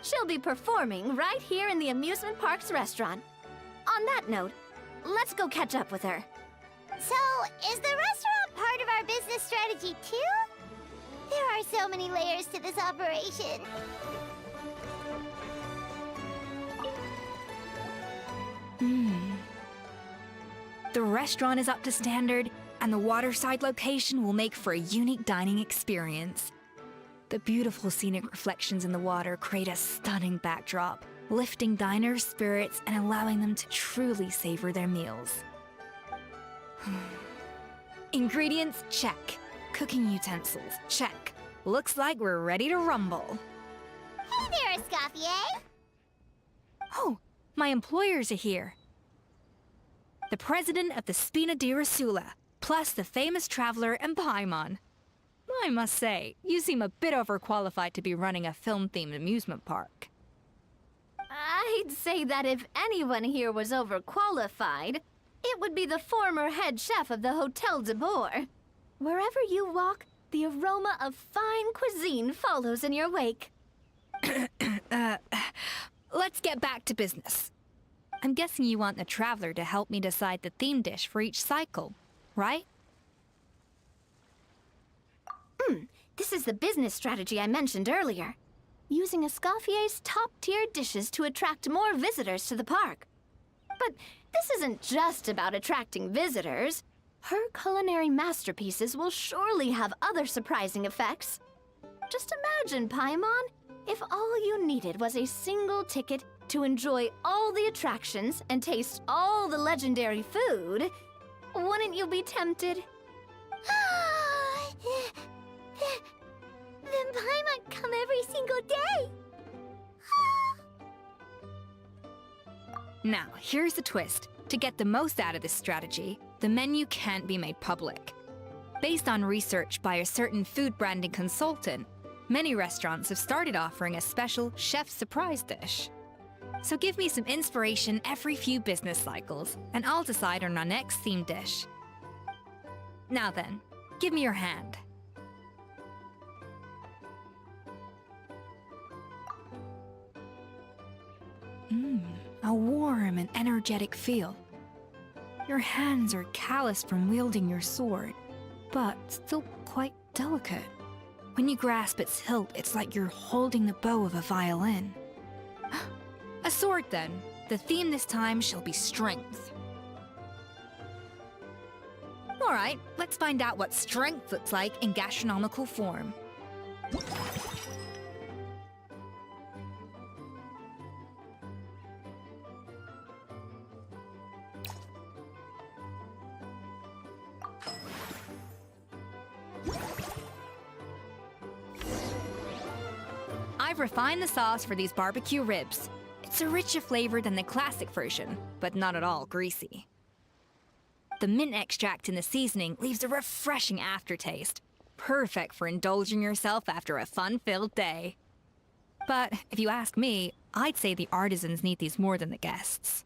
She'll be performing right here in the amusement park's restaurant. On that note, let's go catch up with her. So, is the restaurant part of our business strategy too? There are so many layers to this operation. The restaurant is up to standard, and the waterside location will make for a unique dining experience. The beautiful scenic reflections in the water create a stunning backdrop, lifting diners' spirits and allowing them to truly savor their meals. Ingredients, check. Cooking utensils, check. Looks like we're ready to rumble. Hey there, Escoffier! Oh, my employers are here. The president of the Spina di Rasula, plus the famous traveler and Paimon. I must say, you seem a bit overqualified to be running a film-themed amusement park. I'd say that if anyone here was overqualified, it would be the former head chef of the Hotel de Boer. Wherever you walk, the aroma of fine cuisine follows in your wake. Let's get back to business. I'm guessing you want the traveler to help me decide the theme dish for each cycle, right? This is the business strategy I mentioned earlier. Using Escoffier's top-tier dishes to attract more visitors to the park. But this isn't just about attracting visitors. Her culinary masterpieces will surely have other surprising effects. Just imagine, Paimon, if all you needed was a single ticket to enjoy all the attractions and taste all the legendary food. Wouldn't you be tempted? Then Paimon come every single day! Now, here's the twist. To get the most out of this strategy, the menu can't be made public. Based on research by a certain food branding consultant, many restaurants have started offering a special chef surprise dish. So give me some inspiration every few business cycles, and I'll decide on our next theme dish. Now then, give me your hand. A warm and energetic feel. Your hands are calloused from wielding your sword, but still quite delicate. When you grasp its hilt, it's like you're holding the bow of a violin. A sword, then. The theme this time shall be strength. All right, let's find out what strength looks like in gastronomical form. I've refined the sauce for these barbecue ribs. It's a richer flavor than the classic version, but not at all greasy. The mint extract in the seasoning leaves a refreshing aftertaste, perfect for indulging yourself after a fun-filled day. But if you ask me, I'd say the artisans need these more than the guests.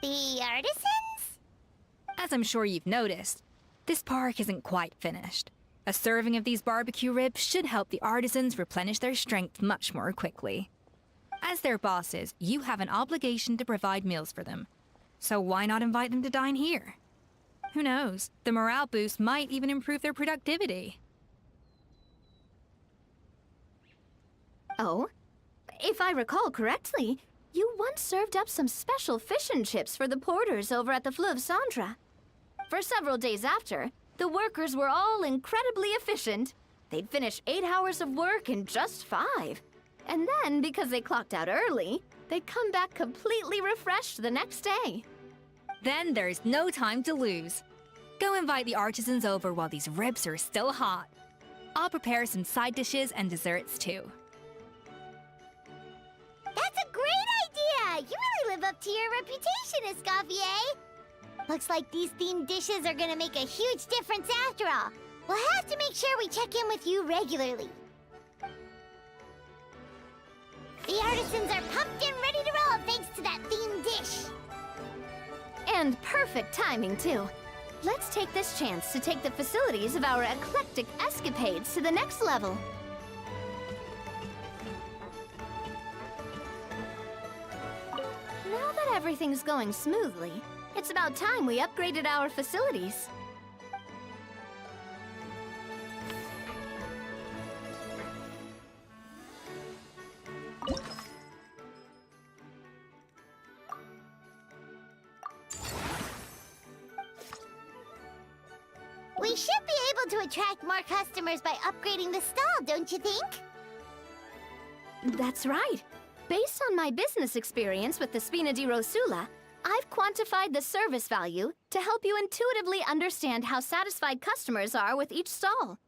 The artisans? As I'm sure you've noticed, this park isn't quite finished. A serving of these barbecue ribs should help the artisans replenish their strength much more quickly. As their bosses, you have an obligation to provide meals for them. So why not invite them to dine here? Who knows? The morale boost might even improve their productivity. Oh? If I recall correctly, you once served up some special fish and chips for the porters over at the Fleuve Cendra. For several days after, the workers were all incredibly efficient. They'd finish 8 hours of work in just 5. And then, because they clocked out early, they'd come back completely refreshed the next day. Then there's no time to lose. Go invite the artisans over while these ribs are still hot. I'll prepare some side dishes and desserts too. That's a great idea! You really live up to your reputation, Escoffier! Looks like these themed dishes are gonna make a huge difference after all. We'll have to make sure we check in with you regularly. The artisans are pumped and ready to roll thanks to that themed dish. And perfect timing, too. Let's take this chance to take the facilities of our eclectic escapades to the next level. Now that everything's going smoothly, it's about time we upgraded our facilities. We should be able to attract more customers by upgrading the stall, don't you think? That's right. Based on my business experience with the Spina di Rosula, I've quantified the service value to help you intuitively understand how satisfied customers are with each stall.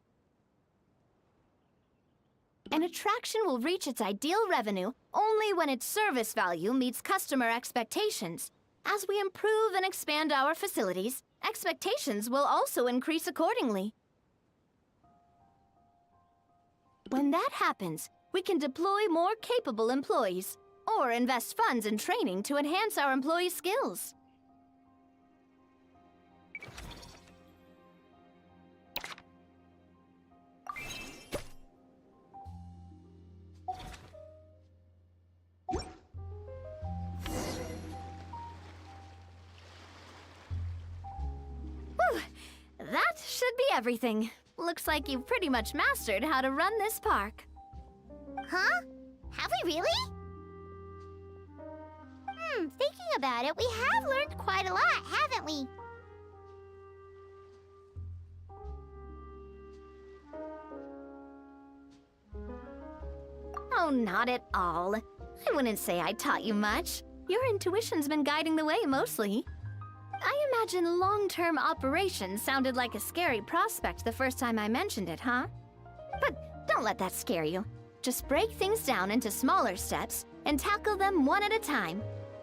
An attraction will reach its ideal revenue only when its service value meets customer expectations. As we improve and expand our facilities, expectations will also increase accordingly. When that happens, we can deploy more capable employees, or invest funds in training to enhance our employees' skills. Whew! That should be everything. Looks like you've pretty much mastered how to run this park. Huh? Have we really? Thinking about it, we have learned quite a lot, haven't we? Oh, not at all. I wouldn't say I taught you much. Your intuition's been guiding the way mostly. I imagine long-term operations sounded like a scary prospect the first time I mentioned it, huh? But don't let that scare you. Just break things down into smaller steps and tackle them one at a time.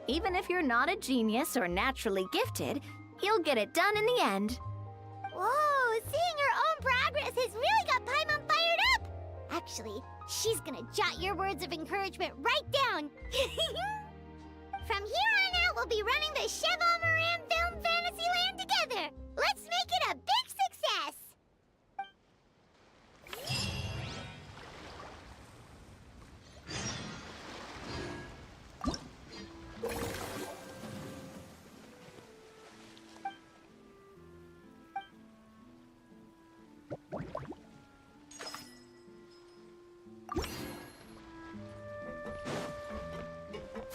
Even if you're not a genius or naturally gifted, you'll get it done in the end. Whoa, seeing your own progress has really got Paimon fired up! Actually, she's gonna jot your words of encouragement right down. From here on out, we'll be running the Cheval Moran Film Fantasyland together. Let's make it a big success!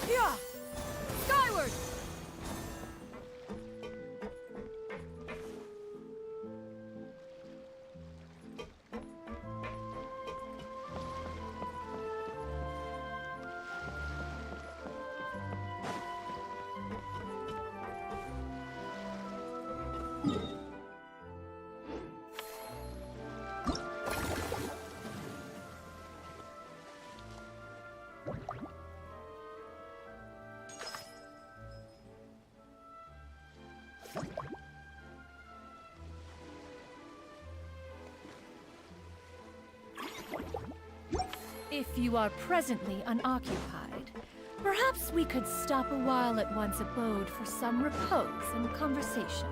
Yeah! Skyward! If you are presently unoccupied, perhaps we could stop a while at one's abode for some repose and conversation.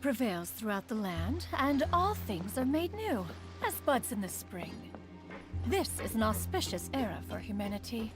prevails throughout the land, and all things are made new, as buds in the spring. This is an auspicious era for humanity.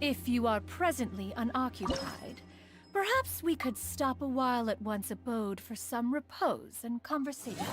If you are presently unoccupied, perhaps we could stop a while at one's abode for some repose and conversation.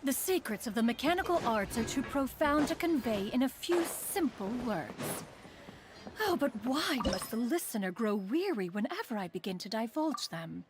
The secrets of the mechanical arts are too profound to convey in a few simple words. Oh, but why must the listener grow weary whenever I begin to divulge them?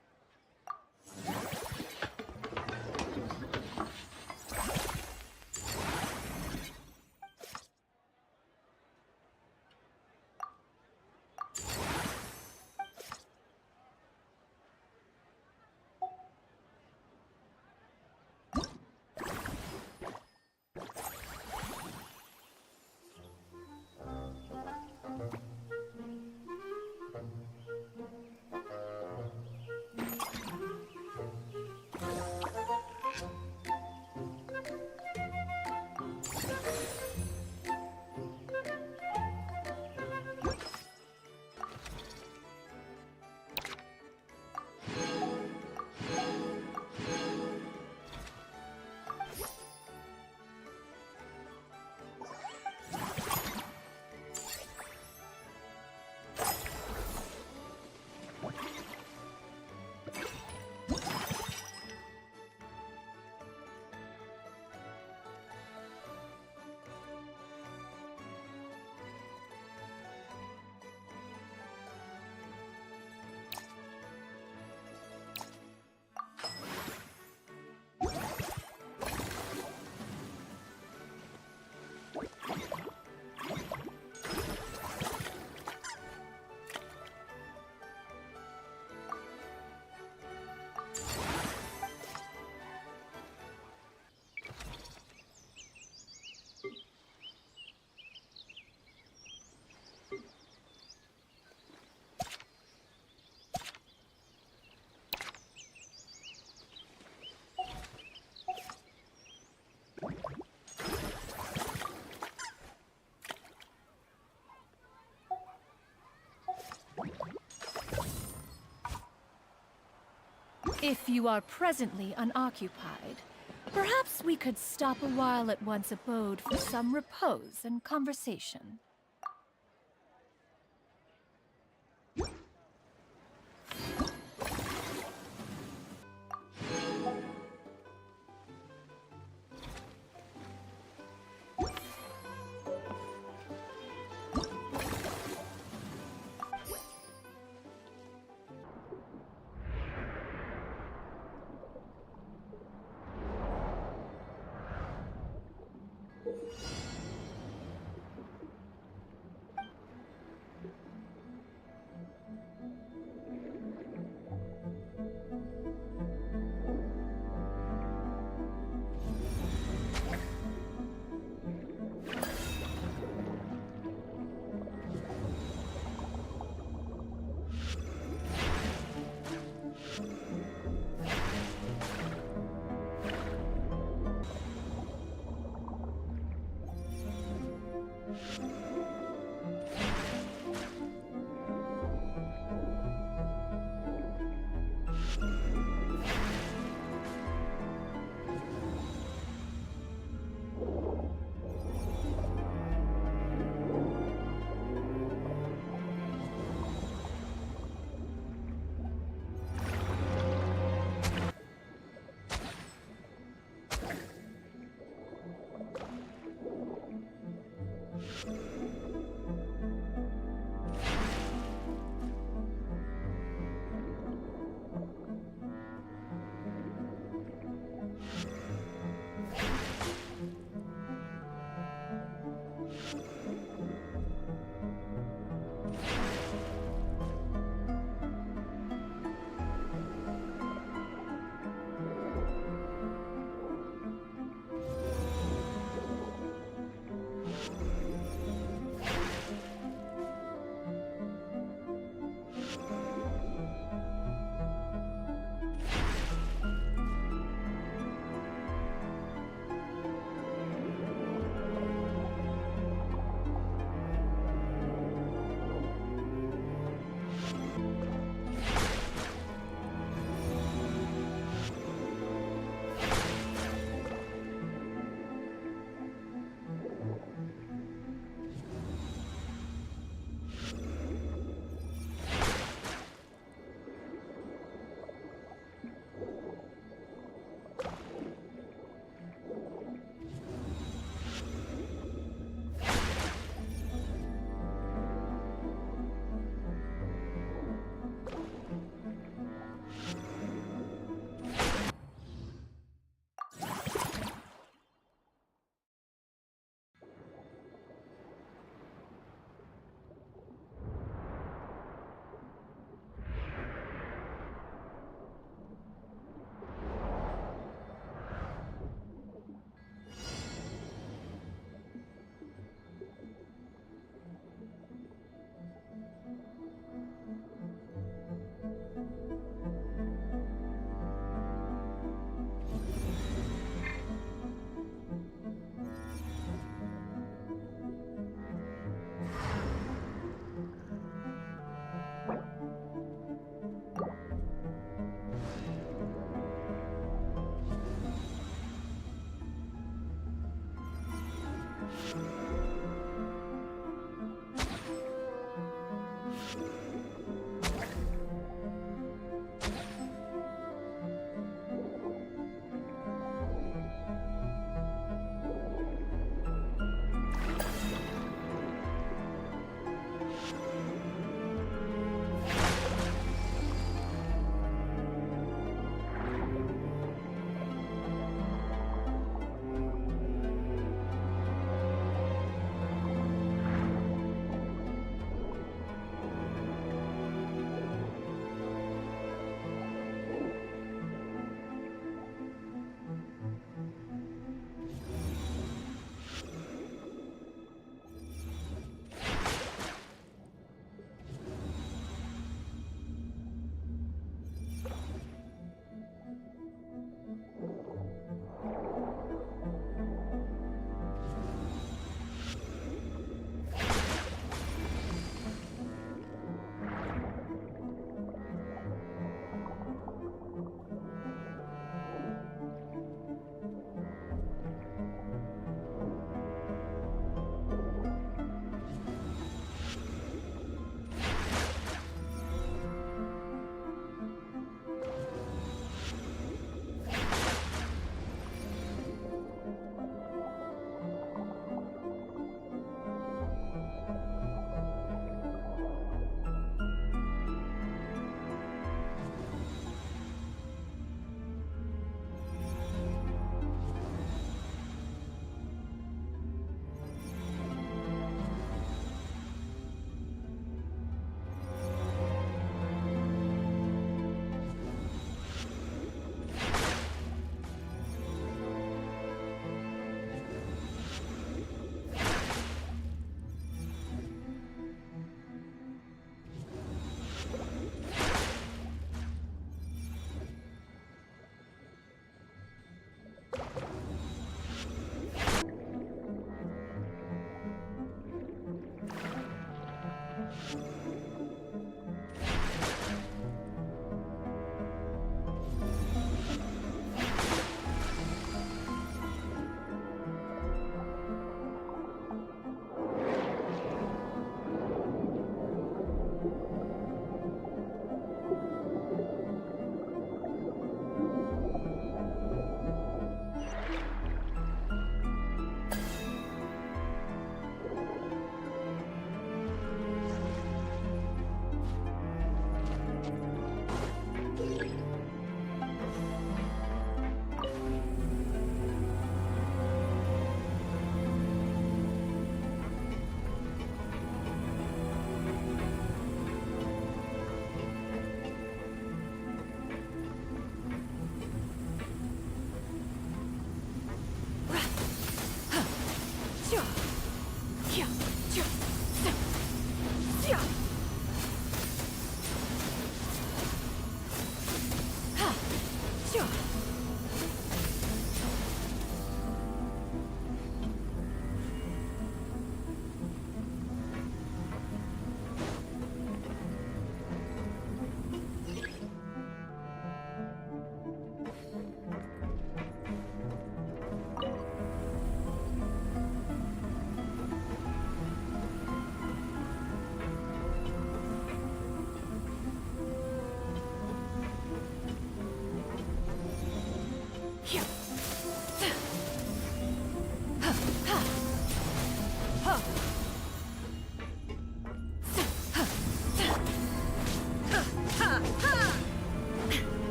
If you are presently unoccupied, perhaps we could stop a while at one's abode for some repose and conversation.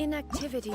inactivity.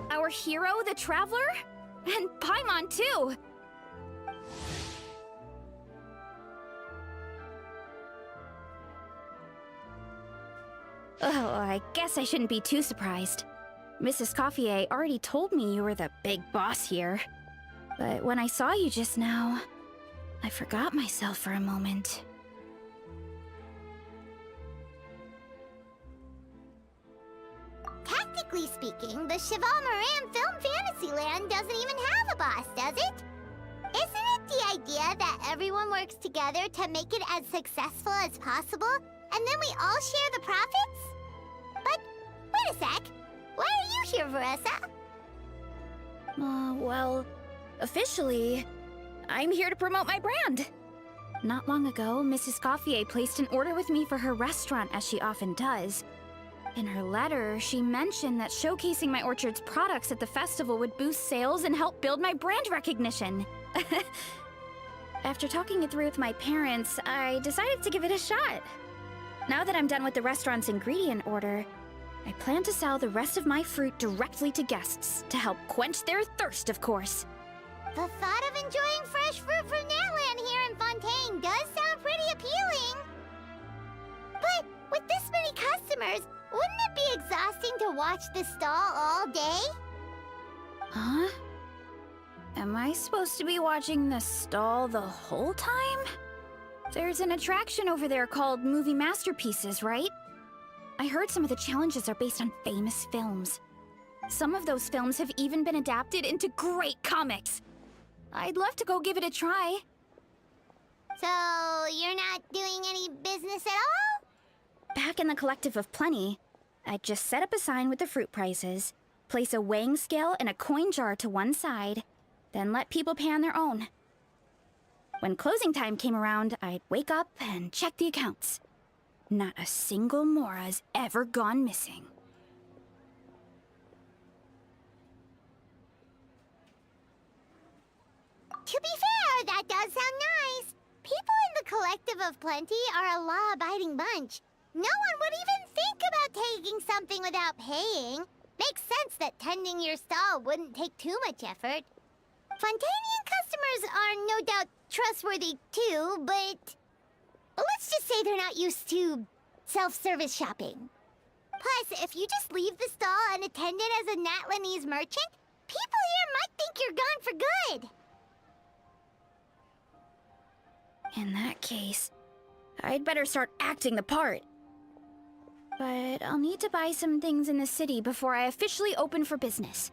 Our hero, the Traveler? And Paimon, too! Oh, I guess I shouldn't be too surprised. Mrs. Coiffier already told me you were the big boss here. But when I saw you just now, I forgot myself for a moment. Technically speaking, the Cheval Moran Film Fantasyland doesn't even have a boss, does it? Isn't it the idea that everyone works together to make it as successful as possible, and then we all share the profits? But, wait a sec. Why are you here, Veressa? Well, officially, I'm here to promote my brand. Not long ago, Mrs. Coiffier placed an order with me for her restaurant, as she often does. In her letter, she mentioned that showcasing my orchard's products at the festival would boost sales and help build my brand recognition. After talking it through with my parents, I decided to give it a shot. Now that I'm done with the restaurant's ingredient order, I plan to sell the rest of my fruit directly to guests to help quench their thirst, of course. The thought of enjoying fresh fruit from Natland here in Fontaine does sound pretty appealing. But with this many customers, wouldn't it be exhausting to watch this stall all day? Huh? Am I supposed to be watching the stall the whole time? There's an attraction over there called Movie Masterpieces, right? I heard some of the challenges are based on famous films. Some of those films have even been adapted into great comics. I'd love to go give it a try. So, you're not doing any business at all? Back in the Collective of Plenty, I'd just set up a sign with the fruit prices, place a weighing scale and a coin jar to one side, then let people pay on their own. When closing time came around, I'd wake up and check the accounts. Not a single Mora's ever gone missing. To be fair, that does sound nice. People in the Collective of Plenty are a law-abiding bunch. No one would even think about taking something without paying. Makes sense that tending your stall wouldn't take too much effort. Fontainian customers are no doubt trustworthy too, but... But let's just say they're not used to self-service shopping. Plus, if you just leave the stall unattended as a Natlanese merchant, people here might think you're gone for good. In that case, I'd better start acting the part. But I'll need to buy some things in the city before I officially open for business.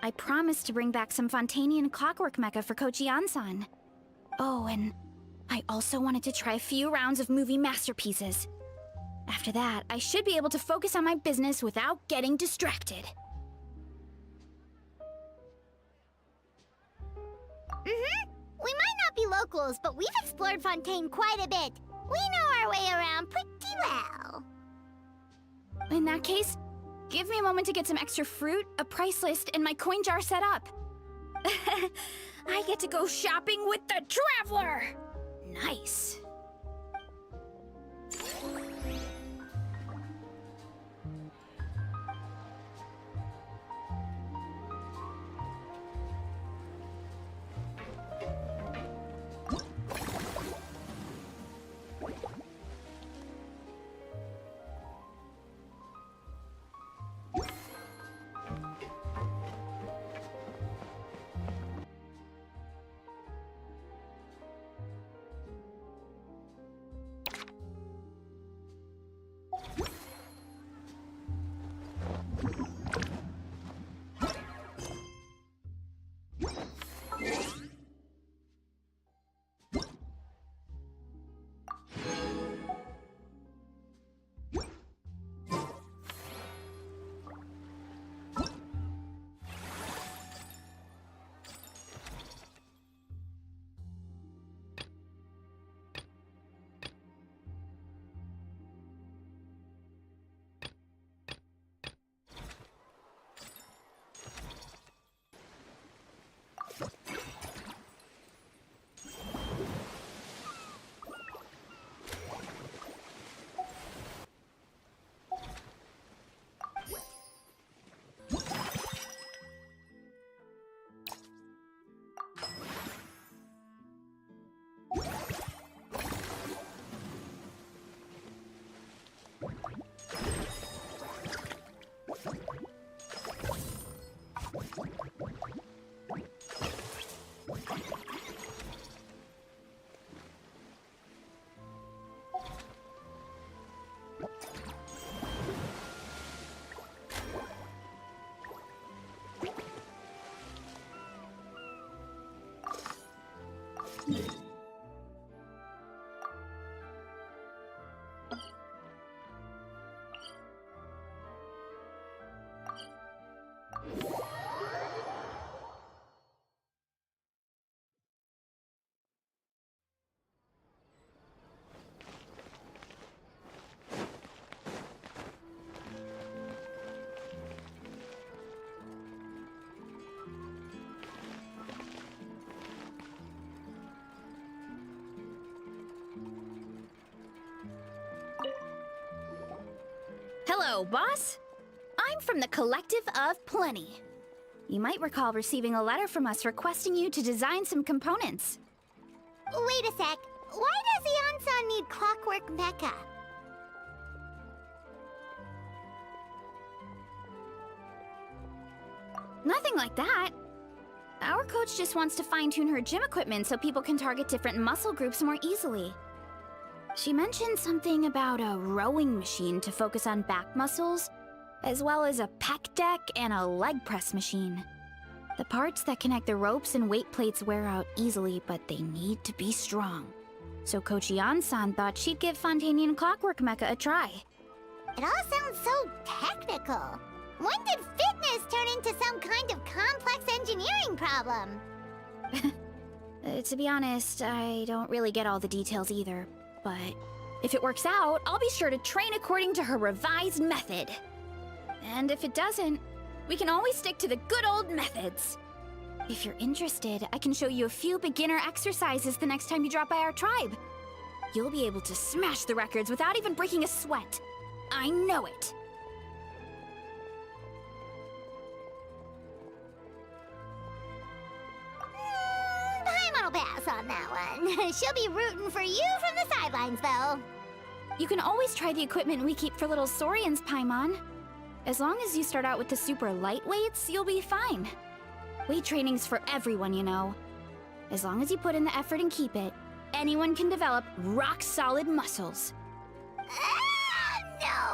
I promised to bring back some Fontanian clockwork mecha for Kochi-an-san. Oh, and I also wanted to try a few rounds of movie masterpieces. After that, I should be able to focus on my business without getting distracted. We might not be locals, but we've explored Fontaine quite a bit. We know our way around pretty well. In that case, give me a moment to get some extra fruit, a price list, and my coin jar set up. I get to go shopping with the Traveler! Nice. Hello, boss. I'm from the Collective of Plenty. You might recall receiving a letter from us requesting you to design some components. Wait a sec. Why does Ian-san need clockwork mecha? Nothing like that. Our coach just wants to fine-tune her gym equipment so people can target different muscle groups more easily. She mentioned something about a rowing machine to focus on back muscles, as well as a pec deck and a leg press machine. The parts that connect the ropes and weight plates wear out easily, but they need to be strong. So Coach Ian-san thought she'd give Fontanian Clockwork Mecha a try. It all sounds so technical. When did fitness turn into some kind of complex engineering problem? To be honest, I don't really get all the details either. But if it works out, I'll be sure to train according to her revised method. And if it doesn't, we can always stick to the good old methods. If you're interested, I can show you a few beginner exercises the next time you drop by our tribe. You'll be able to smash the records without even breaking a sweat. I know it. Paimon will pass. on that one. She'll be rooting for you from the sidelines, though. You can always try the equipment we keep for little Saurians, Paimon. As long as you start out with the super light weights, you'll be fine. Weight training's for everyone, you know. As long as you put in the effort and keep it, anyone can develop rock-solid muscles. No!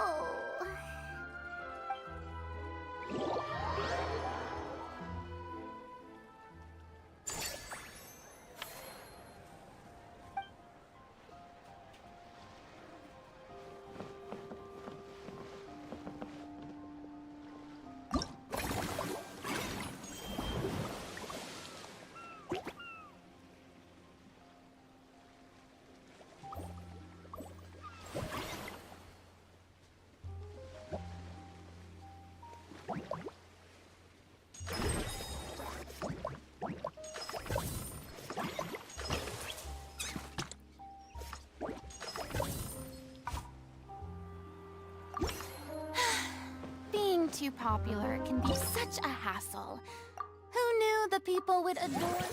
Being too popular can be such a hassle. Who knew the people would adore me?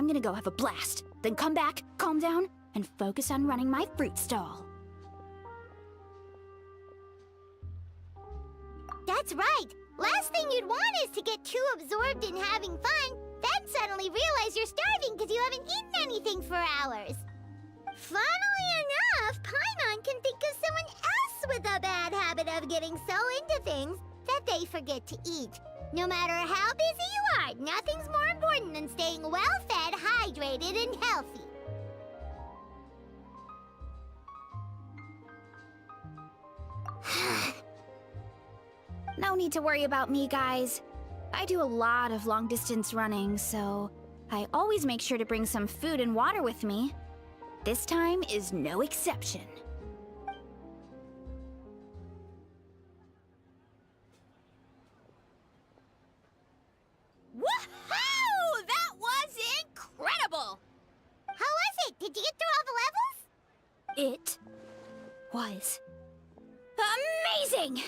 I'm gonna go have a blast. Then come back, calm down, and focus on running my fruit stall. That's right. Last thing you'd want is to get too absorbed in having fun, then suddenly realize you're starving because you haven't eaten anything for hours. Funnily enough, Paimon can think of someone else with a bad habit of getting so into things that they forget to eat. No matter how busy you are, nothing's more important than staying well-fed, hydrated, and healthy. No need to worry about me, guys. I do a lot of long-distance running, so I always make sure to bring some food and water with me. This time is no exception. Woohoo! That was incredible! How was it? Did you get through all the levels? It was amazing!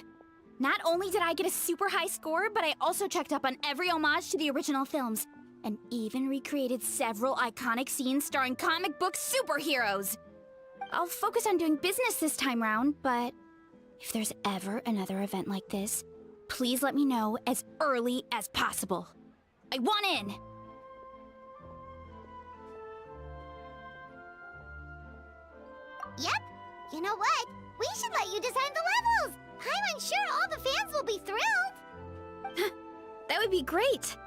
Not only did I get a super high score, but I also checked up on every homage to the original films, and even recreated several iconic scenes starring comic book superheroes. I'll focus on doing business this time round, but if there's ever another event like this, please let me know as early as possible. I want in! Yep. You know what? We should let you design the levels! I'm sure all the fans will be thrilled! That would be great!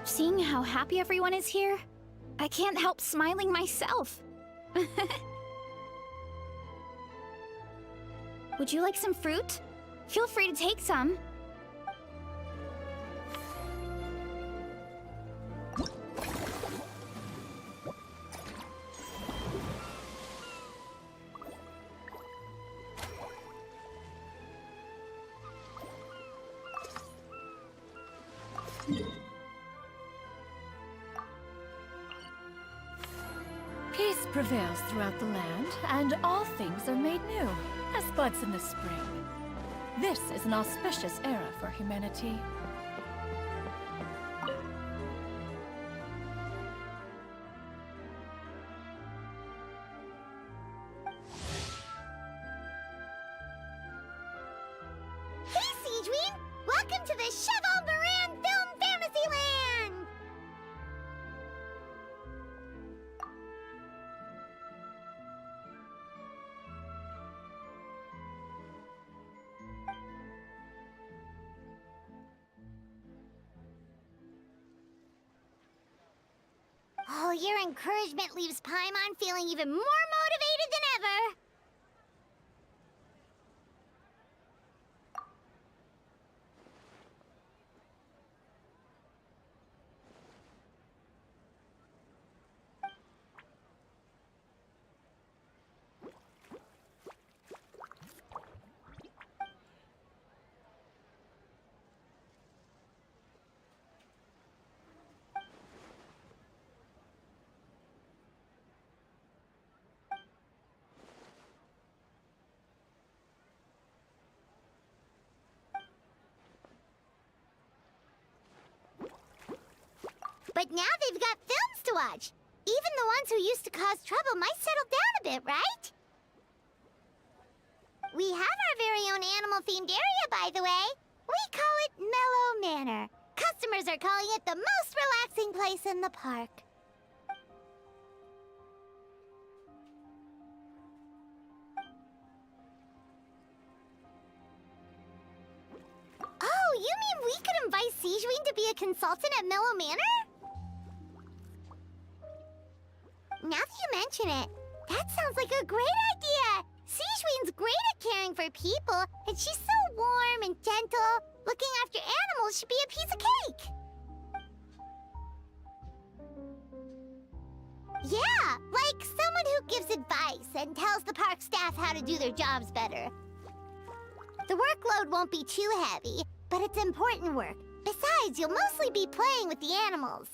Seeing how happy everyone is here, I can't help smiling myself. Would you like some fruit? Feel free to take some. Peace prevails throughout the land, and all things are made new, as buds in the spring. This is an auspicious era for humanity. Hey, Siegeween! Welcome to the Cheval Moran Film Fantasyland! Oh, your encouragement leaves Paimon feeling even more motivated than ever! But now they've got films to watch. Even the ones who used to cause trouble might settle down a bit, right? We have our very own animal-themed area, by the way. We call it Mellow Manor. Customers are calling it the most relaxing place in the park. Oh, you mean we could invite Siegeween to be a consultant at Mellow Manor? Now that you mention it, that sounds like a great idea! Siegeween's great at caring for people, and she's so warm and gentle. Looking after animals should be a piece of cake! Yeah, like someone who gives advice and tells the park staff how to do their jobs better. The workload won't be too heavy, but it's important work, Besides, you'll mostly be playing with the animals.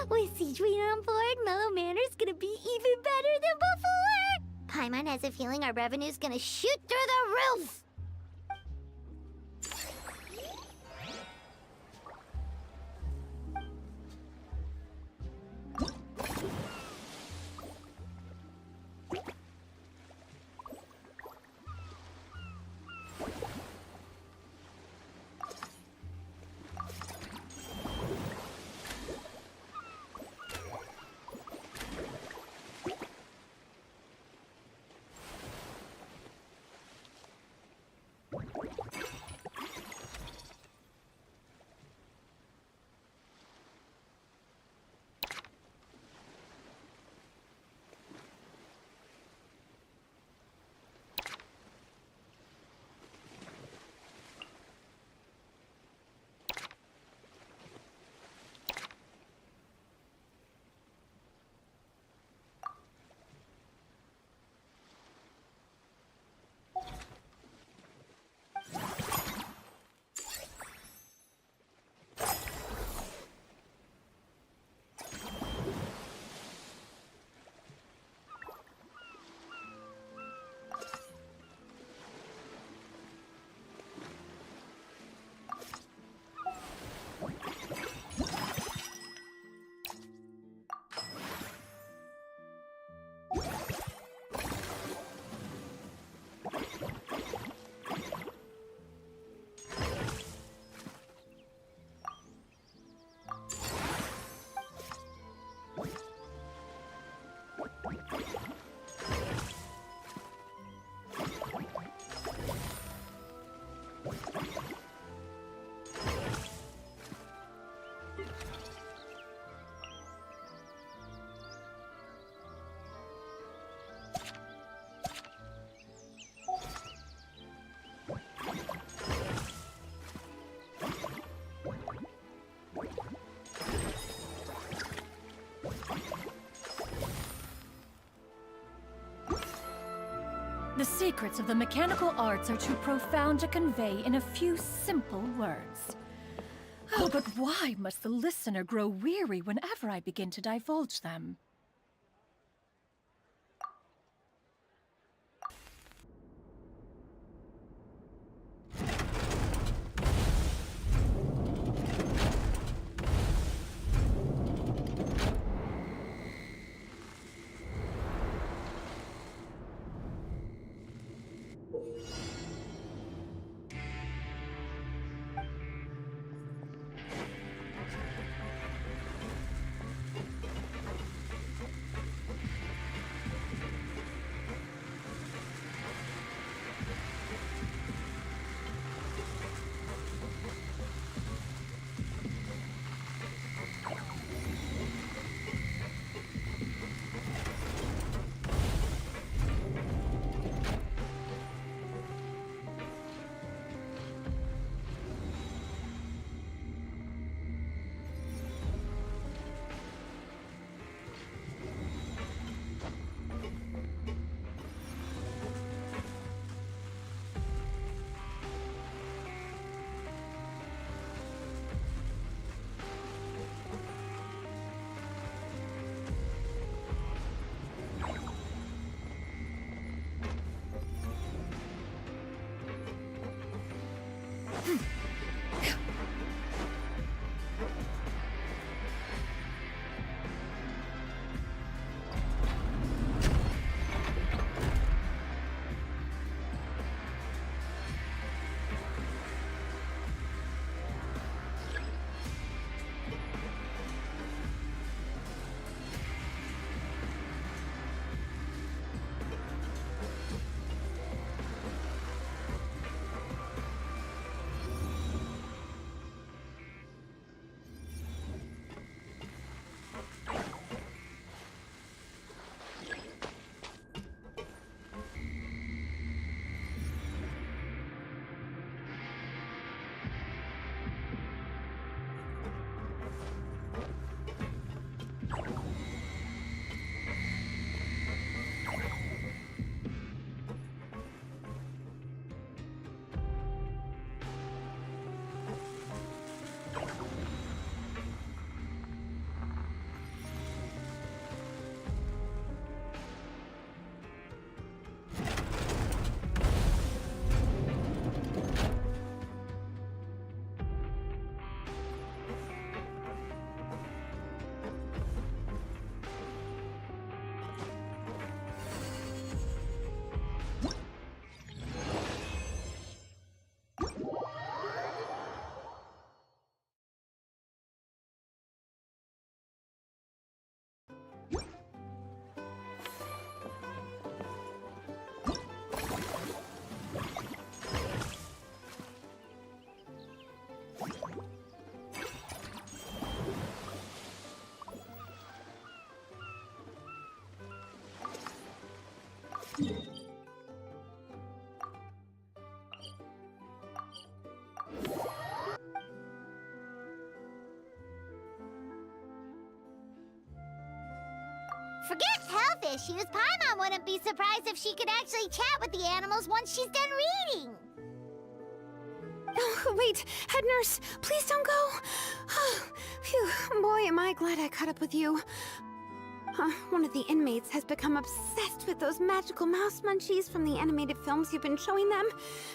With Siegeween on board, Mellow Manor's gonna be even better than before! Paimon has a feeling our revenue's gonna shoot through the roof! The secrets of the mechanical arts are too profound to convey in a few simple words. Oh, but why must the listener grow weary whenever I begin to divulge them? Forget health issues, Paimon wouldn't be surprised if she could actually chat with the animals once she's done reading. Oh, wait, head nurse, please don't go. Phew, boy, am I glad I caught up with you. One of the inmates has become obsessed with those magical mouse munchies from the animated films you've been showing them,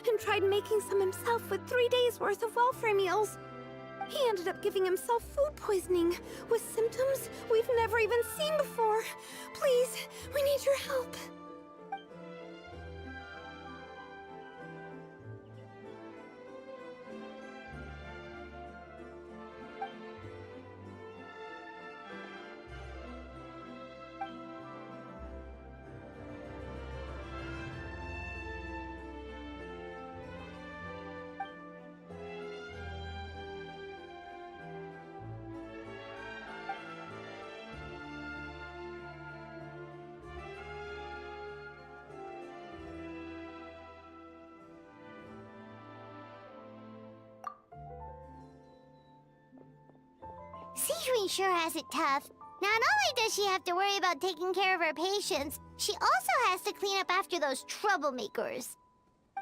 and tried making some himself with 3 days' worth of welfare meals. He ended up giving himself food poisoning, with symptoms we've never even seen before. Please, we need your help. Sijui sure has it tough. Not only does she have to worry about taking care of her patients, she also has to clean up after those troublemakers.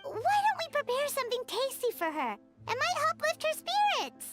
Why don't we prepare something tasty for her? It might help lift her spirits.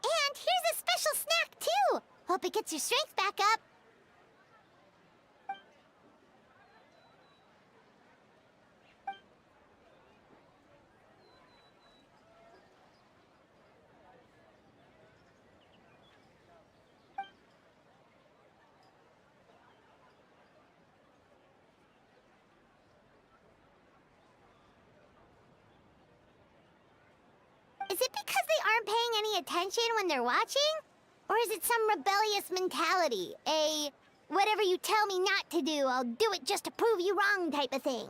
And here's a special snack, too! Hope it gets your strength back up. Is it because they aren't paying any attention when they're watching? Or is it some rebellious mentality? A whatever you tell me not to do, I'll do it just to prove you wrong type of thing?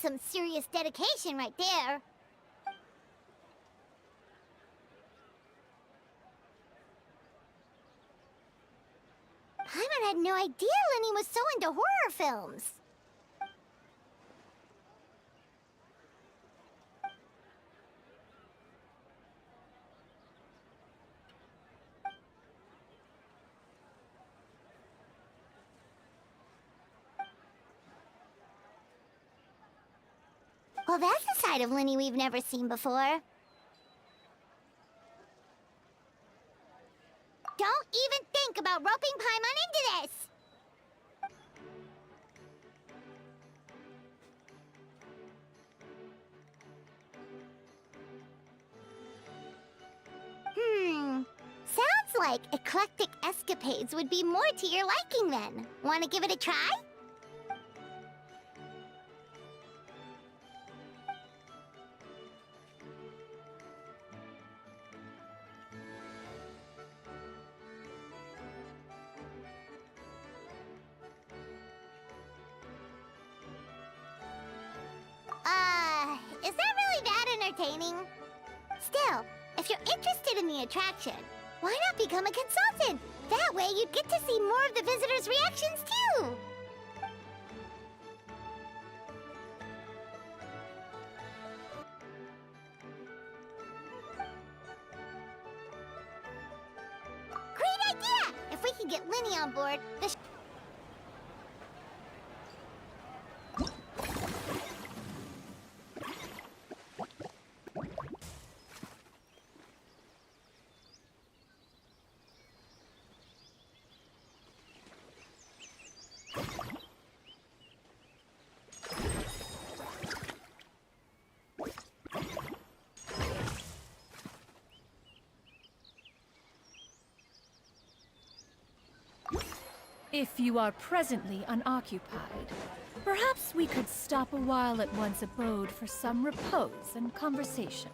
That's some serious dedication right there. Paimon had no idea Lenny was so into horror films. Well, that's a side of Lenny we've never seen before. Don't even think about roping Paimon into this! Sounds like eclectic escapades would be more to your liking then. Want to give it a try? Is that really that entertaining? Still, if you're interested in the attraction, why not become a consultant? That way you'd get to see more of the visitors' reactions too! Great idea! If we can get Lenny on board, the If you are presently unoccupied, perhaps we could stop a while at one's abode for some repose and conversation.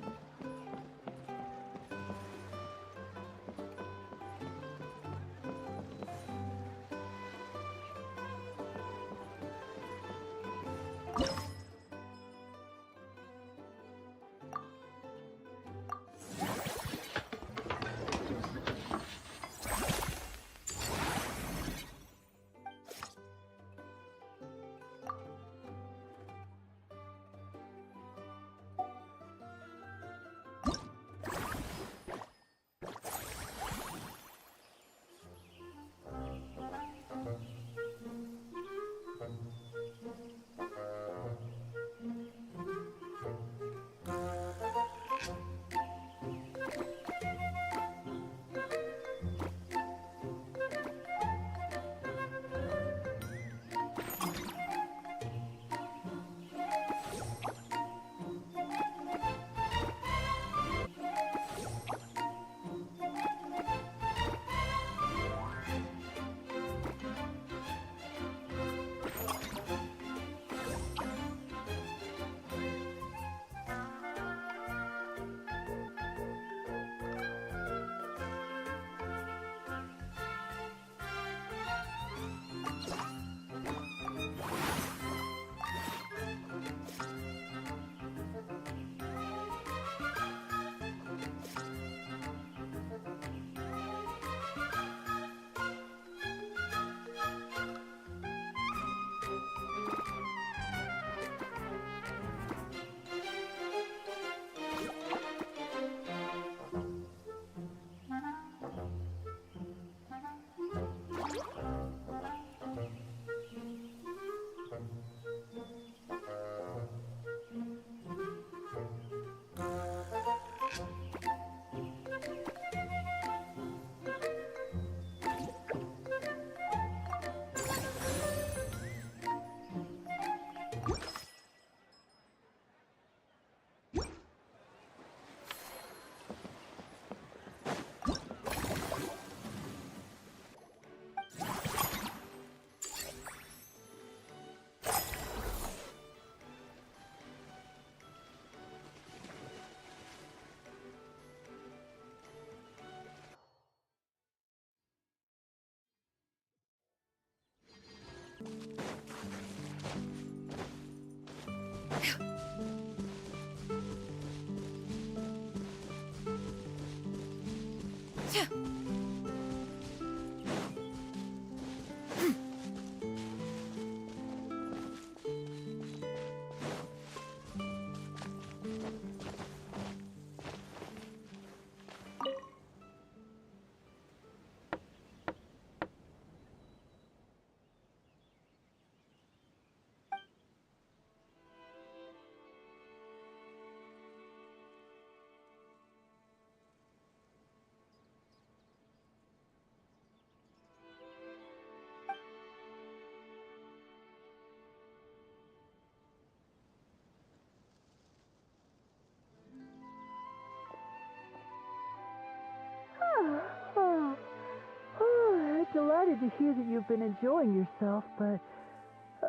Delighted to hear that you've been enjoying yourself, but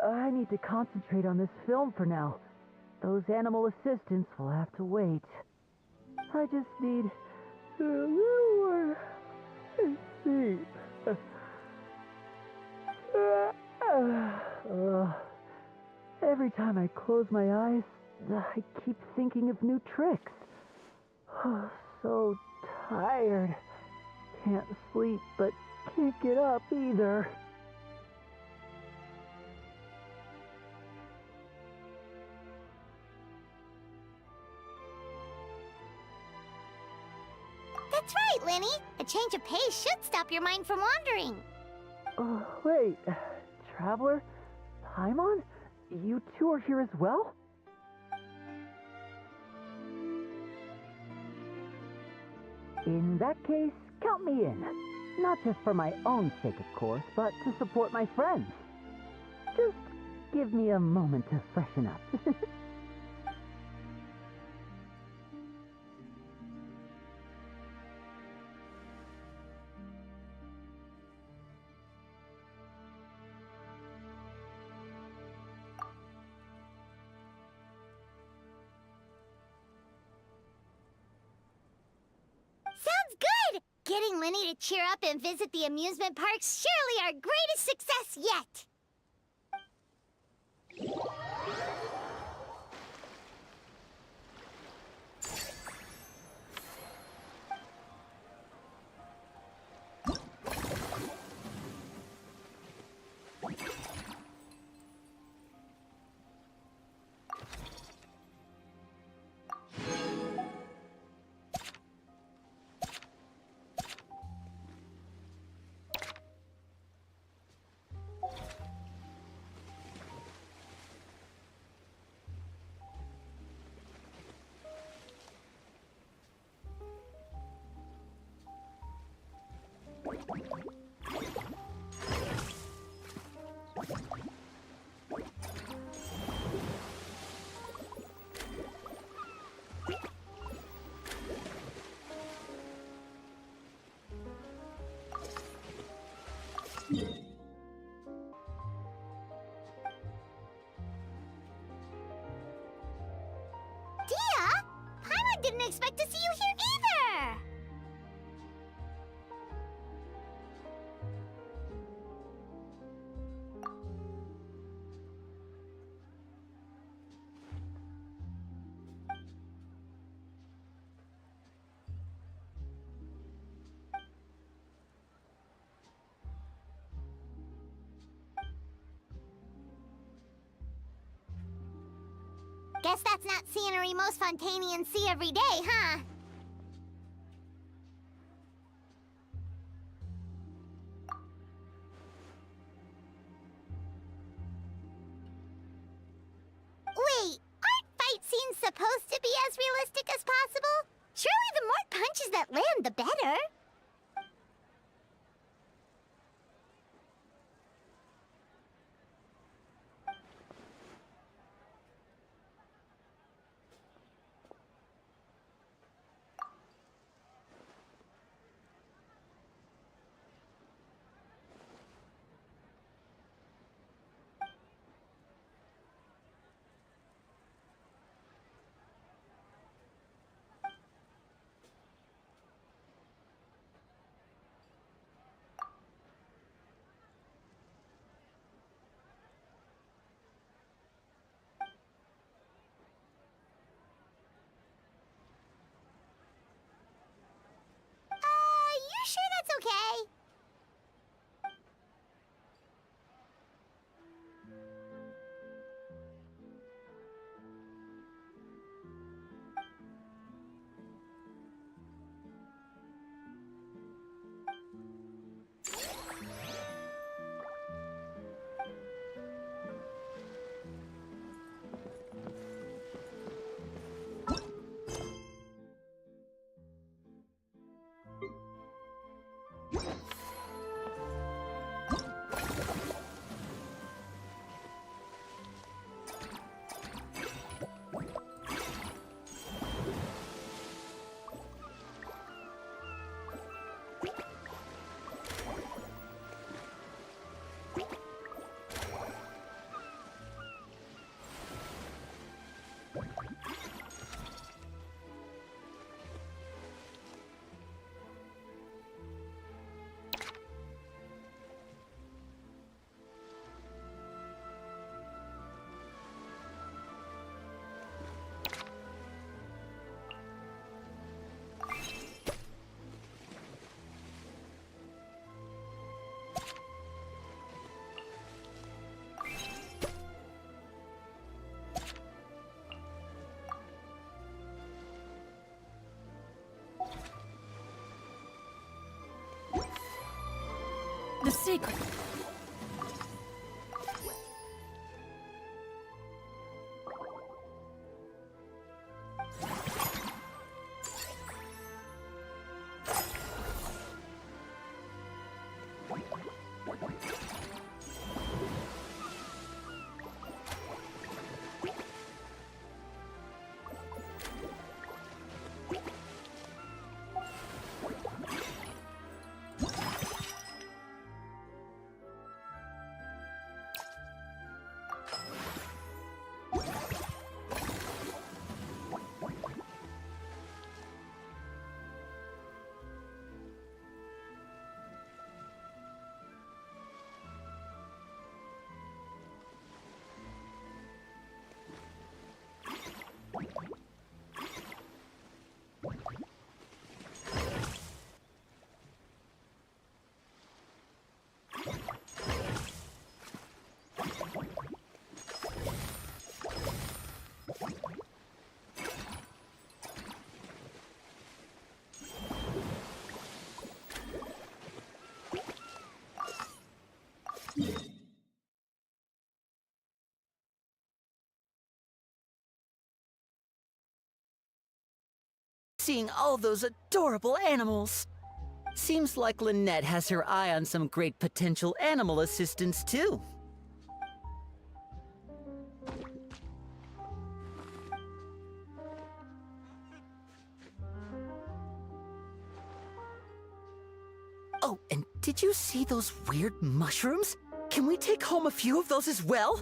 I need to concentrate on this film for now. Those animal assistants will have to wait. I just need a little more sleep. Every time I close my eyes, I keep thinking of new tricks. So tired. Can't sleep, but can't get up either. That's right, Lenny. A change of pace should stop your mind from wandering. Wait, Traveler? Paimon? You two are here as well? In that case, count me in. Not just for my own sake, of course, but to support my friends. Just give me a moment to freshen up. Sounds good! Getting Lenny to cheer up and visit the amusement park's surely our greatest success yet! Dia? Paimon didn't expect to see you here either! Guess that's not scenery most Fontanians see every day, huh? Wait, aren't fight scenes supposed to be as realistic as possible? Surely the more punches that land, the better. secret. Seeing all those adorable animals. Seems like Lynette has her eye on some great potential animal assistants, too. Oh, and did you see those weird mushrooms? Can we take home a few of those as well?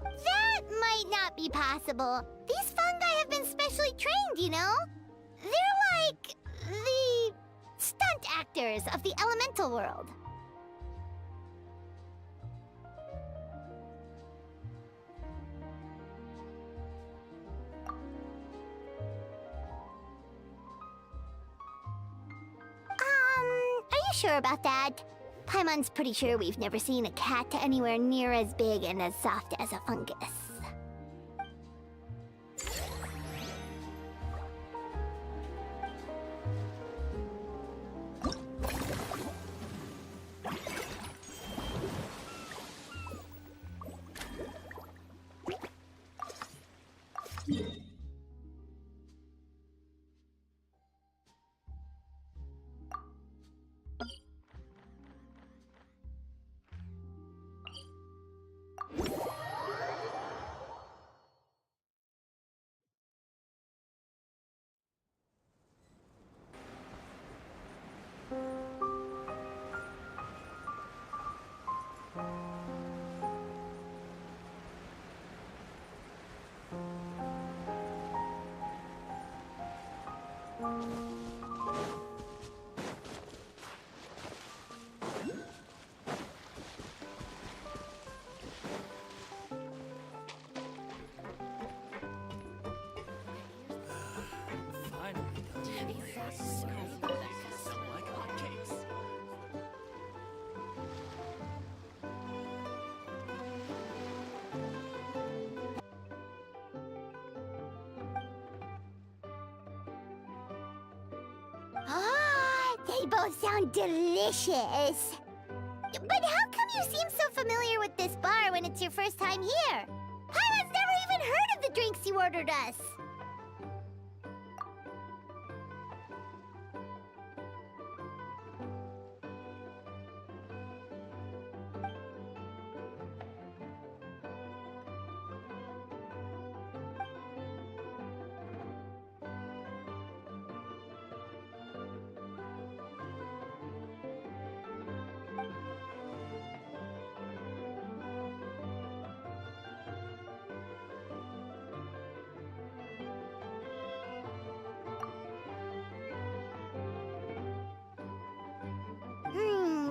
That might not be possible. These fungi have been specially trained, you know? They're like the stunt actors of the elemental world. Are you sure about that? Paimon's pretty sure we've never seen a cat anywhere near as big and as soft as a fungus. They both sound delicious. But how come you seem so familiar with this bar when it's your first time here? Paimon's never even heard of the drinks you ordered us.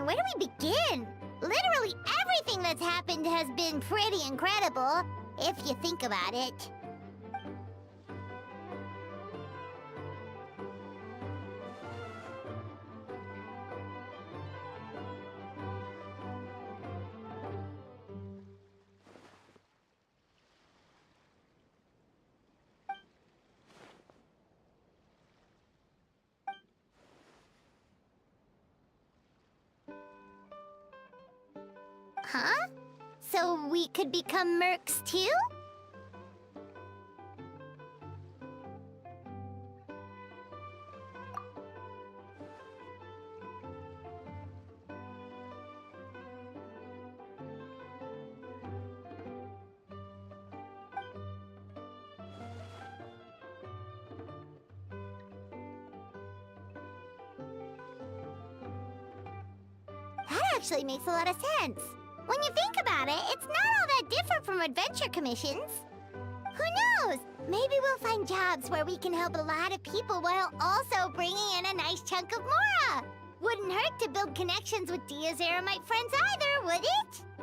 Where do we begin? Literally everything that's happened has been pretty incredible, if you think about it. Huh? So we could become mercs too? That actually makes a lot of sense. When you think about it, it's not all that different from adventure commissions. Who knows? Maybe we'll find jobs where we can help a lot of people while also bringing in a nice chunk of Mora. Wouldn't hurt to build connections with Diazeramite friends either, would it?